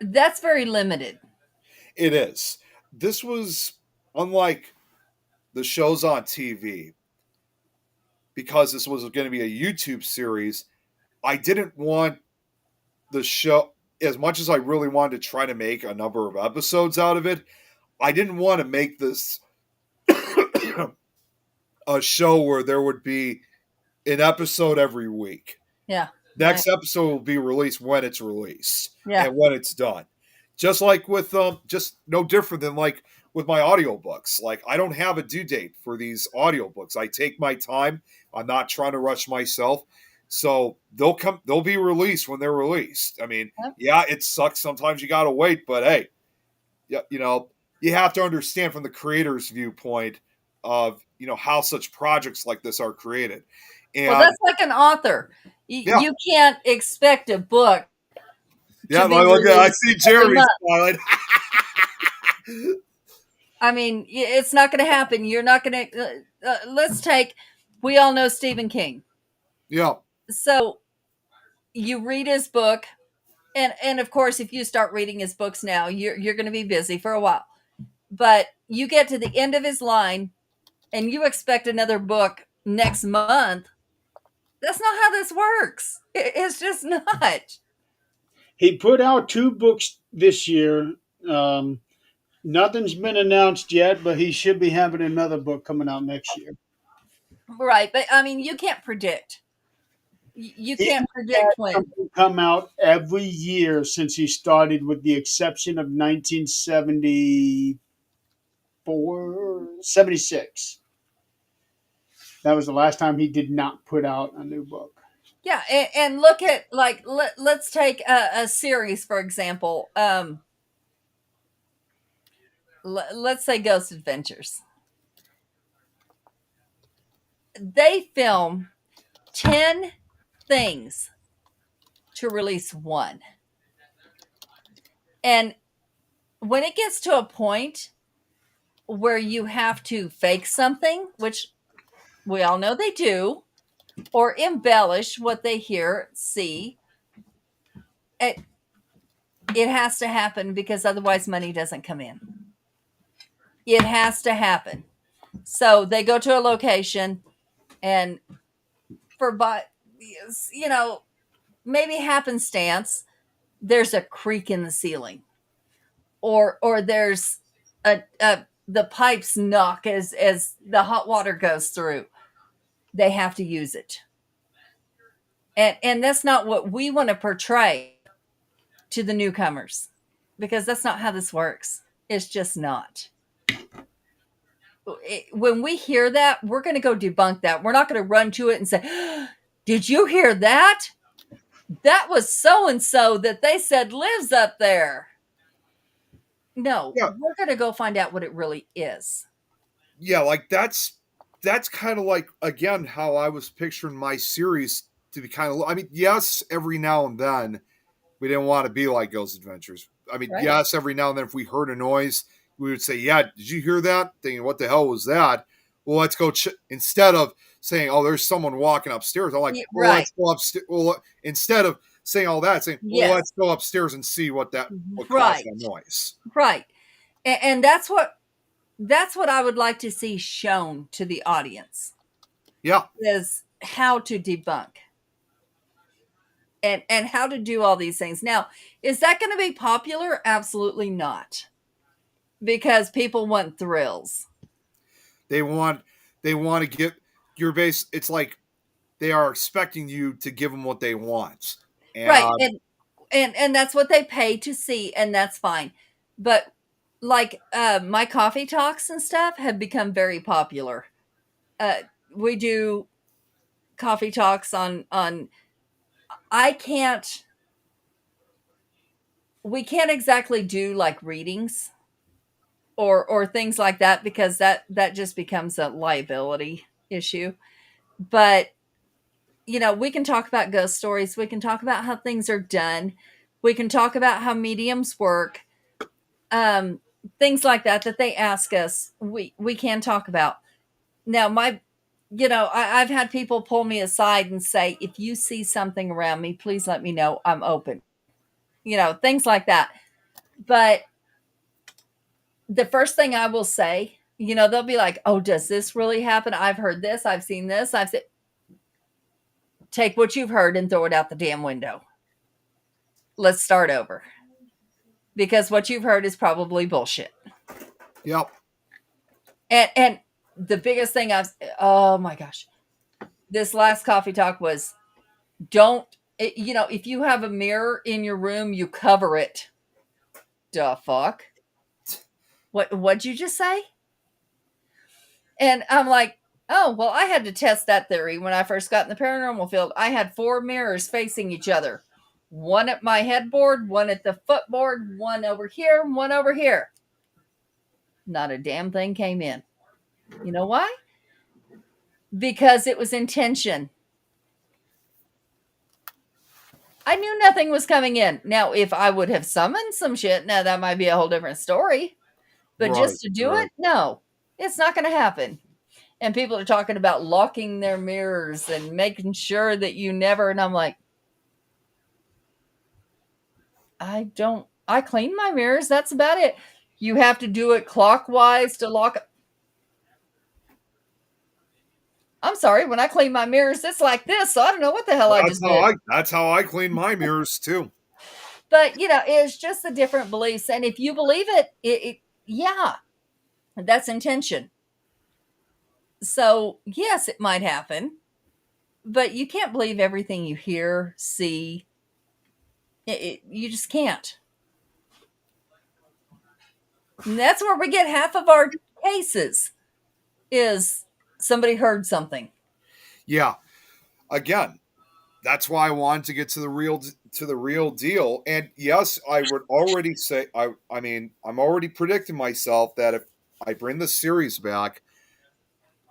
that's very limited. It is. This was unlike the shows on TV, because this was going to be a YouTube series. I didn't want the show, as much as I really wanted to try to make a number of episodes out of it, I didn't want to make this a show where there would be an episode every week. Yeah. Next episode will be released when it's released, Yeah. and when it's done. Just like with just no different than like with my audiobooks. Like I don't have a due date for these audiobooks. I take my time. I'm not trying to rush myself. So they'll be released when they're released. I mean, yeah, it sucks sometimes you got to wait, but hey, yeah, you have to understand from the creator's viewpoint of, how such projects like this are created. And well, that's like an author. You can't expect a book. Yeah, I see Jeremy smiling. I mean, it's not going to happen. You're not going to. We all know Stephen King. Yeah. So you read his book, and of course, if you start reading his books now, you're going to be busy for a while. But you get to the end of his line, and you expect another book next month. That's not how this works. It's just not. He put out 2 books this year. Nothing's been announced yet, but he should be having another book coming out next year. Right, but I mean, you can't predict. You can't predict when. Come out every year since he started, with the exception of 1974, 76. That was the last time he did not put out a new book. Yeah, and look at, like, let's take a series, for example. Let's say Ghost Adventures. They film 10 things to release 1. And when it gets to a point where you have to fake something, which we all know they do, or embellish what they see, it has to happen, because otherwise money doesn't come in. It has to happen. So they go to a location, and maybe happenstance, there's a creak in the ceiling, or there's the pipes knock as the hot water goes through. They have to use it, and that's not what we want to portray to the newcomers, because that's not how this works. It's just not. When we hear that, we're going to go debunk that. We're not going to run to it and say, did you hear that? That was so-and-so that they said lives up there. No, we're going to go find out what it really is. Yeah, like that's kind of like, again, how I was picturing my series to be kind of, I mean, yes, every now and then we didn't want to be like Ghost Adventures. I mean, right. Yes, every now and then if we heard a noise, we would say, yeah, did you hear that? Thinking, what the hell was that? Well, let's go instead of saying, "Oh, there's someone walking upstairs." I'm like, "Well, Right. let's go upstairs." Well, instead of saying all that, saying, "Well, Yes. let's go upstairs and see what caused Right. that noise." Right. And that's what I would like to see shown to the audience Yeah, is how to debunk and how to do all these things. Now, is that going to be popular? Absolutely not. Because people want thrills. they want to get your base. It's like they are expecting you to give them what they want, Right. and And that's what they pay to see, and that's fine. But like my coffee talks and stuff have become very popular. We do coffee talks on I can't we can't exactly do like readings or things like that because that just becomes a liability issue. But we can talk about ghost stories, we can talk about how things are done, we can talk about how mediums work, um things like that they ask us, we can talk about. Now I've had people pull me aside and say, if you see something around me, please let me know, I'm open, things like that. But the first thing I will say, they'll be like, oh, does this really happen? I've heard this, I've seen this, I've said, take what you've heard and throw it out the damn window. Let's start over. Because what you've heard is probably bullshit. yep, And the biggest thing oh my gosh, this last coffee talk was, if you have a mirror in your room, you cover it. Duh fuck. What'd you just say? And I'm like, oh, well, I had to test that theory when I first got in the paranormal field. I had 4 mirrors facing each other. One at my headboard, one at the footboard, one over here, one over here. Not a damn thing came in. You know why? Because it was intention. I knew nothing was coming in. Now, if I would have summoned some shit, now that might be a whole different story. But right, just to do right. it, no, it's not going to happen. And people are talking about locking their mirrors and making sure that you never. And I'm like, I clean my mirrors. That's about it. You have to do it clockwise to lock. I'm sorry. When I clean my mirrors, it's like this. So I don't know what the hell I just did. That's how I clean my mirrors too. But, it's just the different beliefs. And if you believe it, yeah, that's intention. So, yes, it might happen. But you can't believe everything you hear, see. You just can't. And that's where we get half of our cases is somebody heard something. Yeah. Again, that's why I wanted to get to the real deal. And yes, I would already say I mean, I'm already predicting myself that if I bring the series back,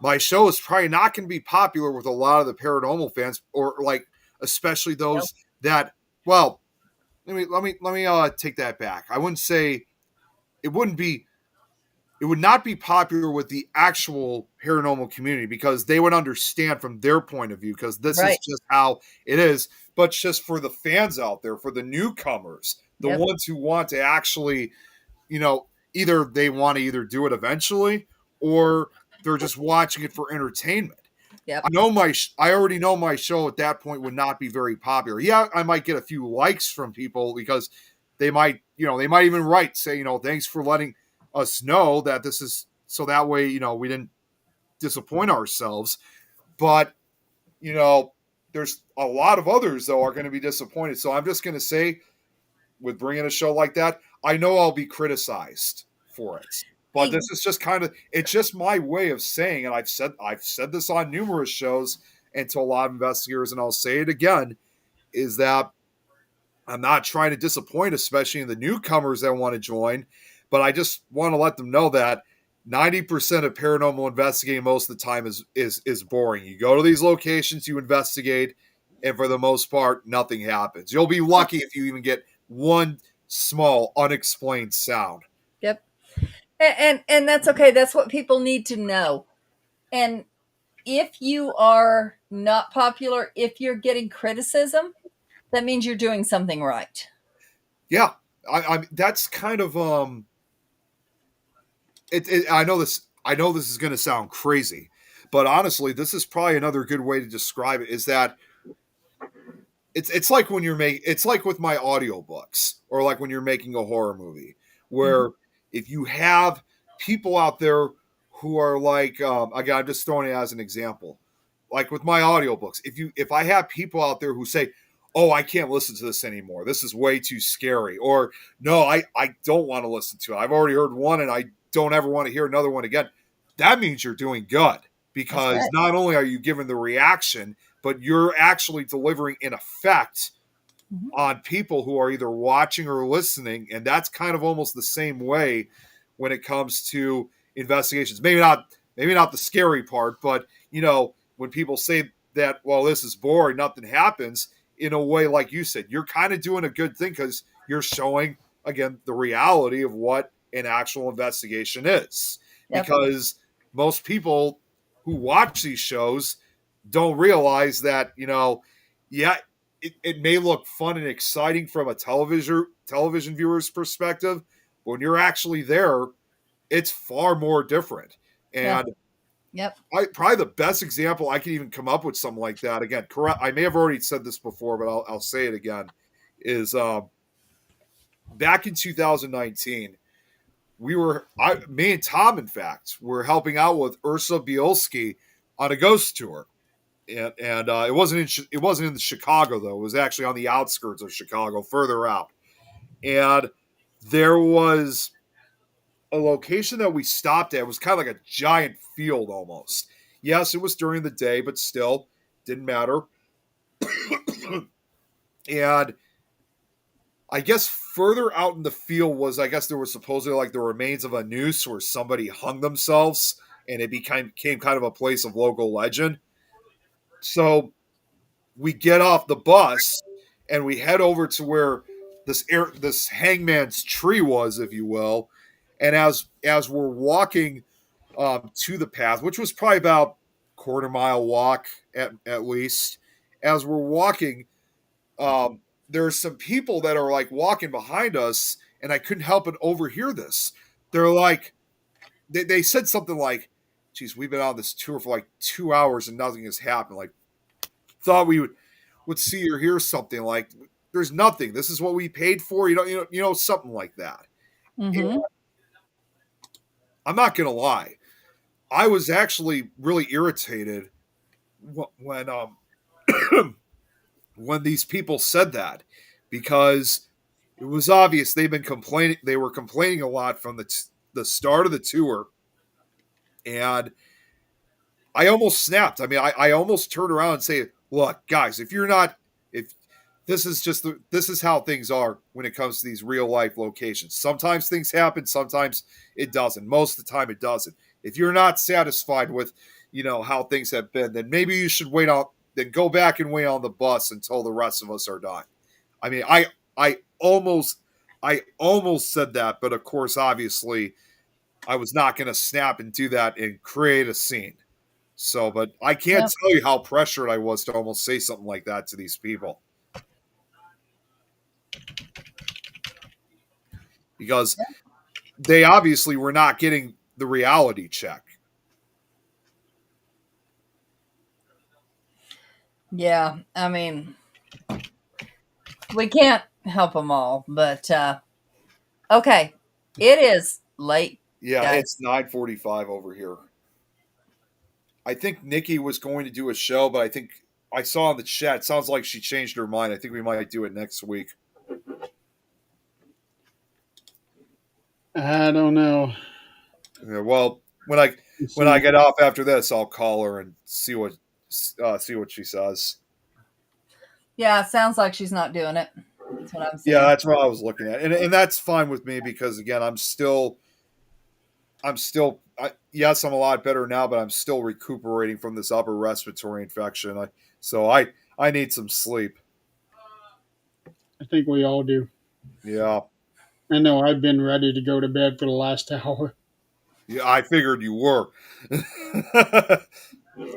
my show is probably not going to be popular with a lot of the paranormal fans, or like especially those that. Well, let me take that back. I wouldn't say it wouldn't be. It would not be popular with the actual paranormal community because they would understand from their point of view because this is just how it is. But just for the fans out there, for the newcomers, the ones who want to actually, either they want to either do it eventually or they're just watching it for entertainment. Yep. I already know my show at that point would not be very popular. Yeah, I might get a few likes from people because they might even write, say, thanks for letting us know that this is so that way, we didn't disappoint ourselves. But, there's a lot of others, though, are going to be disappointed. So I'm just going to say, with bringing a show like that, I know I'll be criticized for it. But this is just it's just my way of saying, and I've said this on numerous shows and to a lot of investigators, and I'll say it again, is that I'm not trying to disappoint, especially in the newcomers that want to join, but I just want to let them know that 90% of paranormal investigating most of the time is boring. You go to these locations, you investigate, and for the most part, nothing happens. You'll be lucky if you even get one small unexplained sound. Yep. And that's okay. That's what people need to know. And if you are not popular, if you're getting criticism, that means you're doing something right. Yeah, I that's kind of I know this. I know this is going to sound crazy, but honestly, this is probably another good way to describe it. Is that it's like when you're making it's like with my audiobooks or like when you're making a horror movie where if you have people out there who are like again I'm just throwing it as an example like with my audiobooks if I have people out there who say oh I can't listen to this anymore this is way too scary or no I don't want to listen to it I've already heard one and I don't ever want to hear another one again that means you're doing good because right. not only are you giving the reaction but you're actually delivering an effect Mhm. on people who are either watching or listening. And that's kind of almost the same way when it comes to investigations. Maybe not the scary part, but you know, when people say that, well, this is boring, nothing happens, in a way, like you said, you're kind of doing a good thing because you're showing again the reality of what an actual investigation is. Yep. Because most people who watch these shows don't realize that yeah it may look fun and exciting from a television viewer's perspective but when you're actually there it's far more different Yeah. and Yep. probably the best example I can even come up with something like that again correct I may have already said this before but I'll say it again is back in 2019 me and Tom in fact were helping out with Ursa Bielski on a ghost tour and it wasn't in the Chicago though. It was actually on the outskirts of Chicago, further out. And there was a location that we stopped at. It was kind of like a giant field almost. Yes, it was during the day, but still didn't matter. And I guess further out in the field was I guess there was supposedly like the remains of a noose where somebody hung themselves, and it became kind of a place of local legend. So we get off the bus and we head over to where this hangman's tree was, if you will. And as we're walking to the path, which was probably about quarter mile walk at least, as we're walking, there's some people that are like walking behind us, and I couldn't help but overhear this. They're like, they said something like, "Geez, we've been on this tour for like 2 hours and nothing has happened. Like, thought we would see or hear something like there's nothing. This is what we paid for. Something like that." And Mm-hmm. I'm not gonna lie, I was actually really irritated when when these people said that because it was obvious they've been complaining. They were complaining a lot from the start of the tour, and I almost snapped. I mean, I almost turned around and say, "Look, guys, if this is how things are when it comes to these real life locations. Sometimes things happen, sometimes it doesn't. Most of the time, it doesn't. If you're not satisfied with, how things have been, then maybe you should wait on. Then go back and wait on the bus until the rest of us are done." I mean, I almost I almost said that, but of course, obviously, I was not going to snap and do that and create a scene. So, but I can't Yep. tell you how pressured I was to almost say something like that to these people. Because they obviously were not getting the reality check. Yeah. I mean, we can't help them all, but okay. It is late, Yeah, guys. it's 9:45 over here. I think Nikki was going to do a show, but I think I saw in the chat, it sounds like she changed her mind. I think we might do it next week. I don't know. Yeah, well, when I get off after this, I'll call her and see what she says. Yeah, it sounds like she's not doing it. That's what I'm saying. Yeah, that's what I was looking at, and that's fine with me because again, yes, I'm a lot better now, but I'm still recuperating from this upper respiratory infection. I need some sleep. I think we all do. Yeah, I know I've been ready to go to bed for the last hour. yeah, I figured you were.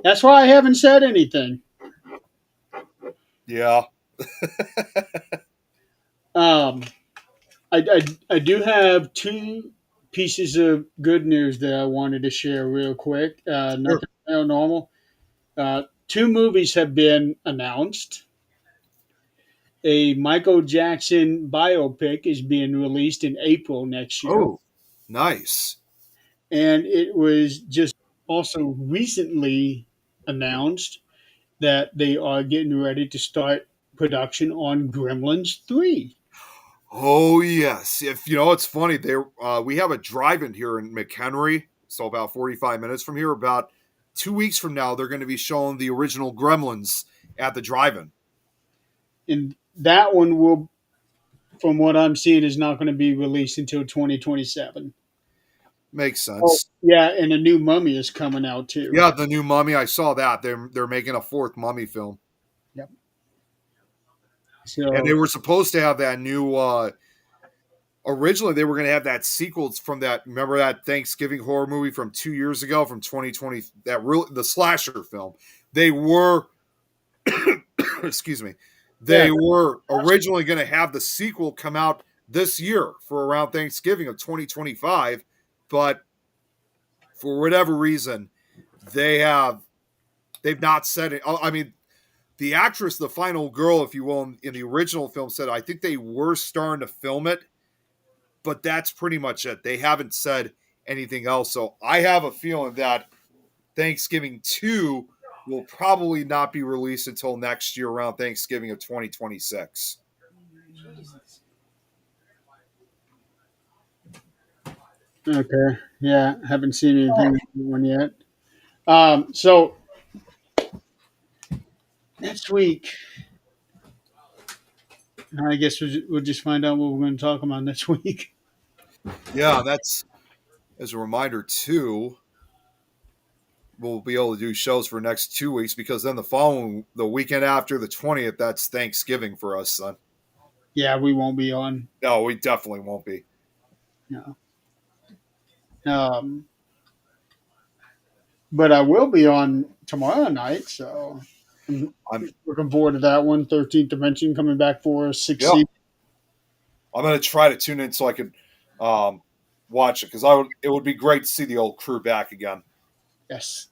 That's why I haven't said anything. Yeah. Um, I do have two pieces of good news that I wanted to share real quick. Sure. Nothing paranormal. Two movies have been announced. A Michael Jackson biopic is being released in April next year. Oh, nice. And it was just also recently announced that they are getting ready to start production on Gremlins 3. Oh yes. If you know, it's funny. We have a drive-in here in McHenry, so about 45 minutes from here. About 2 weeks from now, they're going to be showing the original Gremlins at the drive-in. And that one will, from what I'm seeing, is not going to be released until 2027. Makes Oh, sense. yeah, and a new Mummy is coming out too. Yeah, the new Mummy. I saw that. They're making a fourth Mummy film, Yep. and they So, were supposed to have that new. Originally, they were going to have that sequel from that. Remember that Thanksgiving horror movie from 2 years ago, from 2020. That real the slasher film. They were, excuse me, yeah, they were originally going to have the sequel come out this year for around Thanksgiving of 2025, but for whatever reason, they have they've not said it. I mean, the actress, the final girl, if you will, in the original film said, I think they were starting to film it, but that's pretty much it. They haven't said anything else. So I have a feeling that Thanksgiving 2 will probably not be released until next year around Thanksgiving of 2026. okay, yeah, haven't seen anything on that one yet. So next week, I guess we'll just find out what we're going to talk about next week. Yeah, that's as a reminder too. We'll be able to do shows for the next 2 weeks because then the weekend after the 20th, that's Thanksgiving for us, son. Yeah, we won't be on. No, we definitely won't be. No. But I will be on tomorrow night, so I'm I'm looking forward to that one. 13th Dimension coming back for six yeah. seasons. I'm gonna try to tune in so I can um, watch it because it would be great to see the old crew back again. Yes.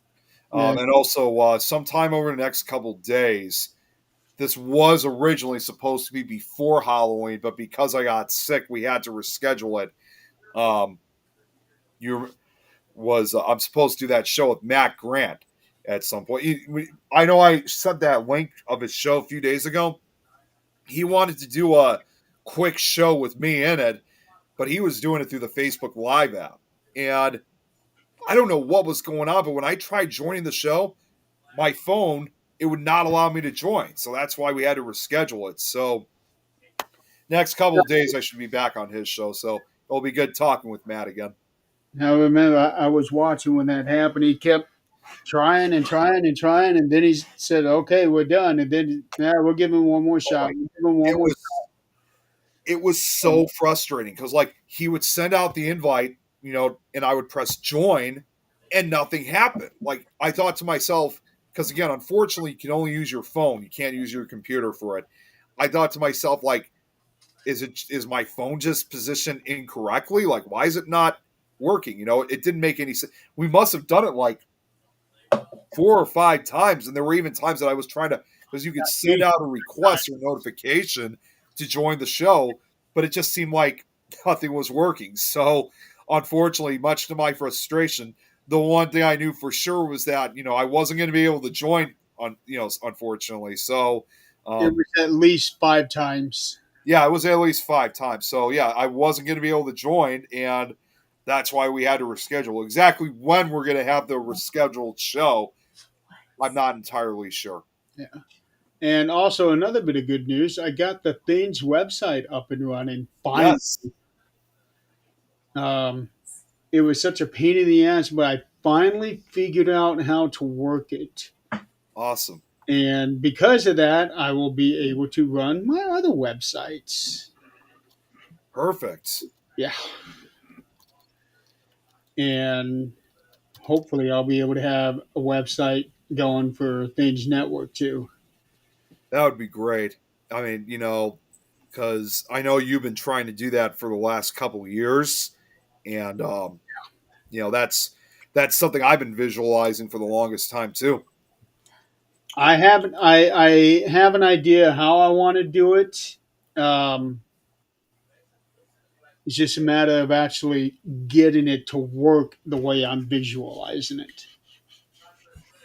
Yeah. And also sometime over the next couple days. This was originally supposed to be before Halloween, but because I got sick, we had to reschedule it. Um, you was I'm supposed to do that show with Matt Grant at some point. I know I sent that link of his show a few days ago. He wanted to do a quick show with me in it, but he was doing it through the Facebook Live app. And I don't know what was going on, but when I tried joining the show, my phone, it would not allow me to join. So that's why we had to reschedule it. So next couple of days, I should be back on his show. So it'll be good talking with Matt again. I remember I was watching when that happened. He kept trying and trying and trying, and then he said, "Okay, we're done." And then, yeah, we'll give him one more shot. We'll give him one It more. was it was so frustrating because like he would send out the invite, and I would press join, and nothing happened. Like I thought to myself, because again, unfortunately, you can only use your phone. You can't use your computer for it. I thought to myself, like, is my phone just positioned incorrectly? Like, why is it not working? It didn't make any sense. We must have done it like 4 or 5 times, and there were even times that I was trying to because you could send out a request or notification to join the show, but it just seemed like nothing was working. So, unfortunately, much to my frustration, the one thing I knew for sure was that I wasn't going to be able to join unfortunately. So, It um, was at least 5 times. yeah, it was at least 5 times. So yeah, I wasn't going to be able to join, and that's why we had to reschedule. Exactly when we're going to have the rescheduled show, I'm not entirely sure. Yeah. And also another bit of good news: I got the Things website up and running. Finally, Yes, um, it was such a pain in the ass, but I finally figured out how to work it. awesome, And because of that, I will be able to run my other websites. perfect. Yeah. And hopefully I'll be able to have a website going for Things Network too. That would be great. I mean, because I know you've been trying to do that for the last couple of years, and that's something I've been visualizing for the longest time too. I have an idea how I want to do it. Um, it's just a matter of actually getting it to work the way I'm visualizing it.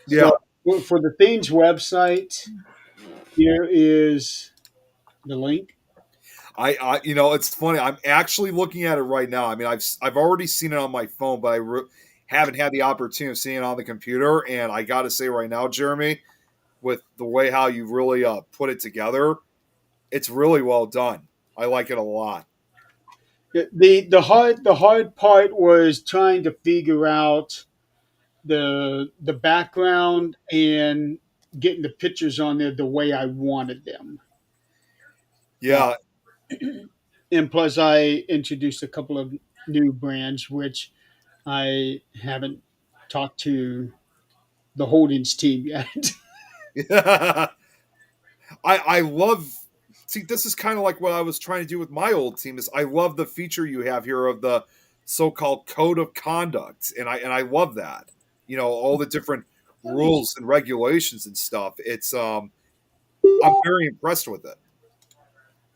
Yeah, So for the Things website, here is the link. it's funny. I'm actually looking at it right now. I mean, I've already seen it on my phone, but haven't had the opportunity of seeing it on the computer. And I got to say right now, Jeremy, with the way how you really put it together, it's really well done. I like it a lot. The hard part was trying to figure out the background and getting the pictures on there the way I wanted them. Yeah, And plus, I introduced a couple of new brands, which I haven't talked to the Holdings team yet. I love. See, this is kind of like what I was trying to do with my old team. Is I love the feature you have here of the so-called code of conduct, and I love that. All the different rules and regulations and stuff. I'm very impressed with it.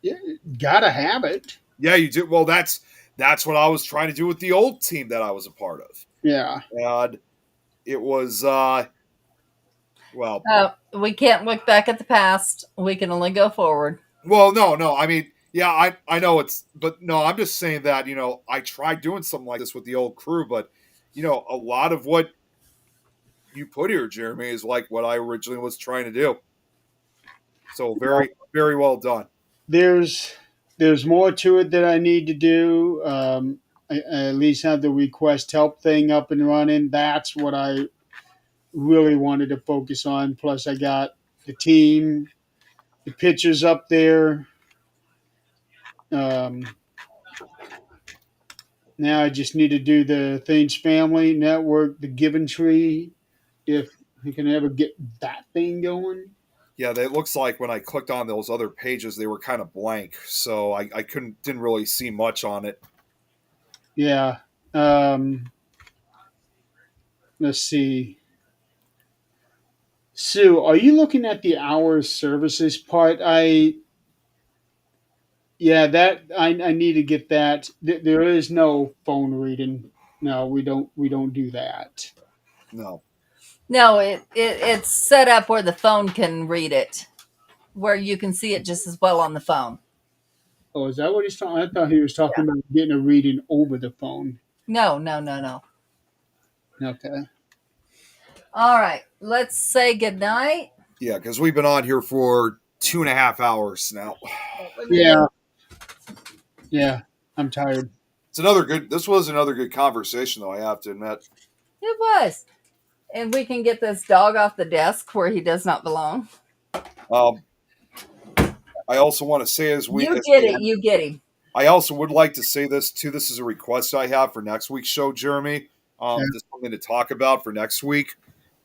Yeah, gotta have it. Yeah, you do. Well, that's what I was trying to do with the old team that I was a part of, Yeah. and it was well, We can't look back at the past. We can only go forward. well, no. I mean, yeah, I know but no, I'm just saying that I tried doing something like this with the old crew, but a lot of what you put here, Jeremy, is like what I originally was trying to do. So very, very well done. There's there's more to it that I need to do. I at least have the request help thing up and running. That's what I really wanted to focus on. Plus, I got the team, the pictures up there. Um, now I just need to do the Things Family Network, the Given Tree. If I can ever get that thing going. Yeah, it looks like when I clicked on those other pages, they were kind of blank, so I didn't really see much on it. Yeah. Let's see. Sue, are you looking at the hours services part? Yeah, that I need to get that. There is no phone reading. No, we don't do that. No. No, it's set up where the phone can read it, where you can see it just as well on the phone. Oh, is that what he's talking? I thought he was talking about getting a reading over the phone. No, no, no, no. Okay. All right, let's say goodnight. Yeah, because we've been on here for 2.5 hours now. Yeah. Yeah. I'm tired. This was another good conversation, though, I have to admit. It was. And we can get this dog off the desk where he does not belong. Um, I also want to say You get him. I also would like to say this too. This is a request I have for next week's show, Jeremy. Just something to talk about for next week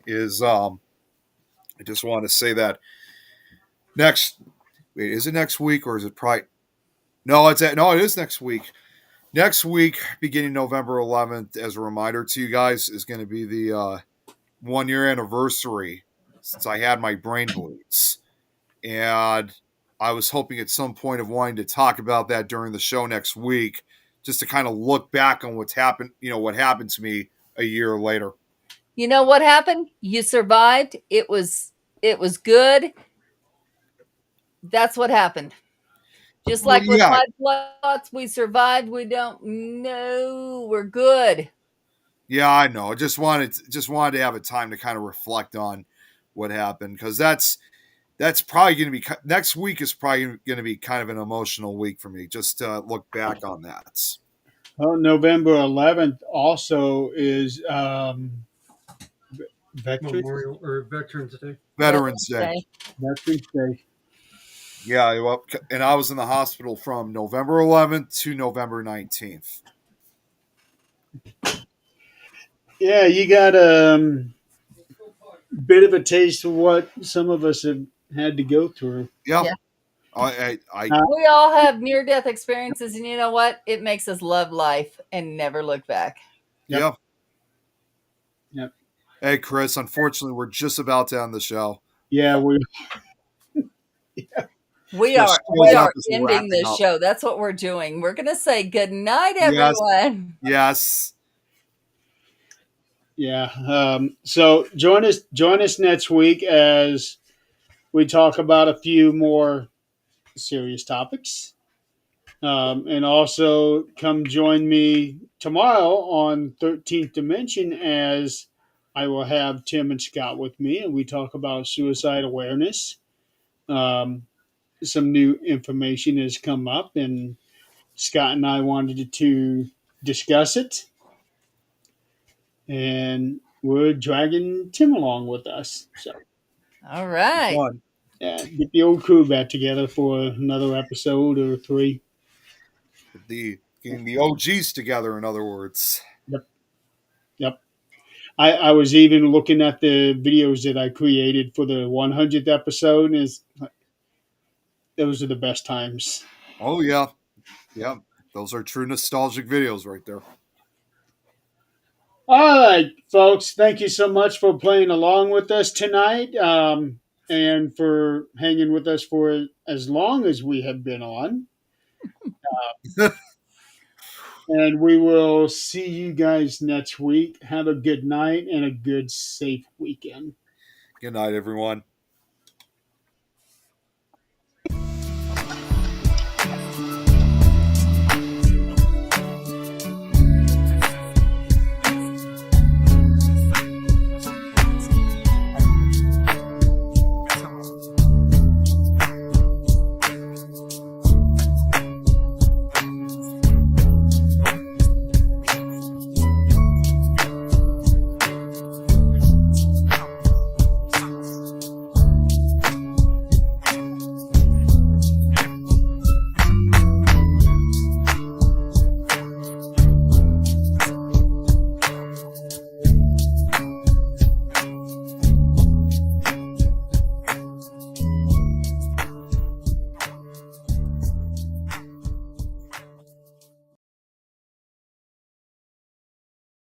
is I just want to say that is it next week or is it probably no, it is next week. Next week, beginning November 11th, as a reminder to you guys, is going to be the 1 year anniversary since I had my brain bleeds. And I was hoping at some point of wanting to talk about that during the show next week, just to kind of look back on what's happened, what happened to me a year later. You know what happened? You survived. It was good. That's what happened. Just like with my blood clots, we survived. We don't know. We're good. Yeah, I know. Just wanted to have a time to kind of reflect on what happened, because that's probably going to be next week is probably going to be kind of an emotional week for me. Just to look back on that. Well, November 11th also is Memorial or Veterans Day. Veterans Day. Veterans Day. Yeah, well, and I was in the hospital from November 11th to November 19th. Yeah, you got bit of a taste of what some of us have had to go through. Yeah. Yeah. I We all have near death experiences, and you know what? It makes us love life and never look back. Yep. yeah. Yep. Hey, Chris, unfortunately, we're just about to end the show. Yeah, we. We The are show's up is ending wrapping this up. show. That's what we're doing. We're gonna say good night, Yes. everyone. Yes. Yeah. So join us next week as we talk about a few more serious topics. And also come join me tomorrow on 13th Dimension as I will have Tim and Scott with me and we talk about suicide awareness. Um, some new information has come up and Scott and I wanted to discuss it. And we're dragging Tim along with us. So, All right. Fun. yeah, get the old crew back together for another episode or 3. Getting the OGs together, in other words. Yep. Yep. I was even looking at the videos that I created for the 100th episode, and those are the best times. Oh, yeah. Yeah. Those are true nostalgic videos right there. All right, folks. Thank you so much for playing along with us tonight and for hanging with us for as long as we have been on. And we will see you guys next week. Have a good night and a good, safe weekend. Good night, everyone.